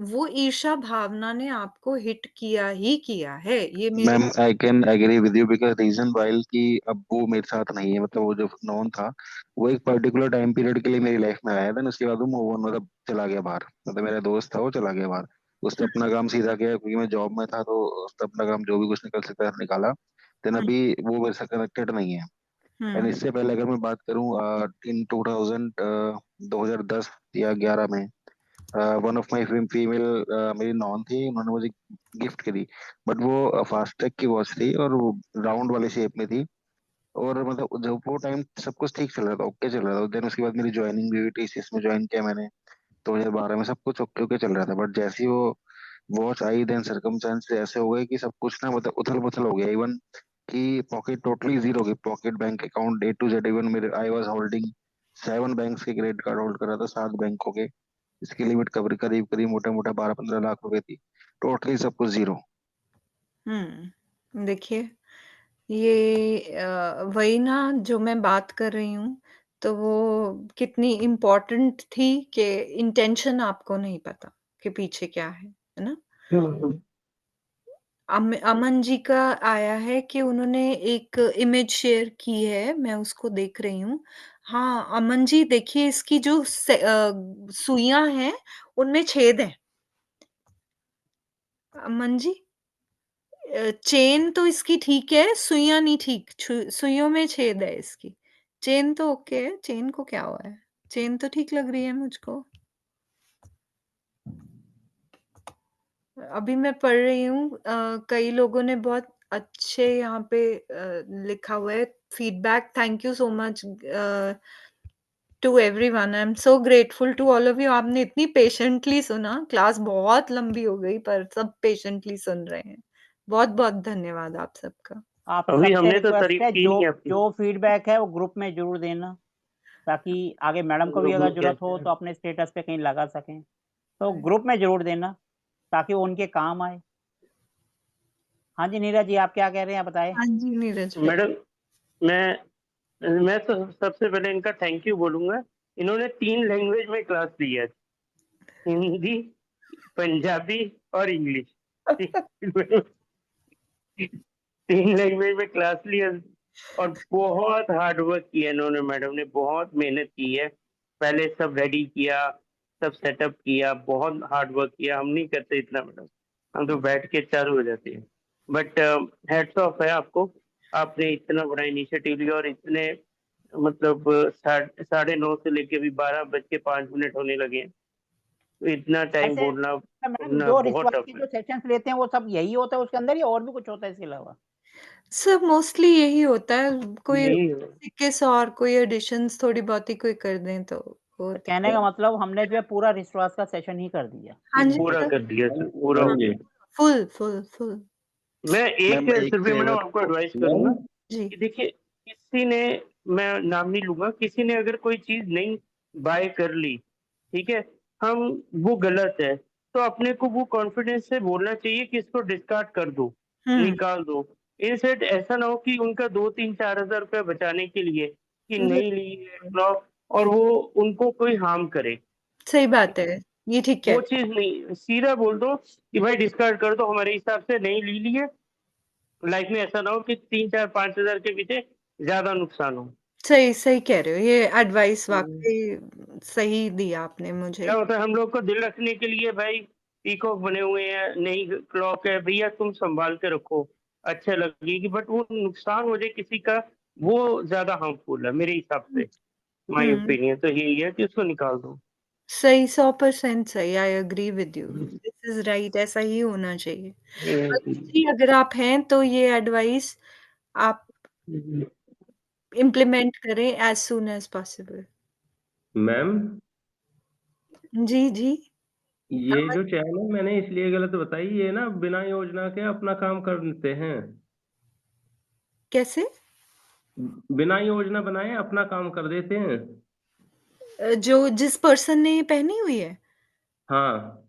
वो ईर्ष्या भावना ने आपको हिट किया ही किया है। ये मेरे ma'am I can agree with you because reason while कि अब वो मेरे साथ नहीं है, मतलब वो जो नॉन था वो एक पर्टिकुलर टाइम पीरियड के लिए मेरी लाइफ में आया था, उसके बाद वो मूव ऑन, मतलब चला गया बाहर, मतलब मेरा दोस्त था वो चला गया बाहर। उसने अपना काम सीधा किया क्योंकि मैं जॉब में था, तो उसने अपना काम जो भी कुछ निकल सकता था निकाला। देन हुँ, अभी वो मेरे से कनेक्टेड नहीं है। एंड हुँ, इससे पहले अगर मैं बात करूं इन 2010 या 11 में वन ऑफ माय फीमेल मेरी नॉन थी, उन्होंने मुझे गिफ्ट करी। बट वो फास्ट ट्रैक की वॉच थी और वो राउंड वाले शेप में थी। और मतलब जब वो टाइम सब कुछ ठीक चल रहा था, ओके चल रहा था, देन उसके बाद मेरी ज्वाइनिंग भी हुई, टीसीएस में ज्वाइन किया मैंने 2012 में, सब कुछ ओके ओके चल रहा था। बट जैसे ही वो वॉच आई, देन सर्कमस्टेंस ऐसे हो गए कि सब कुछ ना मतलब उथल पुथल हो गया। इवन कि पॉकेट टोटली जीरो हो गई, pocket bank account A to Z। Even मेरे आई वाज होल्डिंग 7 बैंक्स के क्रेडिट कार्ड होल्ड कर रहा था, 7 बैंकों के। इसकी लिमिट करीब करीब करीब मोटा मोटा 12-15 लाख रुपए थी। टोटली सब कुछ जीरो। देखिए ये वही ना जो मैं बात कर रही हूँ, तो वो कितनी इम्पोर्टेंट थी कि इंटेंशन आपको नहीं पता कि पीछे क्या है ना? अमन जी का आया है कि उन्होंने एक इमेज शेयर की है, मैं उसको देख रही हूँ। हाँ, अमन जी देखिए इसकी जो सुइयाँ हैं, उनमें छेद हैं। अमन जी चेन तो इसकी ठीक है, सुइयाँ नहीं ठीक, सुइयों में छेद है इसकी। चेन तो ओके है, चेन को क्या हुआ है? चेन तो ठीक लग रही है मुझको। अभी मैं पढ़ रही हूँ कई लोगों ने बहुत अच्छे यहाँ पे लिखा हुआ है feedback. Thank you so much to everyone. I am so grateful to all of you. आपने इतनी पेशेंटली सुना, क्लास बहुत लंबी हो गई पर सब पेशेंटली सुन रहे हैं। बहुत-बहुत धन्यवाद आप सबका। आप अभी सबसे हमने तो रिक्वेस्ट तारीफ है, की जो नहीं आपकी। जो फीडबैक है वो ग्रुप में जरूर देना, ताकि आगे मैडम को भी ग्रुप अगर में जरूरत कैसे हो है? तो अपने स्टेटस पे कहीं लगा सकें। तो ग्रुप में जरूर देना ताकि वो उनके काम आए। हाँ जी नीरज जी, आप क्या कह रहे हैं बताएं। हाँ जी, नीरज भाई। मैडम मैं तो सबसे पहले इनका थैंक यू बोलूंगा। इन्होंने 3 लैंग्वेज में क्लास ली है, हिंदी, पंजाबी और इंग्लिश। 3 लैंग्वेज में क्लास ली है और बहुत हार्ड वर्क किया इन्होंने। मैडम ने बहुत मेहनत की है, पहले सब रेडी किया, सब सेटअप किया, बहुत हार्ड वर्क किया। हम नहीं करते इतना मैडम, हम तो बैठ के चालू हो जाते हैं। बट हेड्स ऑफ है आपको, आपने इतना बड़ा इनिशिएटिव लिया और इतने मतलब 9:30 से लेके अभी 12:05 होने लगे हैं, तो इतना टाइम ऐसे बोलना मैडम बोलना जो बहुत रिश्वत टफ के है। जो सेशंस लेते हैं वो सब यही होता है उसके अंदर, या और भी कुछ होता है इसके अलावा? सर मोस्टली यही होता है, कोई यही सिक्के से और कोई एडिशंस थोड़ी बहुत ही कोई कर दें तो वो तो कहने का मतलब हमने जो है पूरा रिश्वास का सेशन ही कर दिया। हाँ जी पूरा सर। कर दिया सर, पूरा हाँ, हो गया। फुल। मैं एक मैम एक सिर्फ मैडम फेवर। आपको एडवाइस करूंगा जी। कि देखिए, किसी ने, मैं नाम नहीं लूंगा, किसी ने अगर कोई चीज नहीं बाय कर ली, ठीक है, हम वो गलत है, तो अपने को वो कॉन्फिडेंस से बोलना चाहिए कि इसको डिस्कार्ड कर दो, हुँ, निकाल दो। इनसेट ऐसा ना हो कि उनका 2-3-4 हज़ार रुपया बचाने के लिए कि ये नहीं ली है क्लॉक, और वो उनको कोई हार्म करे। सही बात है। ये ठीक है। वो चीज नहीं, सीधा बोल दो कि भाई डिस्कार्ड कर दो, हमारे हिसाब से नहीं ली ली है। लाइफ में ऐसा ना हो कि 3-4-5 हज़ार के पीछे ज्यादा नुकसान हो। सही कह रहे हो। ये एडवाइस वाक़ई सही दी आपने मुझे। क्या होता है, हम लोग को दिल रखने के लिए भाई पीकॉक बने हुए हैं, नई क्लॉक है, भैया तुम संभाल के रखो, अच्छा लगेगी, बट वो नुकसान हो जाए किसी का, वो ज्यादा हार्मफुल है मेरे हिसाब से। माय हुँ, ओपिनियन तो यही है कि उसको निकाल दो। सही 100% सही। I agree with you. This is right, ऐसा ही होना चाहिए। अनिल जी अगर आप हैं तो ये एडवाइस आप इम्प्लीमेंट करें as soon as possible. Ma'am जी। ये जो चैनल मैंने इसलिए गलत बताई, ये ना बिना योजना के अपना काम करते हैं, कैसे? बिना योजना बनाए अपना काम कर देते हैं। जो जिस पर्सन ने ये पहनी हुई है? हाँ।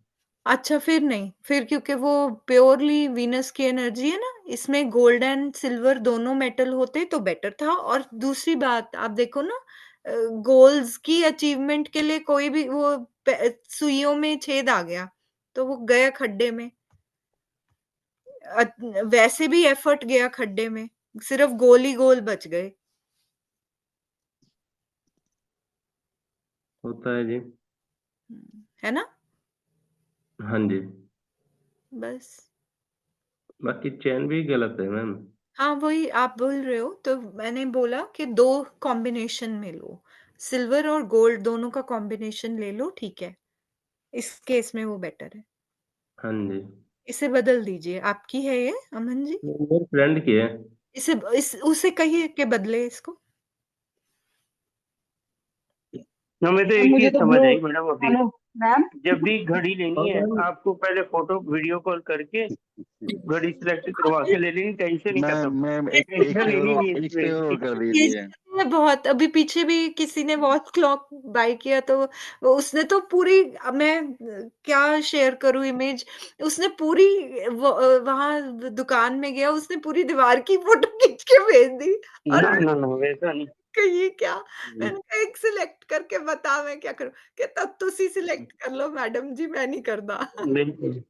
अच्छा फिर नहीं, फिर क्योंकि वो प्योरली वीनस की एनर्जी है ना, इसमें गोल्ड एंड सिल्वर दोनों मेटल होते तो बेटर था। और दूसरी बात आप देखो ना गोल्स की अचीवमेंट के लिए कोई भी वो सुइयों में छेद आ गया तो वो गया खड्डे में। वैसे भी एफर्ट गया खड्डे में, सिर्फ गोल ही गोल बच गए। होता है जी। है ना? हाँ जी। बस। बाकी चेन भी गलत है मैम। हाँ, वही आप बोल रहे हो तो मैंने बोला कि 2 कॉम्बिनेशन में लो, सिल्वर और गोल्ड दोनों का कॉम्बिनेशन ले लो, ठीक है। इस केस में वो बेटर है। हाँ जी। इसे बदल दीजिए। आपकी है ये अमन जी? मेरे फ्रेंड की है। उसे कहिए कि बदले इसको। हमें तो एक मुझे चीज तो समझ ब्लू आई मैडम अभी, हेलो मैम जब भी घड़ी लेनी और है मैम आपको पहले फोटो वीडियो कॉल करके घड़ी सिलेक्ट करवा के ले लेनी, टेंशन ही खत्म। मैम एक टेंशन ही नहीं है एक फेवर और इसमें। कर ये दीजिए। बहुत अभी पीछे भी किसी ने वॉच क्लॉक बाय किया तो उसने तो पूरी मैं क्या शेयर करूं इमेज, उसने पूरी वहां दुकान में गया, उसने पूरी दीवार की फोटो खींच के भेज दी और ना ना ना वैसा नहीं। ये क्या, मैंने कहा एक सिलेक्ट करके बता मैं क्या करूं, कि तब तुसी सिलेक्ट कर लो मैडम जी, मैं नहीं करता। बिल्कुल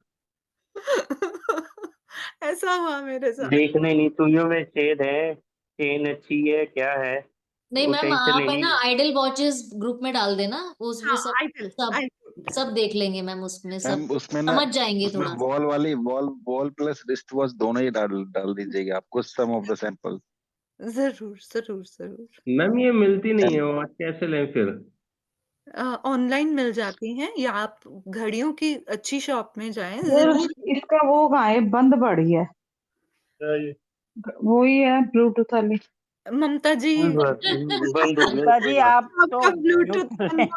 ऐसा हुआ मेरे साथ। देखने नहीं, सुइयों में छेद है, चेन अच्छी है क्या है, नहीं वो मैम, टेंशन आप है लेनी ना नहीं। आइडल वॉचेस ग्रुप में डाल देना, उस वो हाँ, सब आइडल सब आइडल सब देख लेंगे मैम, उसमें सब मैम उसमें ना समझ जाएंगे उसमें थोड़ा। वॉल प्लस रिस्ट वॉच दोनों ही डाल डाल दीजिएगा आपको सम ऑफ द सैंपल। जरूर जरूर जरूर। मैम ये मिलती नहीं है, वो कैसे लें फिर? ऑनलाइन मिल जाती हैं या आप घड़ियों की अच्छी शॉप में जाएं, यार जरूर। इसका वो कहाँ है, बंद पड़ी है। वो ही है ब्लूटूथ वाली। ममता जी कोई बात नहीं, बंद हो गया ममता कोई जी बात आप तो आपका ब्लूटूथ म्यूट बंद हो नहीं।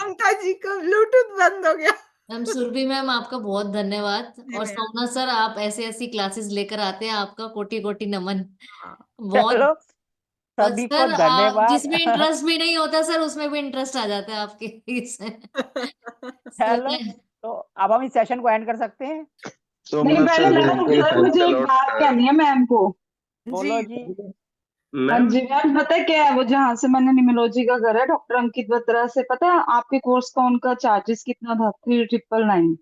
ममता जी का ब्लूटूथ बंद हो गया। मैम सुरभि मैम, आपका बहुत धन्यवाद। नहीं, और नहीं, सोमनाथ सर, आप ऐसी ऐसी क्लासेस लेकर आते हैं, आपका कोटि कोटि नमन। हाँ, बहुत। चलो और सभी को सर धन्यवाद। जिसमें इंटरेस्ट भी नहीं होता सर, उसमें भी इंटरेस्ट आ जाता है आपके इसमें। सर चलो तो अब हम इस सेशन को एंड कर सकते हैं। नहीं सोमनाथ पहले सर मैम जिनके सर हेल्थ मुझे एक अलॉट बात कहनी है मैम को। बोलो जी जी। हाँ मैम जी मैम, पता है क्या है, वो जहाँ से मैंने निमोलॉजी का करा है डॉक्टर अंकित बत्रा से, पता है आपके कोर्स का उनका चार्जेस कितना था? 3999।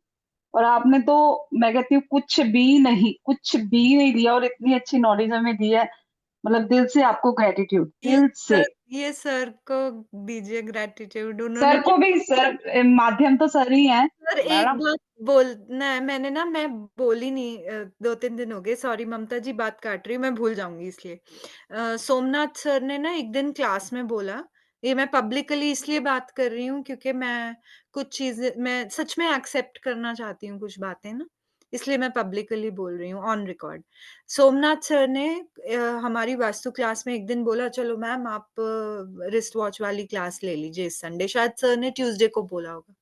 और आपने तो, मैं कहती हूँ कुछ भी नहीं दिया और इतनी अच्छी नॉलेज हमें दी है। मतलब दिल से आपको ग्रेटिट्यूड, ये दिल से। सर ये सर को दीजिए ग्रेटिट्यूड, उन्होंने। सर को भी, सर माध्यम तो सर ही हैं। सर एक मैडम बात बोलना है, मैं बोली नहीं, 2-3 दिन हो गए, सॉरी ममता जी, बात काट रही हूँ, मैं भूल जाऊंगी इसलिए। सोमनाथ सर ने ना एक दिन क्लास में बोला, ये मैं पब्लिकली इसलिए बात कर रही हूँ क्योंकि मैं कुछ चीजें मैं सच में एक्सेप्ट करना चाहती हूँ, कुछ बातें ना, इसलिए मैं पब्लिकली बोल रही हूँ ऑन रिकॉर्ड। सोमनाथ सर ने हमारी वास्तु क्लास में एक दिन बोला, चलो मैम आप रिस्ट वॉच वाली क्लास ले लीजिए इस संडे, शायद सर ने ट्यूसडे को बोला होगा।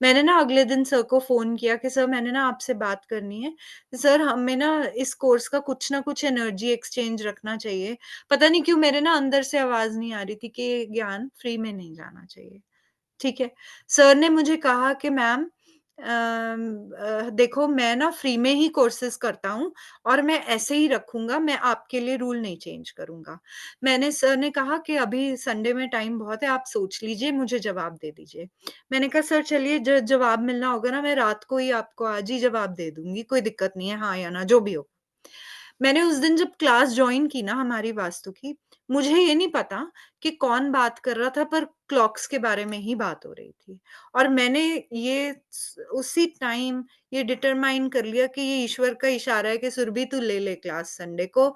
मैंने ना अगले दिन सर को फोन किया कि सर मैंने ना आपसे बात करनी है, सर हमें ना इस कोर्स का कुछ ना कुछ एनर्जी एक्सचेंज रखना चाहिए, पता नहीं क्यों मेरे ना अंदर से आवाज नहीं आ रही थी कि ये ज्ञान फ्री में नहीं जाना चाहिए। ठीक है, सर ने मुझे कहा कि मैम देखो मैं ना फ्री में ही कोर्सेज करता हूँ और मैं ऐसे ही रखूंगा, मैं आपके लिए रूल नहीं चेंज करूंगा। मैंने सर ने कहा कि अभी संडे में टाइम बहुत है, आप सोच लीजिए, मुझे जवाब दे दीजिए। मैंने कहा सर चलिए, जवाब मिलना होगा ना, मैं रात को ही आपको आज ही जवाब दे दूंगी, कोई दिक्कत नहीं है, हाँ या ना जो भी हो। मैंने उस दिन जब क्लास ज्वाइन की ना हमारी वास्तु की, मुझे ये नहीं पता कि कौन बात कर रहा था, पर क्लॉक्स के बारे में ही बात हो रही थी। और मैंने ये उसी टाइम ये डिटरमाइन कर लिया कि ये ईश्वर का इशारा है कि सुरभि तू ले ले क्लास संडे को,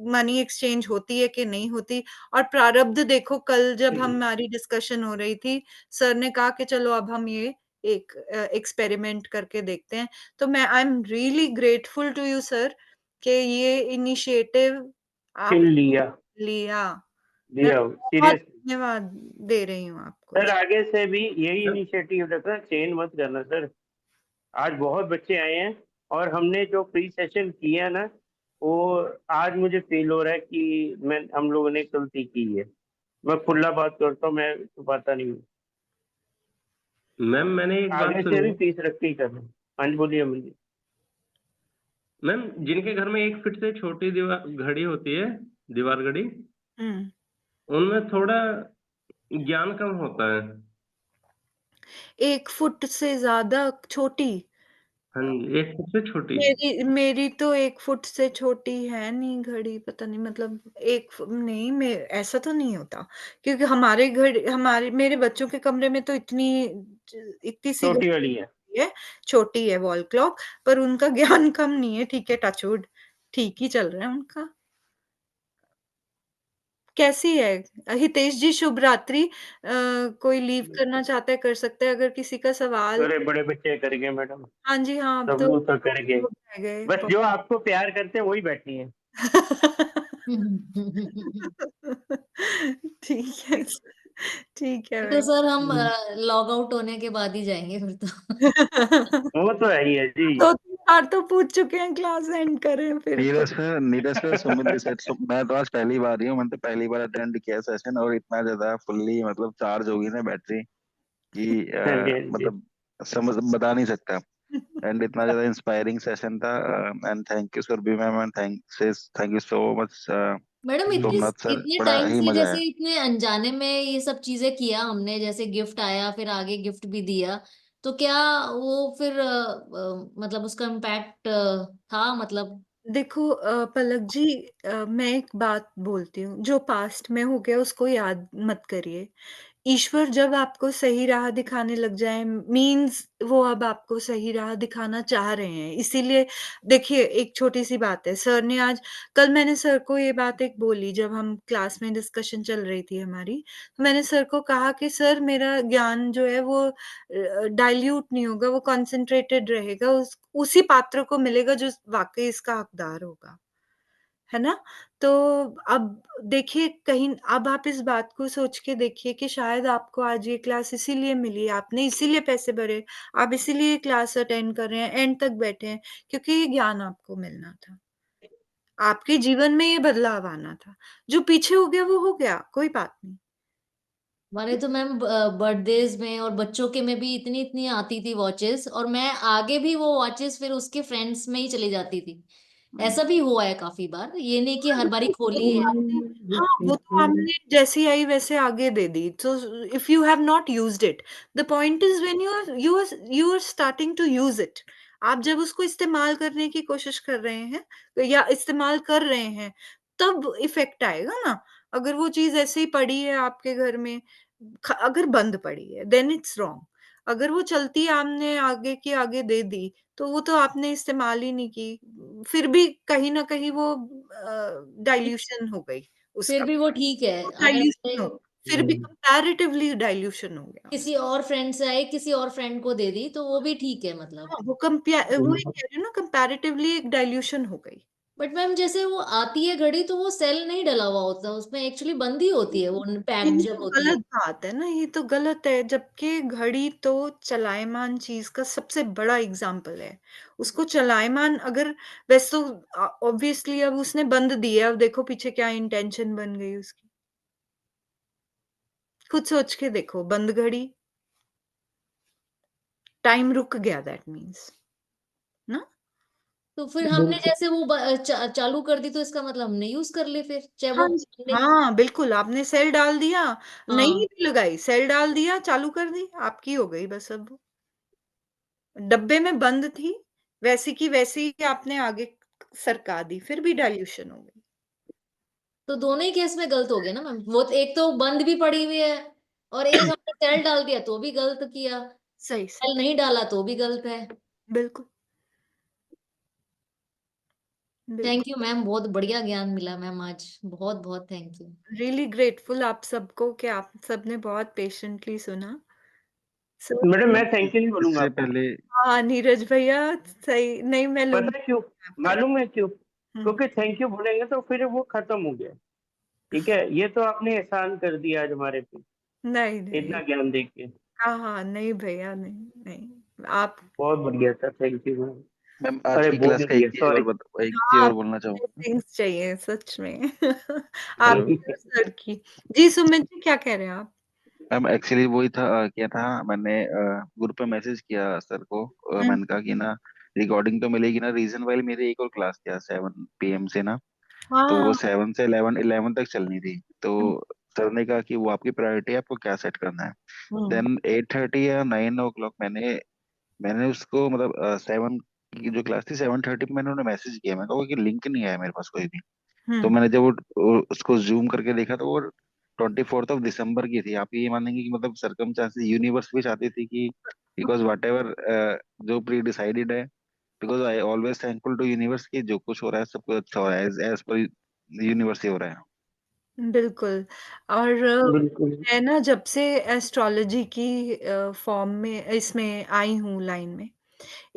मनी एक्सचेंज होती है कि नहीं होती। और प्रारब्ध देखो, कल जब हमारी डिस्कशन हो रही थी, सर ने कहा कि चलो अब हम ये एक एक्सपेरिमेंट करके देखते हैं। तो मैं I am really grateful to you sir कि ये इनिशिएटिव आप लिया लिया। मैं लिया बहुत सीरियस। धन्यवाद दे रही हूँ आपको सर आगे से भी यही इनिशिएटिव रखना, चेंज मत करना सर। आज बहुत बच्चे आए हैं और हमने जो प्री सेशन किया ना, वो आज मुझे फील हो रहा है कि हम लोगों ने गलती की है। मैं खुला बात करता हूँ, मैं छुपाता नहीं हूँ। मैम मैंने एक बात आगे से भी सुनी, फीस रख के ही करना। हाँ जी बोलिए अमन जी। मैम जिनके घर में 1 फीट से छोटी दीवार घड़ी होती है, दीवार घड़ी, उनमें थोड़ा ज्ञान कम होता है। 1 फुट से ज़्यादा छोटी? हाँ जी, 1 फुट से छोटी। मेरी मेरी तो 1 फुट से छोटी है नहीं घड़ी, पता नहीं मतलब 1 फु नहीं मैं ऐसा तो नहीं होता। क्योंकि हमारे मेरे बच्चों के कमरे में तो इतनी सी छोटी घड़ी वाली है। है, छोटी है वॉल क्लॉक, पर उनका ज्ञान कम नहीं है, ठीक है टच वुड, ठीक ही चल रहा है उनका। कैसी है? हितेश जी शुभ रात्रि। कोई लीव करना चाहता है कर सकता है, अगर किसी का सवाल अरे बड़े बच्चे कर गए मैडम, हाँ जी, हाँ, अब सब तो लोग तो कर गए। लोग रह गए। बस जो आपको प्यार करते हैं वही बैठी है। ठीक है, ठीक है तो भाई। सर हम लॉग आउट होने के बाद ही जाएंगे फिर तो। वो तो है ही है जी। 2-3 बार तो पूछ चुके हैं क्लास एंड करें फिर तो। नीरज सर सुमित सर मैं तो आज पहली बार ही हूँ, मैंने तो पहली बार अटेंड किया सेशन, और इतना ज्यादा फुल्ली मतलब चार्ज होगी ना बैटरी कि हाँ जी, हाँ जी। मतलब समझ बता नहीं सकता। एंड इतना ज्यादा इंस्पायरिंग सेशन था। And thank you Surabhi ma'am, and thank you so much madam इतनी सोमनाथ सर, इतने बड़ा टाइम ही से मजा आया। जैसे इतने अनजाने में ये सब चीजें किया हमने, जैसे गिफ्ट आया फिर आगे गिफ्ट भी दिया, तो क्या वो फिर मतलब उसका इम्पैक्ट था मतलब? देखो पलक जी, मैं एक बात बोलती हूँ, जो पास्ट में हो गया उसको याद मत करिए। ईश्वर जब आपको सही राह दिखाने लग जाए मीन्स वो अब आपको सही राह दिखाना चाह रहे हैं। इसीलिए देखिए एक छोटी-सी बात है, सर ने आज कल मैंने सर को ये बात एक बोली जब हम क्लास में डिस्कशन चल रही थी हमारी, तो मैंने सर को कहा कि सर मेरा ज्ञान जो है वो डाइल्यूट नहीं होगा, वो कंसंट्रेटेड रहेगा, उसी पात्र को मिलेगा जो वाक़ई इसका हकदार होगा। है ना? तो अब देखिए कहीं अब आप इस बात को सोच के देखिए कि शायद आपको आज ये क्लास इसीलिए मिली, आपने इसीलिए पैसे भरे, आप इसीलिए क्लास अटेंड कर रहे हैं, एंड तक बैठे हैं, क्योंकि ये ज्ञान आपको मिलना था। आपके जीवन में ये बदलाव आना था। जो पीछे हो गया वो हो गया, कोई बात नहीं। हमारे तो मैम बर्थडेज में और बच्चों के में भी इतनी इतनी आती थी वॉचेस, और मैं आगे भी वो वॉचेस फिर उसके फ्रेंड्स में ही चली जाती थी। हुँ। ऐसा भी हुआ है काफी बार, ये नहीं कि हाँ, हर बारी वो खोली तो है। आपने हाँ, वो तो आपने जैसी आई वैसे आगे दे दी। So if you have not used it, the point is when you are starting to use it. आप जब उसको इस्तेमाल करने की कोशिश कर रहे हैं या इस्तेमाल कर रहे हैं, तब इफ़ेक्ट आएगा ना। अगर वो चीज़ ऐसे ही पड़ी है आपके घर में, अगर बंद पड़ी है, देन इट्स रॉन्ग। अगर वो चलती आपने आगे की आगे दे दी, तो वो तो आपने इस्तेमाल ही नहीं की। फिर भी कहीं न कहीं वो डाइल्यूशन हो गई फिर उसका। भी वो ठीक है, वो अगर हमने डाइल्यूशन हो फिर भी कंपैरेटिवली डाइल्यूशन हो गया किसी उसका। और फ्रेंड से आए किसी और फ्रेंड को दे दी तो वो भी ठीक है मतलब। हाँ, वही कह रही हूँ ना कंपैरेटिवली एक डाइल्यूशन हो गई। बट मैम जैसे वो आती है घड़ी तो वो सेल नहीं डला हुआ होता, उसमें एक्चुअली बंद ही होती है वो पैक्ड ये जब तो होती है। गलत बात है ना, ये तो गलत है, जबकि घड़ी तो चलायमान चीज़ का सबसे बड़ा एग्ज़ाम्पल है। उसको चलायमान अगर वैसे तो ऑब्वियसली अब उसने बंद दी है, अब देखो पीछे क्या इंटेंशन बन गई उसकी। खुद सोच के देखो, बंद घड़ी, टाइम रुक गया दैट मीन्स ना? तो फिर हमने जैसे वो चालू कर दी तो इसका मतलब हमने यूज कर ली, फिर चाहे हाँ वो जी, हमने। हाँ, बिल्कुल आपने सेल डाल दिया, नहीं हाँ, भी लगाई, सेल डाल दिया, चालू कर दी, आपकी हो गई बस अब वो। डब्बे में बंद थी, वैसी की वैसी ही आपने आगे सरका दी, फिर भी डाइल्यूशन हो गई। तो दोनों ही केस में गलत हो गया ना मैम, वो तो एक तो बंद भी पड़ी हुई है और एक हमने सेल डाल दिया तो भी गलत किया, सही, सेल सही। नहीं डाला तो भी गलत है। बिल्कुल, थैंक बिल्कुल। यू मैम, बहुत बढ़िया ज्ञान मिला मैम आज, बहुत बहुत थैंक यू। रियली ग्रेटफुल आप सबको कि आप सबने बहुत पेशेंटली सुना। सो मैडम मैं थैंक यू नहीं बोलूंगा इससे आपको। पहले हाँ, नीरज भैया सही नहीं मैं पता है क्यों? लूँगी आपका। मालूम है क्यों? हुँ, क्योंकि थैंक यू बोलेंगे तो फिर वो खत्म हो गया। ठीक है, ये तो आपने एहसान कर दिया आज हमारे पे, नहीं, नहीं। इतना ज्ञान दे के। हाँ, हाँ, नहीं भैया नहीं, नहीं। आप बहुत बढ़िया था, थैंक यू मैम। मैम आज अरे की बोल क्लास ही का एक दिया, चीज और सॉरी। एक चीज हाँ, और बोलना चाहूंगा। ब्लेसिंग्स चाहिए सच में। आपकी और सर की। जी, सुमित जी क्या कह रहे हैं आप? मैम एक्चुअली वही था, क्या था, मैंने ग्रुप पे मैसेज किया सर को। हुँ, मैंने कहा कि ना रिकॉर्डिंग तो मिलेगी ना, रीजन वाइल मेरी एक और क्लास थी 7 PM से ना, तो वो हाँ। 7 से 11 तक चलनी थी। तो हुँ, सर ने कहा कि वो आपकी प्रायोरिटी है, आपको क्या सेट करना है। हुँ, देन 8:30 या 9 o'clock मैंने मैंने उसको मतलब 7 की जो क्लास थी 7:30 पे मैंने उन्हें मैसेज किया, मैं कहा कि लिंक नहीं आया मेरे पास कोई भी। तो हुँ, मैंने जब उसको जूम करके देखा तो वो 24 दिसंबर की थी। आप ये मानेंगे कि मतलब सरकमस्टांसेस यूनिवर्स भी चाहती थी कि because whatever pre decided है, because I always thankful to universe कि जो कुछ हो रहा है सब कुछ अच्छा हो रहा है, एज पर यूनिवर्स ही हो रहा है। बिल्कुल। और बिल्कुल। मैं ना जब से एस्ट्रोलॉजी की फ़ॉर्म में इसमें आई हूँ लाइन में,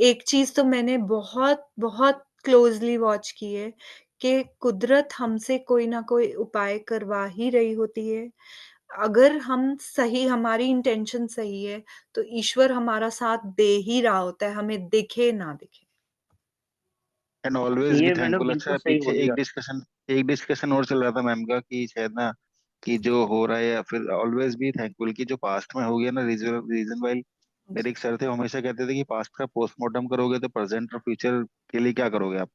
एक चीज़ तो मैंने बहुत क्लोज़ली वॉच की है कि कुदरत हमसे कोई ना कोई उपाय करवा ही रही होती है। अगर हम सही हमारी इंटेंशन सही है, तो ईश्वर हमारा साथ दे ही रहा होता है, हमें दिखे ना दिखे। एंड ऑलवेज बी ये मैडम थैंकफुल। बिल्कुल अच्छा, सही पीछे बोली आप। एक डिस्कशन और चल रहा था मैम का कि शायद ना कि जो हो रहा है, या फिर ऑलवेज बी थैंकफुल कि जो पास्ट में हो गया ना, रीजन रीजन वाइल। मेरे एक सर थे, वो हमेशा कहते थे कि पास्ट का पोस्टमार्टम करोगे तो प्रेजेंट और फ्यूचर के लिए क्या करोगे आप।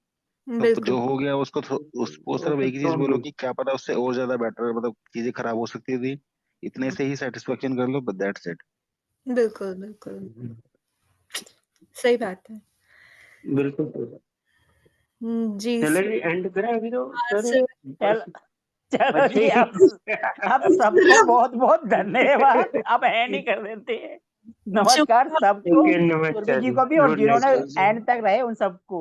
तो बिल्कुल, जो हो गया उसको उसको सिर्फ एक ही चीज छोड़ बोलो दो। कि क्या पता उससे और ज्यादा बेटर, मतलब चीजें खराब हो सकती थी, इतने हुँ, से ही सेटिस्फेक्शन कर लो, बट दैट्स इट। बिल्कुल, बिल्कुल, सही बात है। बिल्कुल सही। जी स चलिए एंड करें अभी तो हाँ, सर, सर बस चलो चलो बचे जी, ही अब सबको बहुत बहुत धन्यवाद। अब एंड ही कर देते हैं। नमस्कार शुभ सबको, ओके, सुरभि नमस्कार जी जी, को भी, और गुड नाइट जिन्होंने सर। एंड तक रहे उन सबको।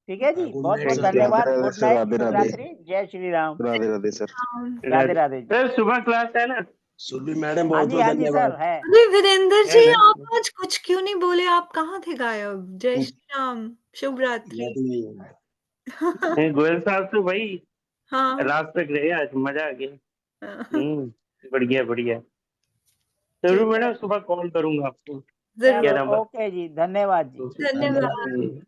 ठीक है जी, बहुत बहुत थैंक यू। राधे धन्यवाद। Radhe good sir, night, Radhe शुभ राधे। रात्रि, जय श्री राम। राधे राधे सर। राम। राधे राधे जी। सर सुबह क्लास है ना? सुरभि मैडम हाँ बहुत जी बहुत हाँ जी सर, धन्यवाद। है। अरे वीरेंद्र है जी, ना? आप आज कुछ क्यों नहीं बोले? आप कहाँ थे गायब? जय श्री राम, शुभ रात्रि। याद नहीं है। नहीं, गोयल साहब तो भाई हाँ। लास्ट तक रहे, आज मजा आ गया। हाँ, बढ़िया बढ़िया। जी, जरूर मैडम, सुबह कॉल करूंगा आपको चलो 11 बजे। ओके जी, धन्यवाद जी। धन्यवाद। धन्यवाद।